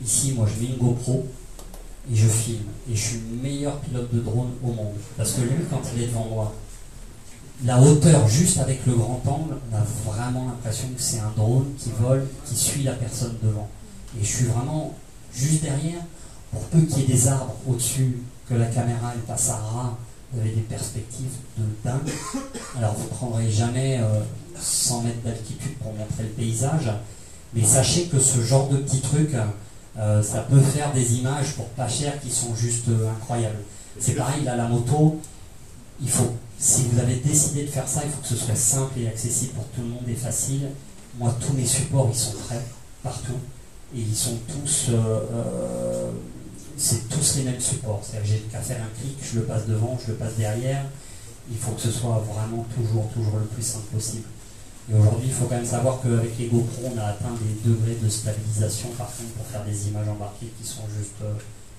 Ici, moi, je mets une GoPro et je filme. Et je suis le meilleur pilote de drone au monde. Parce que lui, quand il est devant moi, la hauteur, juste avec le grand angle, on a vraiment l'impression que c'est un drone qui vole, qui suit la personne devant. Et je suis vraiment juste derrière, pour peu qu'il y ait des arbres au-dessus, que la caméra elle passe à ras, vous avez des perspectives de dingue. Alors vous ne prendrez jamais 100 mètres d'altitude pour montrer le paysage, mais sachez que ce genre de petits trucs, ça peut faire des images pour pas cher qui sont juste incroyables. C'est pareil, là, la moto, si vous avez décidé de faire ça, il faut que ce soit simple et accessible pour tout le monde et facile. Moi, tous mes supports, ils sont prêts, partout. Et ils sont tous... c'est tous les mêmes supports. C'est-à-dire que j'ai qu'à faire un clic, je le passe devant, je le passe derrière. Il faut que ce soit vraiment toujours le plus simple possible. Et aujourd'hui, il faut quand même savoir qu'avec les GoPro, on a atteint des degrés de stabilisation, par contre, pour faire des images embarquées qui sont juste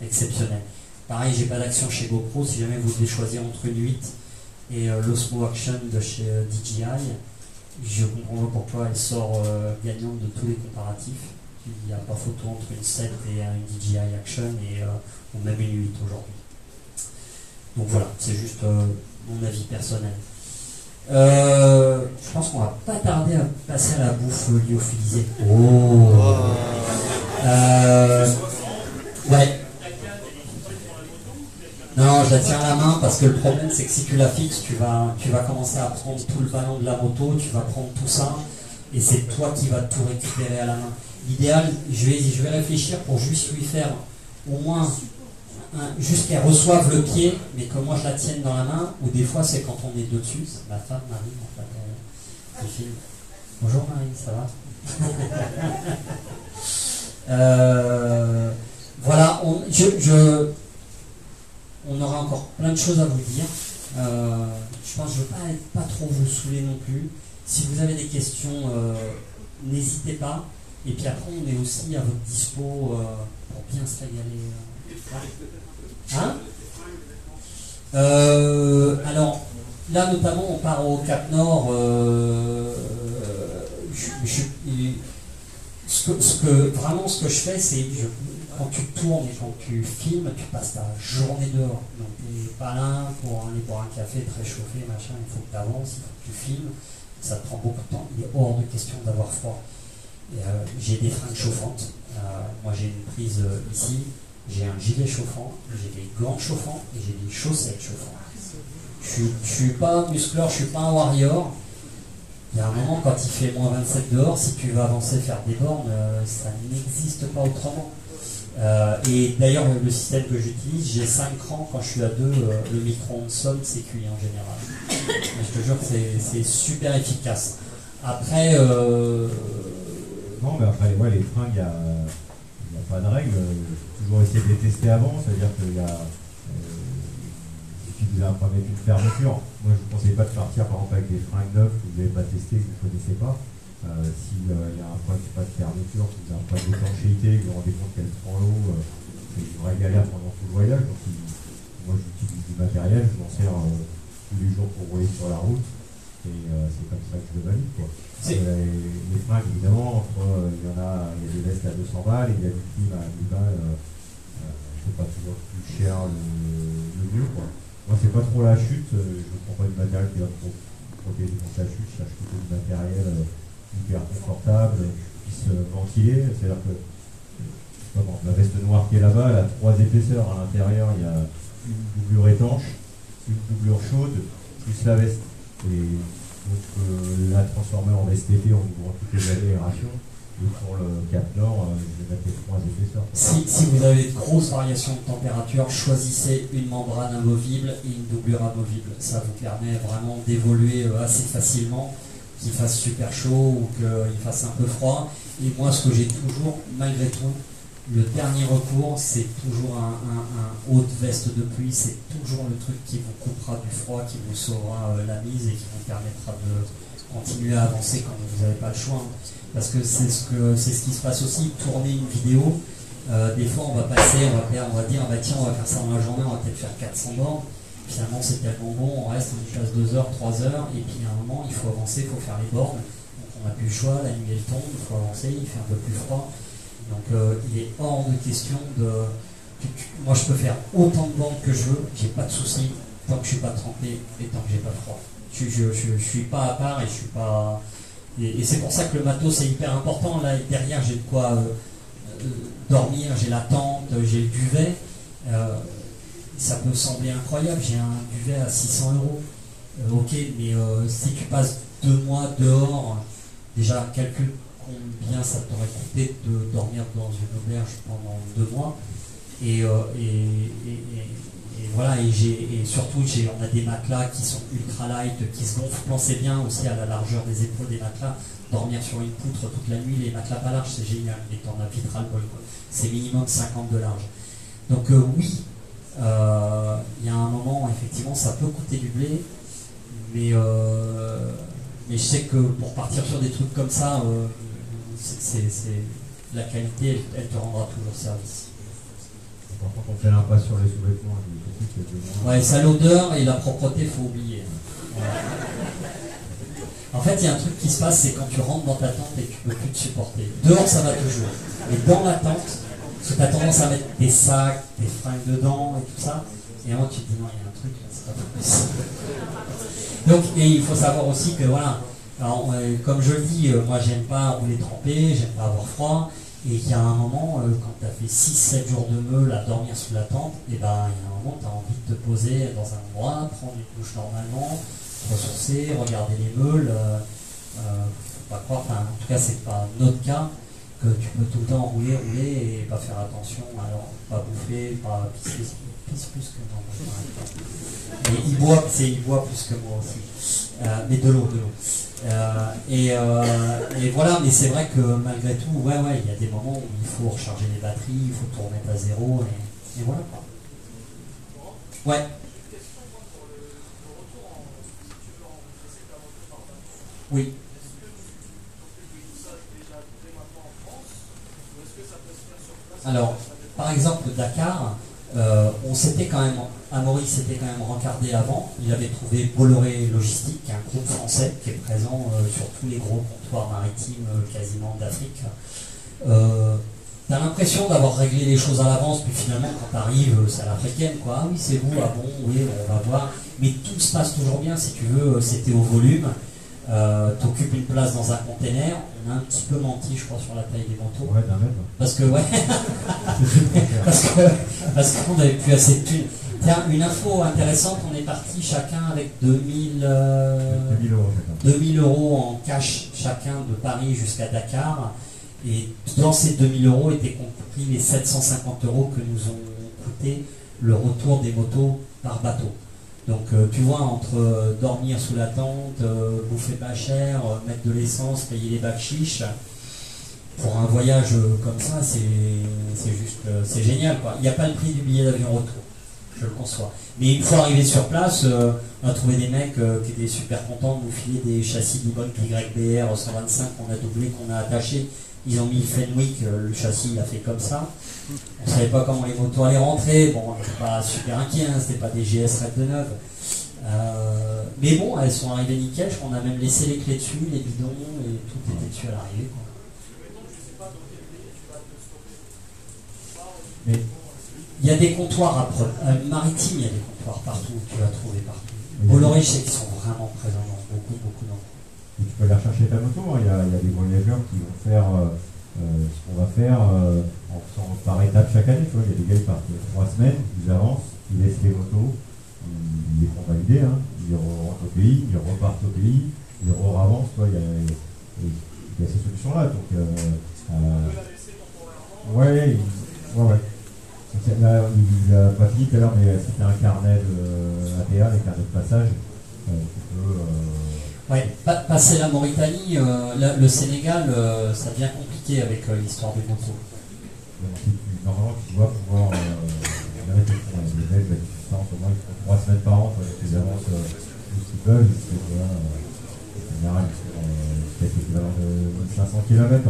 exceptionnelles. Pareil, j'ai pas d'action chez GoPro. Si jamais vous devez choisir entre une 8 et l'Osmo Action de chez DJI, je comprends pas pourquoi elle sort gagnante de tous les comparatifs. Il n'y a pas photo entre une 7 et une DJI Action ou même une 8 aujourd'hui. Donc voilà, c'est juste mon avis personnel. Je pense qu'on va pas tarder à passer à la bouffe lyophilisée. Ouais. Non, je la tiens à la main parce que le problème c'est que si tu la fixes, tu vas commencer à prendre tout le ballon de la moto, tu vas prendre tout ça et c'est toi qui vas tout récupérer à la main. L'idéal, je vais réfléchir pour juste lui faire au moins juste qu'elle reçoive le pied, mais que moi je la tienne dans la main, ou des fois c'est quand on est dessus, c'est ma femme Marie en fait, elle filme. Bonjour Marie, ça va? Voilà, on aura encore plein de choses à vous dire. Je pense que je ne veux pas trop vous saouler non plus. Si vous avez des questions, n'hésitez pas. Et puis après, on est aussi à votre dispo pour bien se régaler. Hein? Alors, là notamment, on part au Cap Nord. Ce que je fais, c'est quand tu tournes et quand tu filmes, tu passes ta journée dehors. Donc tu n'es pas là pour aller boire un café très chauffé, machin, il faut que tu avances, il faut que tu filmes. Ça te prend beaucoup de temps. Il est hors de question d'avoir froid. J'ai des fringues chauffantes. Moi j'ai une prise ici, j'ai un gilet chauffant, j'ai des gants chauffants et j'ai des chaussettes chauffantes. Je suis pas muscleur, je suis pas un warrior. Il y a un moment quand il fait moins 27 dehors, si tu veux avancer faire des bornes, ça n'existe pas autrement. Et d'ailleurs, le système que j'utilise, j'ai 5 crans, quand je suis à 2, le micro-ondes sonne, c'est cuit en général. Mais je te jure que c'est super efficace. Après... Non, mais après, ouais, les fringues, il n'y a pas de règle. Toujours essayer de les tester avant, c'est-à-dire qu'il y a... si vous avez un problème avec une fermeture, moi je ne vous conseille pas de partir par exemple avec des fringues neuves que vous n'avez pas testées, que vous ne connaissez pas. S'il y a un problème, pas de fermeture, si vous avez un problème d'étanchéité, que vous vous rendez compte qu'elle prend l'eau, c'est une vraie galère pendant tout le voyage. Donc, moi j'utilise du matériel, je m'en sers tous les jours pour rouler sur la route. Et c'est comme ça que je le valide, quoi. Les fringues, évidemment, il y a des vestes à 200 balles et il y a du film à 1000 balles. C'est pas toujours plus cher le mieux, quoi. Moi, c'est pas trop la chute. Je ne prends pas du matériel qui va trop protéger contre la chute. Je cherche plutôt du matériel hyper confortable, qui puisse ventiler. C'est-à-dire que la veste noire qui est là-bas, elle a 3 épaisseurs. À l'intérieur, il y a une doublure étanche, une doublure chaude, plus la veste. Et donc la transformer en veste été en ouvrant toutes les aérations. Et pour le Cap Nord, je vais mettre les 3 épaisseurs. Si vous avez de grosses variations de température, choisissez une membrane amovible et une doublure amovible. Ça vous permet vraiment d'évoluer assez facilement, qu'il fasse super chaud ou qu'il fasse un peu froid. Et moi, ce que j'ai toujours, malgré tout, le dernier recours, c'est toujours un haute veste de pluie. C'est toujours le truc qui vous coupera du froid, qui vous sauvera la mise et qui vous permettra de continuer à avancer quand vous n'avez pas le choix. Parce que c'est ce qui se passe aussi. Tourner une vidéo, des fois on va passer, on va dire bah tiens, on va faire ça dans la journée, on va peut-être faire 400 bornes. Finalement c'est tellement bon, on reste, on y passe 2 heures, 3 heures, et puis à un moment il faut avancer, il faut faire les bornes. Donc on n'a plus le choix, la nuit elle tombe, il faut avancer, il fait un peu plus froid. Donc il est hors de question de... Moi je peux faire autant de bornes que je veux, j'ai pas de souci, tant que je suis pas trempé et tant que j'ai pas froid. Je suis pas à part et je suis pas... Et c'est pour ça que le matos c'est hyper important. Là derrière j'ai de quoi dormir, j'ai la tente, j'ai le duvet. Ça peut sembler incroyable, j'ai un duvet à 600 €. Ok, mais si tu passes 2 mois dehors, déjà calcule combien ça t'aurait coûté de dormir dans une auberge pendant 2 mois. Et voilà, et surtout on a des matelas qui sont ultra light, qui se gonflent. Pensez bien aussi à la largeur des épaules des matelas. Dormir sur une poutre toute la nuit, les matelas pas larges, c'est génial, mais t'en as vite ras le bol. C'est minimum 50 de large. Donc oui, il y a un moment, effectivement, ça peut coûter du blé, mais je sais que pour partir sur des trucs comme ça, la qualité, elle te rendra toujours service. Quand on fait l'impasse sur les sous-vêtements, ouais, ça l'odeur et la propreté, il faut oublier. Voilà. En fait, il y a un truc qui se passe, c'est quand tu rentres dans ta tente et que tu peux plus te supporter. Dehors, ça va toujours. Mais dans la tente, parce que tu as tendance à mettre des sacs, des fringues dedans et tout ça, et avant tu te dis non, il y a un truc, là, c'est pas possible. Donc, et il faut savoir aussi que voilà, alors, comme je le dis, moi j'aime pas rouler trempé, j'aime pas avoir froid. Et qu'il y a un moment, quand tu as fait 6-7 jours de meule à dormir sous la tente, et ben il y a un moment, tu as envie de te poser dans un endroit, prendre une douche normalement, ressourcer, regarder les meules. Faut pas croire, en tout cas, c'est pas notre cas, que tu peux tout le temps rouler et pas faire attention, alors pas bouffer, pas pisser. Pisse plus que moi. Et il boit plus que moi aussi. Mais de l'eau. Et voilà, mais c'est vrai que malgré tout, ouais, il y a des moments où il faut recharger les batteries, il faut tout remettre à zéro, et voilà quoi. Ouais. Oui. Alors, par exemple, Dakar, on s'était quand même, Amaury s'était quand même rencardé avant. Il avait trouvé Bolloré Logistique, un groupe français qui est présent sur tous les gros comptoirs maritimes quasiment d'Afrique. T'as l'impression d'avoir réglé les choses à l'avance, puis finalement quand t'arrives, c'est à l'africaine, quoi. Ah oui, c'est vous, ah bon, oui, on va voir. Mais tout se passe toujours bien, si tu veux, c'était au volume. T'occupes une place dans un container. On a un petit peu menti, je crois, sur la taille des manteaux. Ouais, d'un mètre. Parce que, ouais. parce qu'on n'avait plus assez de thunes. Tiens, une info intéressante, on est parti chacun avec 2000 € en cash chacun de Paris jusqu'à Dakar. Et dans ces 2000 euros étaient compris les 750 euros que nous ont coûté le retour des motos par bateau. Donc tu vois, entre dormir sous la tente, bouffer pas cher, mettre de l'essence, payer les bacs chiches, pour un voyage comme ça, c'est génial, quoi. Il n'y a pas le prix du billet d'avion retour, je le conçois. Mais une fois arrivé sur place, on a trouvé des mecs qui étaient super contents de nous filer des châssis Dubon YBR 125 qu'on a doublé, qu'on a attaché. Ils ont mis le Fenwick, le châssis il a fait comme ça. On ne savait pas comment les motos allaient rentrer. Bon, on n'était pas super inquiets, hein, c'était pas des GS Red de 9. Mais bon, elles sont arrivées nickel. On a même laissé les clés dessus, les bidons, et tout était dessus à l'arrivée, quoi. Mais il y a des comptoirs maritimes, il y a des comptoirs partout, tu vas trouver partout. Bolloré, je sais qu'ils sont vraiment présents dans beaucoup d'endroits. Et tu peux aller rechercher ta moto, hein. Il y a des voyageurs qui vont faire ce qu'on va faire en faisant par étapes chaque année. Tu vois, il y a des gars qui partent 3 semaines, ils avancent, ils laissent les motos, ils les font valider, hein. Ils rentrent au pays, ils repartent au pays, ils avancent. Il y a ces solutions-là. Donc, ouais. Là, il n'a pas fini tout à l'heure, mais c'était un carnet ATA, les carnets de passage. Tu peux. Ouais, passer la Mauritanie, le Sénégal, ça devient compliqué avec l'histoire des motos. Normalement, tu dois pouvoir les mecs, ils font 3 semaines par an, ils avancent tout ce qu'ils peuvent. En général, c'est peut-être l'équivalent de 500 km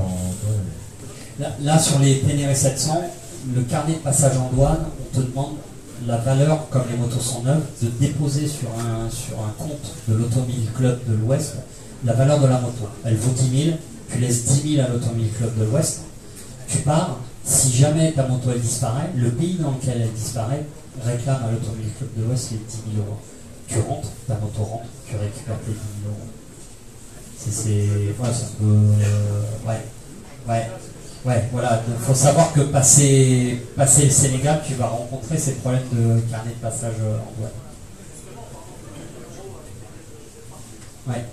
Là, sur les Ténéré 700, le carnet de passage en douane, on te demande la valeur, comme les motos sont neuves, de déposer sur un compte de l'Automobile Club de l'Ouest la valeur de la moto. Elle vaut 10 000, tu laisses 10 000 à l'Automobile Club de l'Ouest, tu pars, si jamais ta moto elle disparaît, le pays dans lequel elle disparaît réclame à l'Automobile Club de l'Ouest les 10 000 euros. Tu rentres, ta moto rentre, tu récupères tes 10 000 euros. Voilà, ça peut... Ouais, voilà, il faut savoir que passer le Sénégal, tu vas rencontrer ces problèmes de carnet de passage en douane. Ouais.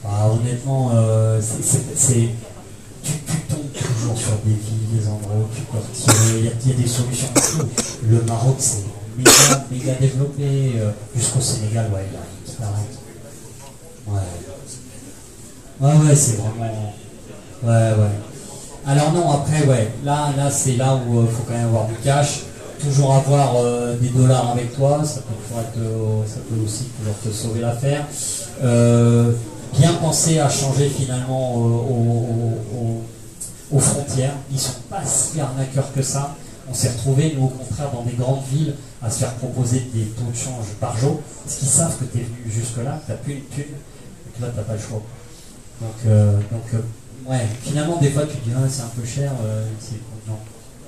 Honnêtement, tu tombes toujours sur des villes, des endroits où tu peux retirer, il y a des solutions. Le Maroc, c'est méga développé, jusqu'au Sénégal, ouais, il y a rien qui t'arrête. Ouais, c'est vraiment... Ouais. Alors non, après, ouais, là c'est là où il faut quand même avoir du cash, toujours avoir des dollars avec toi, ça peut aussi toujours te sauver l'affaire. Bien penser à changer finalement aux frontières, ils sont pas si arnaqueurs que ça. On s'est retrouvés, nous au contraire, dans des grandes villes, à se faire proposer des taux de change par jour, parce qu'ils savent que tu es venu jusque-là, que tu n'as plus une thune, et que là, tu n'as pas le choix. Donc, ouais, finalement, des fois, tu dis, c'est un peu cher, non.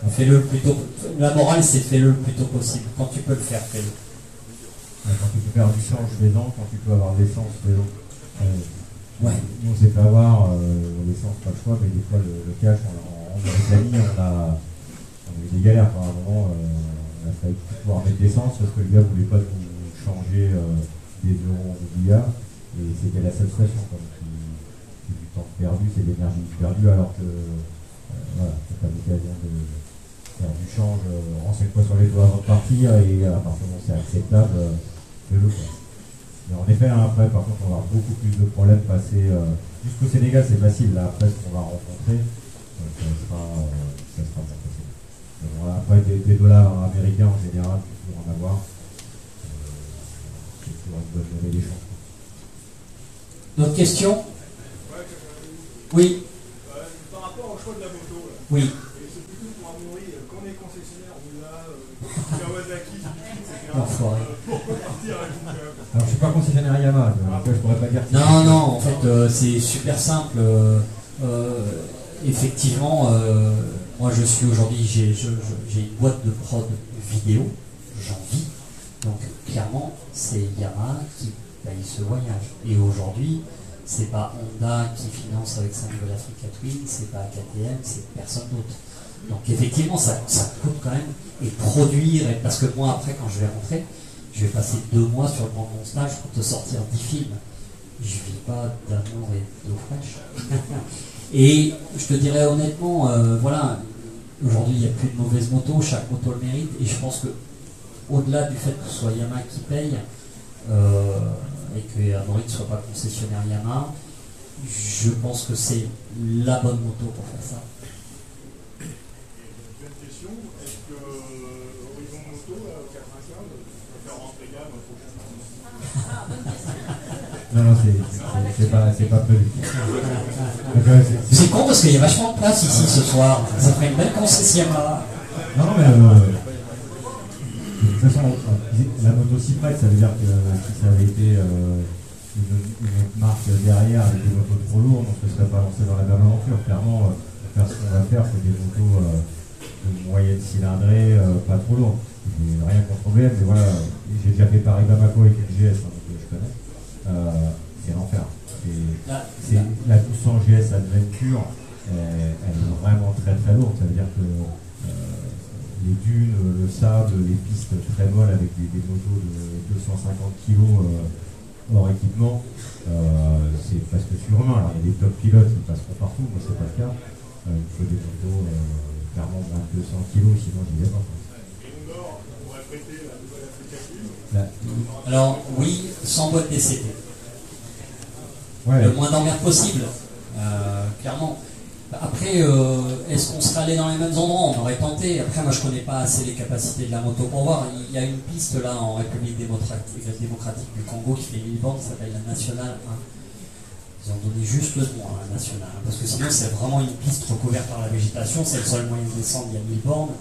Fais-le plutôt. La morale, c'est fais-le le plus tôt possible. Quand tu peux le faire, fais-le. Quand tu peux faire du change, fais-le. Quand tu peux avoir l'essence, fais-le. Ouais. Nous, on s'est fait avoir l'essence, pas le choix, mais des fois, le cash, en Mauritanie, on a eu des galères. À un moment, on a failli pouvoir mettre l'essence parce que le gars ne voulait pas nous changer des euros en milliards. Et c'était la seule station. C'est du temps perdu, c'est de l'énergie perdue, alors que voilà, tu n'as pas l'occasion de faire du change. Renseigne-toi sur les taux avant de partir et à partir du moment où c'est acceptable, fais-le. Mais en effet, après, par contre, on va avoir beaucoup plus de problèmes passer jusqu'au Sénégal, c'est facile. Là, après, ce qu'on va rencontrer, ça sera pas facile. Voilà, après, des dollars américains en général, il faut toujours en avoir. C'est toujours une bonne monnaie d'échange. D'autres questions? Oui. Par rapport au choix de la moto, là. Oui. C'est plutôt pour Amaury, quand on est concessionnaire, on a Kawasaki, etc. Pourquoi partir avec une Alors, je ne suis pas concessionnaire Yamaha, je pourrais pas dire. Non, en fait, c'est super simple. Effectivement, moi je suis aujourd'hui, j'ai une boîte de prod vidéo, j'en vis. Donc, clairement, c'est Yamaha qui paye ce voyage. Et aujourd'hui, c'est pas Honda qui finance avec sa nouvelle Africa Twin, c'est pas KTM, c'est personne d'autre. Donc effectivement, ça coûte quand même. Et produire, parce que moi après, quand je vais rentrer, je vais passer 2 mois sur le banc de mon stage pour te sortir 10 films. Je vis pas d'amour et d'eau fraîche. Et je te dirais honnêtement, voilà, aujourd'hui il n'y a plus de mauvaises motos, chaque moto le mérite, et je pense que au-delà du fait que ce soit Yamaha qui paye, et que Amaury ne soit pas concessionnaire Yamaha, je pense que c'est la bonne moto pour faire ça. Deuxième question, est-ce que Horizon Moto, 95, peut faire rentrer gamme pour Non, c'est pas prévu. C'est con parce qu'il y a vachement de place ici ce soir. Ça ferait une belle concession là. Non, mais de toute façon, la moto s'y prête, ça veut dire que si ça avait été une autre marque derrière avec des motos trop lourdes, on ne se serait pas lancé dans la même aventure. Clairement, ce qu'on va faire, c'est des motos de moyenne cylindrée, pas trop lourdes. Rien contre OBM, mais voilà, j'ai déjà fait Paris-Bamako avec une GS, donc je connais. C'est l'enfer. La 1200 GS Adventure, elle est vraiment très très lourde. Ça veut dire que les dunes, le sable, les pistes très molles avec des motos de 250 kg hors équipement, c'est presque surhumain. Alors il y a des top pilotes qui passeront partout, mais c'est pas le cas. Il faut des motos clairement moins de 200 kg, sinon j'y vais pas. Alors oui, sans boîte DCT. Ouais. Le moins d'emmerde possible, clairement. Après, est-ce qu'on serait allé dans les mêmes endroits? On aurait tenté. Après, moi je connais pas assez les capacités de la moto pour voir. Il y a une piste là en République démocratique du Congo qui fait 1000 bornes, qui s'appelle la Nationale 1. Ils ont donné juste le nom à la Nationale 1, parce que sinon c'est vraiment une piste recouverte par la végétation, c'est le seul moyen de descendre, il y a 1000 bornes.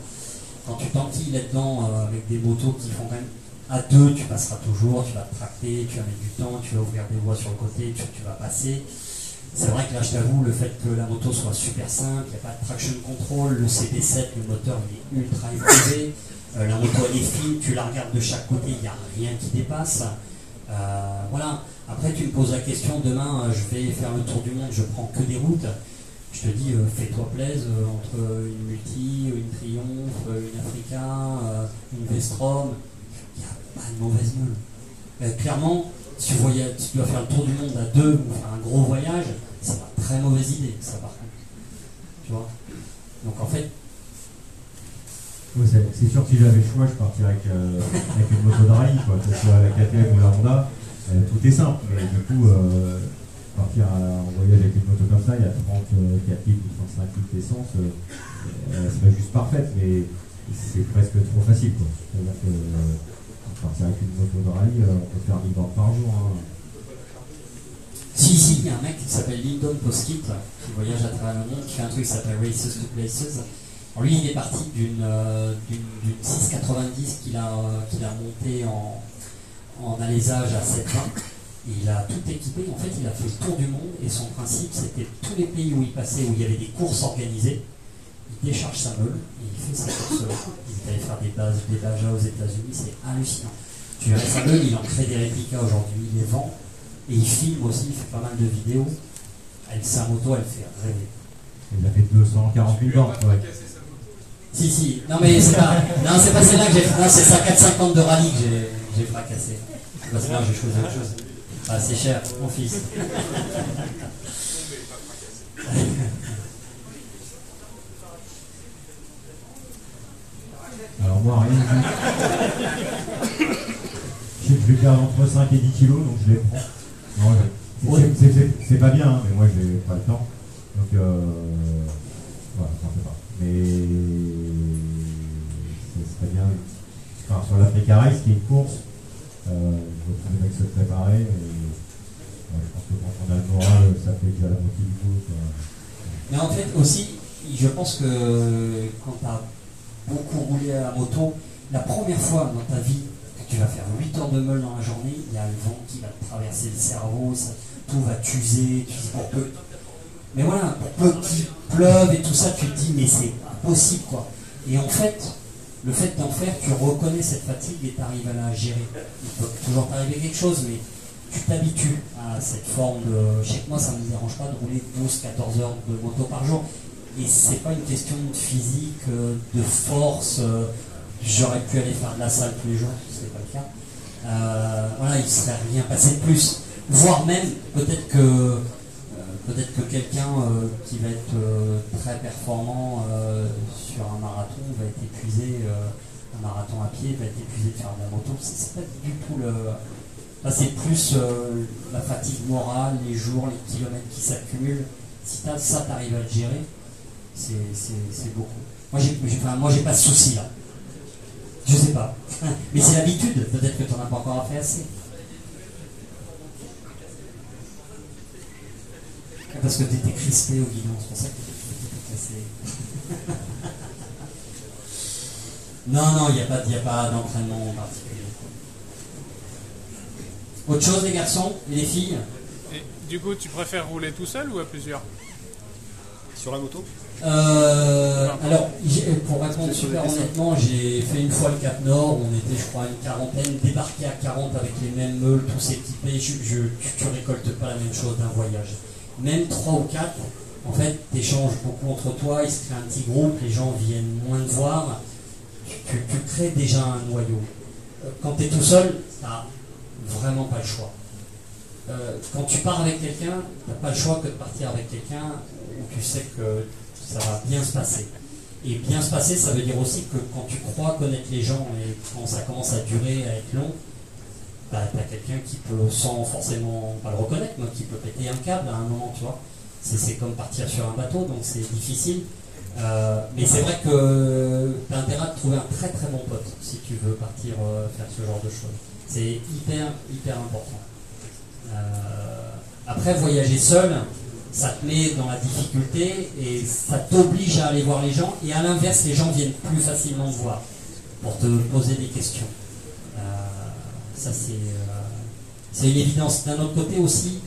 Quand tu t'enquilles là-dedans avec des motos qui font quand même à 2, tu passeras toujours, tu vas te tracter, tu vas mettre du temps, tu vas ouvrir des voies sur le côté, tu vas passer. C'est vrai que là, je t'avoue, le fait que la moto soit super simple, il n'y a pas de traction control, le CB7, le moteur, il est ultra élevé, la moto, elle est fine, tu la regardes de chaque côté, il n'y a rien qui dépasse. Voilà. Après, tu me poses la question, demain, je vais faire le tour du monde, je prends que des routes. Je te dis, fais-toi plaisir entre une Multi, une Triumph, une Africa, une Vestrom, il n'y a pas de mauvaise meule. Clairement, si tu dois faire le tour du monde à 2 ou faire un gros voyage, c'est pas une très mauvaise idée, ça par contre. Tu vois? Donc en fait. Ouais, c'est sûr que si j'avais le choix, je partirais avec une moto de rallye, quoi, que ce soit la KTM ou la Honda. Tout est simple, mais du coup, partir en voyage avec une moto comme ça, il y a 34 litres ou 35 litres d'essence, elle serait juste parfaite, mais c'est presque trop facile, quoi. C'est-à-dire que partir avec une moto de rallye, on peut faire 1000 bornes par jour. Hein. Si, il y a un mec qui s'appelle Lyndon Poskitt, qui voyage à travers le monde, qui fait un truc qui s'appelle Races to Places. Alors lui, il est parti d'une 690 qu'il a montée en alésage à 720. Et il a tout équipé. En fait, il a fait le tour du monde et son principe, c'était tous les pays où il passait, où il y avait des courses organisées, il décharge sa meule et il fait sa course-là. Il est allé faire des bases aux États-Unis, c'est hallucinant. Tu verrais sa meule, il en crée des réplicas aujourd'hui, il les vend et il filme aussi, il fait pas mal de vidéos. Avec sa moto, elle fait rêver. Il a fait 240 000 bornes. Ouais. Si, non mais c'est pas celle-là que j'ai fait, non, c'est sa 450 de rallye que j'ai fracassé. Parce que là, j'ai choisi autre chose. Ah, c'est cher, mon fils. Alors moi, rien. Je vais perdre entre 5 et 10 kilos, donc je les prends. C'est pas bien, hein, mais moi j'ai pas le temps. Donc voilà, j'en fais pas. Mais ce serait bien. Enfin, sur l'Africa Race, qui est une course, je retrouve les mecs se préparer. Et, je pense que quand on a le moral, ça fait déjà la moitié du coup. Mais en fait aussi, je pense que quand tu as beaucoup roulé à la moto, la première fois dans ta vie que tu vas faire 8 heures de meule dans la journée, il y a le vent qui va te traverser le cerveau, tout va t'user, tu dis pour peu. Mais voilà, pour peu qu'il pleuve et tout ça, tu te dis mais c'est pas possible quoi. Et en fait, le fait d'en faire, tu reconnais cette fatigue et tu arrives à la gérer. Il peut toujours t'arriver quelque chose, mais tu t'habitues à cette forme de... Je sais que moi, ça ne me dérange pas de rouler 12-14 heures de moto par jour. Et c'est pas une question de physique, de force. J'aurais pu aller faire de la salle tous les jours, c'est pas le cas. voilà, il ne serait rien passé de plus. Voire même, peut-être que quelqu'un qui va être très performant sur un marathon va être épuisé, un marathon à pied va être épuisé de faire de la moto. C'est pas du tout le... Là, c'est plus la fatigue morale, les jours, les kilomètres qui s'accumulent. Si ça, t'arrives à le gérer, c'est beaucoup. Moi, j'ai pas de souci là. Je sais pas. Mais c'est l'habitude. Peut-être que tu n'en as pas encore fait assez. Parce que tu étais crispé au guidon, c'est pour ça que tu étais cassé. Non, il n'y a pas d'entraînement particulier. Autre chose, les garçons et les filles? Et du coup, tu préfères rouler tout seul ou à plusieurs? Sur la moto? Alors, pour répondre super honnêtement, j'ai fait une fois le Cap Nord, on était je crois une quarantaine, débarqué à 40 avec les mêmes meules, tous équipés, tu récoltes pas la même chose d'un voyage. Même 3 ou 4, en fait, tu échanges beaucoup entre toi, il se crée un petit groupe, les gens viennent moins te voir, tu crées déjà un noyau. Quand tu es tout seul, tu n'as vraiment pas le choix. Quand tu pars avec quelqu'un, tu n'as pas le choix que de partir avec quelqu'un où tu sais que ça va bien se passer. Et bien se passer, ça veut dire aussi que quand tu crois connaître les gens et quand ça commence à durer, à être long, bah, tu as quelqu'un qui peut, sans forcément pas le reconnaître, mais qui peut péter un câble à un moment, tu vois. C'est comme partir sur un bateau, donc c'est difficile. Mais c'est vrai que tu as intérêt à trouver un très très bon pote si tu veux partir faire ce genre de choses. C'est hyper important. Après, voyager seul, ça te met dans la difficulté et ça t'oblige à aller voir les gens. Et à l'inverse, les gens viennent plus facilement te voir pour te poser des questions. Ça, c'est une évidence. D'un autre côté aussi,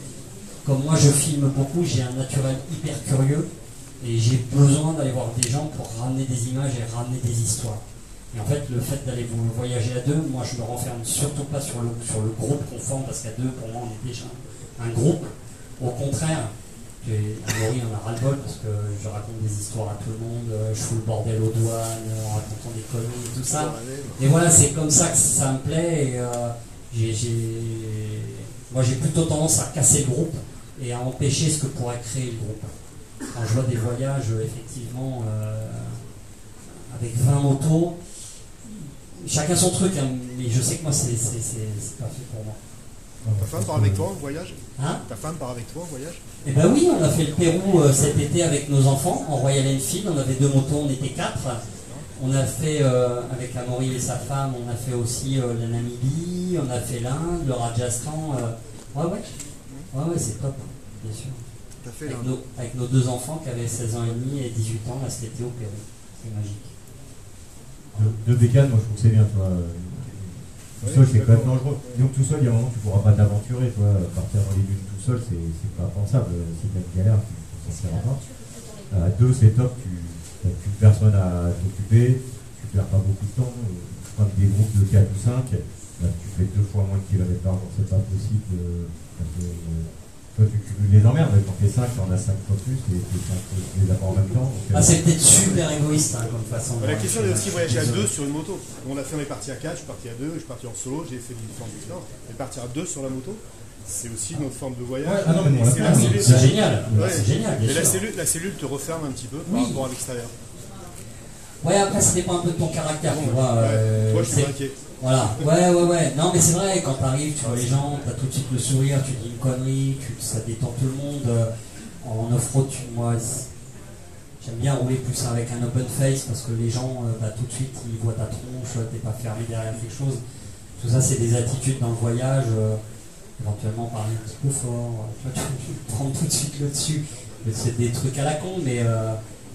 comme moi je filme beaucoup, j'ai un naturel hyper curieux et j'ai besoin d'aller voir des gens pour ramener des images et ramener des histoires. Et en fait, le fait d'aller voyager à deux, moi je me renferme surtout pas sur le groupe qu'on forme, parce qu'à deux, pour moi, on est déjà un groupe. Au contraire, Amaury en a ras-le-bol parce que je raconte des histoires à tout le monde, je fous le bordel aux douanes en racontant des conneries et tout ça. Et voilà, c'est comme ça que ça me plaît. Et moi j'ai plutôt tendance à casser le groupe et à empêcher ce que pourrait créer le groupe. Quand je vois des voyages, effectivement, avec 20 motos, chacun son truc, hein, mais je sais que moi c'est pas fait pour moi. Ta femme part avec toi en voyage? Hein? Ta femme part avec toi en voyage? Eh ben oui, on a fait le Pérou cet été avec nos enfants en Royal Enfield. On avait 2 motos, on était 4. On a fait avec Amaury et sa femme, on a fait aussi la Namibie, on a fait l'Inde, le Rajasthan. Ouais, c'est top, bien sûr. T'as fait avec nos 2 enfants qui avaient 16 ans et demi et 18 ans, là cet été au Pérou. C'est magique. De bécane, moi je trouve que c'est bien, toi. Tout seul, c'est quand même dangereux. Donc tout seul, il y a un moment, tu ne pourras pas t'aventurer, toi. Partir dans les dunes tout seul, c'est pas pensable. Si tu as une galère, tu ne t'en sortiras pas. À 2, c'est top, tu n'as plus personne à t'occuper, tu perds pas beaucoup de temps. Je crois que des groupes de 4 ou 5, là, tu fais 2 fois moins de kilomètres par jour, c'est pas possible. Toi, tu cumules les emmerdes, mais quand tu fais 5, tu en as 5 fois plus, et tu les as pas en même temps. C'est peut-être super égoïste comme façon de... La question est aussi voyager à 2 sur une moto. On a fait, on est parti à 4, je suis parti à 2, je suis parti en solo, j'ai fait différentes expériences. Mais partir à 2 sur la moto, c'est aussi une autre forme de voyage. C'est génial, c'est génial. Mais la cellule te referme un petit peu par rapport à l'extérieur. Ouais, après ça dépend un peu de ton caractère, tu vois. Toi, je suis inquiet. Voilà, ouais. Non, mais c'est vrai, quand t'arrives, tu vois les gens, t'as tout de suite le sourire, tu dis une connerie, ça détend tout le monde. En off-road, moi, j'aime bien rouler plus avec un open face parce que les gens, tout de suite, ils voient ta tronche, t'es pas fermé derrière quelque chose. Tout ça, c'est des attitudes dans le voyage. Éventuellement parler un petit peu fort, tu prends tout de suite le dessus. C'est des trucs à la con, mais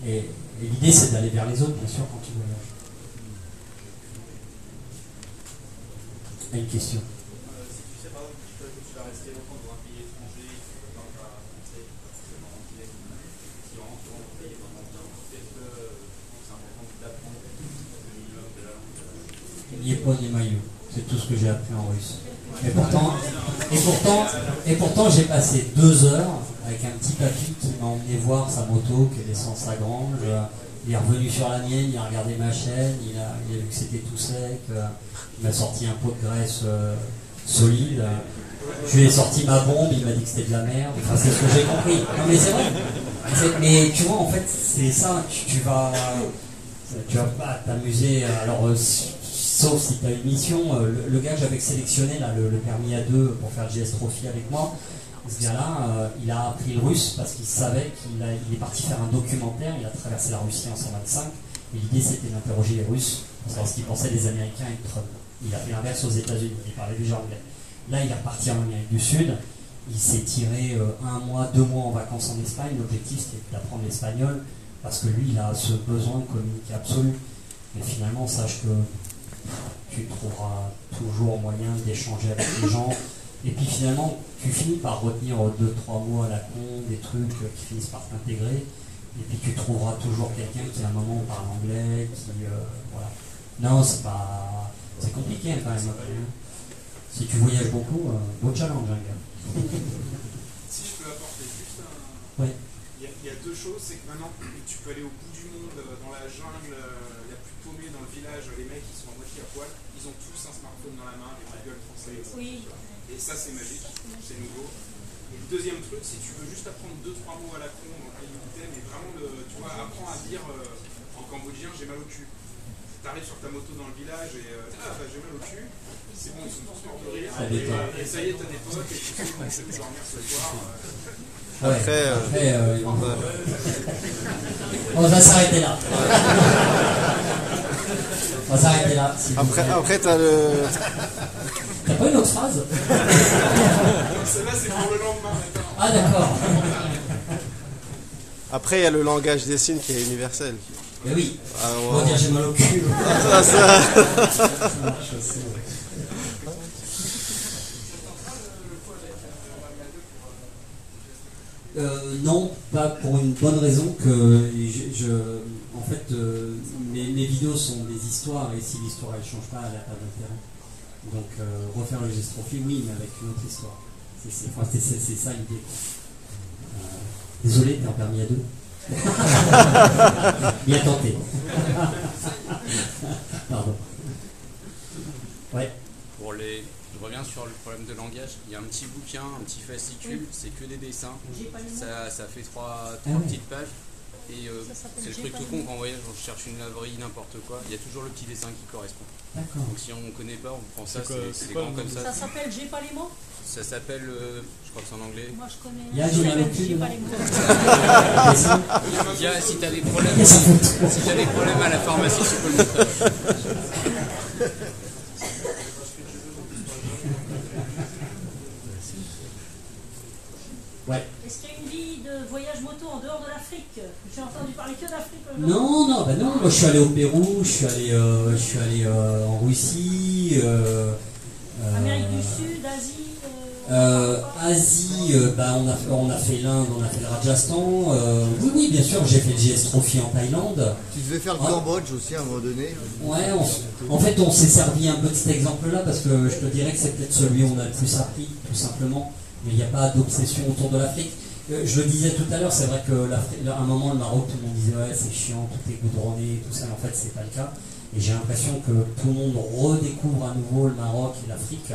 et l'idée, c'est d'aller vers les autres, bien sûr, quand tu voyages. Une question. Si tu sais par exemple que tu vas rester longtemps dans un pays étranger, tu ne parles pas français, forcément anglais, si on rentre dans un pays vraiment bien, est-ce que c'est important d'apprendre le minimum de la langue? Niepon et Mayu, c'est tout ce que j'ai appris en russe. Et pourtant j'ai passé 2 heures avec un petit papy qui m'a emmené voir sa moto, qui est l'essence à grange. Il est revenu sur la mienne, il a regardé ma chaîne, il a vu que c'était tout sec, il m'a sorti un pot de graisse solide. Je lui ai sorti ma bombe, il m'a dit que c'était de la merde. Enfin, c'est ce que j'ai compris. Non, mais c'est vrai. Mais tu vois, en fait, c'est ça. Tu vas pas t'amuser. Alors, sauf si tu as une mission. Le gars que j'avais sélectionné, là, le permis A2 pour faire le GS Trophy avec moi, ce gars-là, il a appris le russe parce qu'il savait qu'il est parti faire un documentaire. Il a traversé la Russie en 125. Et l'idée, c'était d'interroger les Russes pour savoir ce qu'ils pensaient des Américains et de Trump. Il a fait l'inverse aux États-Unis. Il parlait déjà anglais. Là, il est reparti en Amérique du Sud. Il s'est tiré 1 mois, 2 mois en vacances en Espagne. L'objectif, c'était d'apprendre l'espagnol parce que lui, il a ce besoin de communiquer absolu. Mais finalement, sache que tu trouveras toujours moyen d'échanger avec les gens. Et puis finalement, tu finis par retenir 2-3 mots à la con, des trucs qui finissent par t'intégrer. Et puis tu trouveras toujours quelqu'un qui à un moment parle anglais, qui voilà. Non, c'est pas. C'est compliqué quand même. Si tu voyages beaucoup, beau challenge, hein, gars. Si je peux apporter juste un. Ouais. Il y a 2 choses, c'est que maintenant tu peux aller au bout du monde, dans la jungle, la plus paumée dans le village, les mecs ils sont à moitié à poil, ils ont tous un smartphone dans la main, des Google français, etc. Oui. Et ça c'est magique, c'est nouveau. Et le deuxième truc, si tu veux juste apprendre 2-3 mots à la con dans le pays où t'es, mais vraiment, tu vois, apprends à dire en cambodgien j'ai mal au cul. T'arrives sur ta moto dans le village et j'ai mal au cul, c'est bon, ils sont tous morts de rire, et ça y est, t'as des potes et tu sais comment je vais dormir ce soir. On va s'arrêter là. On va s'arrêter là. Après t'as le. T'as pas une autre phrase? Celle-là, c'est pour le lendemain. Ah, d'accord. Après, il y a le langage des signes qui est universel. Mais oui. Alors, on va dire j'ai mal au cul. Ça. Non, pas pour une bonne raison que en fait, mes vidéos sont des histoires et si l'histoire elle change pas, elle n'a pas d'intérêt. Donc refaire le GS Trophy, oui, mais avec une autre histoire. C'est ça l'idée. Désolé, t'es en permis A2. Bien tenté. Pardon. Ouais. Je reviens sur le problème de langage. Il y a un petit bouquin, un petit fascicule, c'est que des dessins. Ça fait 3 petites pages. Et c'est le truc tout con quand on voyage, on cherche une laverie, n'importe quoi. Il y a toujours le petit dessin qui correspond. Donc si on ne connaît pas, on prend ça, c'est grand comme ça. Ça s'appelle J'ai pas les mots? Ça s'appelle, je crois que c'est en anglais. Moi je connais. J'ai pas les mots. Si tu as des problèmes à la pharmacie, tu peux le montrer. Ouais. Est-ce qu'il y a une vie de voyage moto en dehors de l'Afrique? J'ai entendu parler que d'Afrique. Non. Moi je suis allé au Pérou, je suis allé en Russie. Amérique du Sud, Asie. Asie, on a fait l'Inde, on a fait le Rajasthan. Oui, bien sûr, j'ai fait le GS Trophy en Thaïlande. Tu devais faire le Cambodge aussi à un moment donné. Ouais, en fait, on s'est servi un peu de cet exemple-là parce que je te dirais que c'est peut-être celui où on a le plus appris, tout simplement. Mais il n'y a pas d'obsession autour de l'Afrique. Je le disais tout à l'heure, c'est vrai qu'à un moment, le Maroc, tout le monde disait ouais, c'est chiant, tout est goudronné, tout ça. Mais en fait, c'est pas le cas. Et j'ai l'impression que tout le monde redécouvre à nouveau le Maroc et l'Afrique.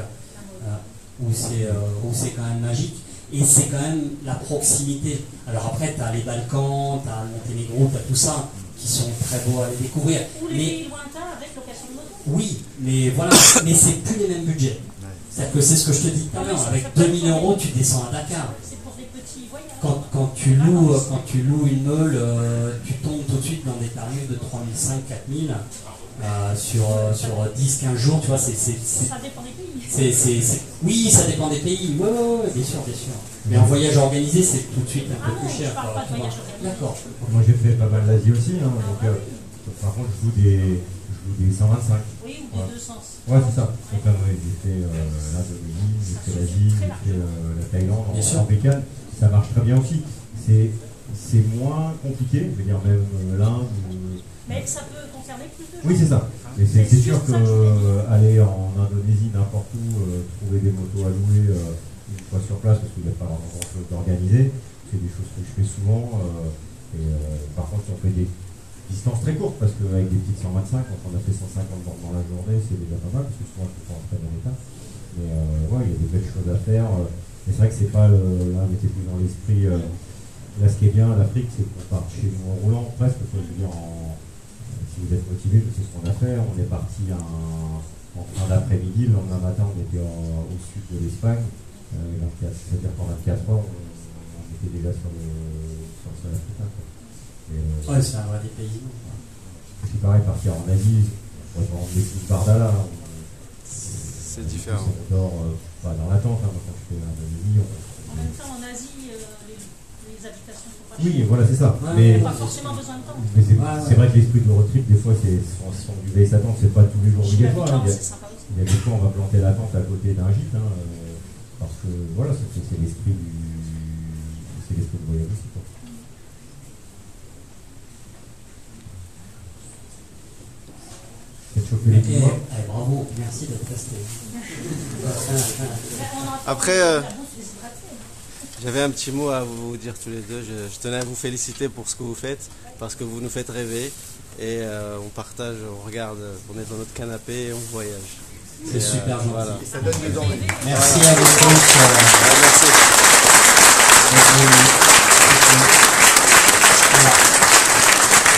Où c'est quand même magique et c'est quand même la proximité. Alors après tu as les Balkans, tu as le Monténégro, tu as tout ça qui sont très beaux à aller découvrir. Ou les pays lointains avec location de moto. Oui, mais voilà, mais c'est plus les mêmes budgets. C'est-à-dire que c'est ce que je te dis tout à l'heure, avec 2000 € tu descends à Dakar. C'est pour des petits voyages. Quand tu loues une meule, tu tombes tout de suite dans des tarifs de 3500, 4000 sur 10-15 jours, tu vois, Ça dépend des pays. Oui, ça dépend des pays, ouais, bien sûr. Mais en voyage organisé, c'est tout de suite un peu plus cher. Je parle pas de voyage organisé. D'accord. Moi j'ai fait pas mal d'Asie aussi, hein, donc par contre je joue des 125. Oui, ou des 200. Ouais, c'est ça. Donc, j'ai fait l'Indonésie, j'ai fait l'Asie, j'ai fait la Thaïlande, en Pékin. Ça marche très bien aussi. C'est moins compliqué, je veux dire même l'Inde. Mais ça peut concerner plus de gens. Oui, c'est ça. Mais c'est sûr qu'aller en Indonésie, n'importe où, trouver des motos à louer une fois sur place parce qu'il n'y a pas grand chose d'organiser. C'est des choses que je fais souvent. Par contre, si on fait des distances très courtes, parce qu'avec des petites 125, quand on a fait 150 bornes dans la journée, c'est déjà pas mal, parce que souvent je suis pas en très bon état. Mais ouais, il y a des belles choses à faire. Mais c'est vrai que c'est pas là, on était plus dans l'esprit. Là, ce qui est bien à l'Afrique, c'est qu'on part chez nous en roulant presque. Je veux dire, si vous êtes motivé, c'est ce qu'on a fait. On est parti en fin d'après-midi. Le lendemain matin, on était au sud de l'Espagne. C'est-à-dire qu'en 24 heures, on était déjà sur le sol africain. Ouais, c'est un vrai dépaysement. C'est pareil, partir en Asie, on va prendre des coups de Bardala. C'est différent. On dort pas dans la tente. Quand je fais un demi, En même temps, en Asie, les habitations sont pas chères. Oui, voilà, c'est ça. Ouais, mais on n'a pas forcément besoin de temps. Mais c'est vrai que l'esprit de road trip, des fois, si on veille sa tente, c'est pas tous les jours obligatoire. Il y a des fois, on va planter la tente à côté d'un gîte, parce que voilà, c'est l'esprit du voyage aussi. Quoi. Bravo, merci d'être resté. Après, j'avais un petit mot à vous dire tous les deux. Je tenais à vous féliciter pour ce que vous faites, parce que vous nous faites rêver. Et on partage, on regarde, on est dans notre canapé et on voyage. C'est super gentil. Voilà. Et ça donne des envies. Merci à vous tous. Merci.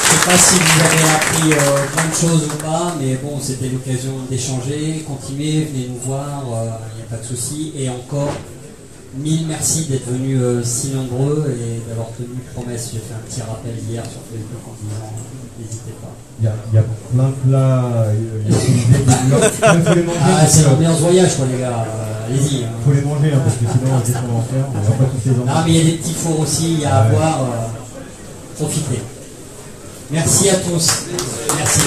Je ne sais pas si vous avez appris plein de choses ou pas, mais bon, c'était l'occasion d'échanger, continuer, venez nous voir, il n'y a pas de souci. Et encore, 1000 merci d'être venus si nombreux et d'avoir tenu promesse. J'ai fait un petit rappel hier sur Facebook en disant n'hésitez pas. Il y a plein de plats, il faut les manger. Ah, c'est l'ambiance voyage, quoi, les gars. Allez-y. Il faut les manger, parce que sinon, qu'est-ce qu'on va en faire? On va pas tous les emmener. Ah, mais il y a des petits fours aussi à avoir. Profitez. Merci à tous. Merci.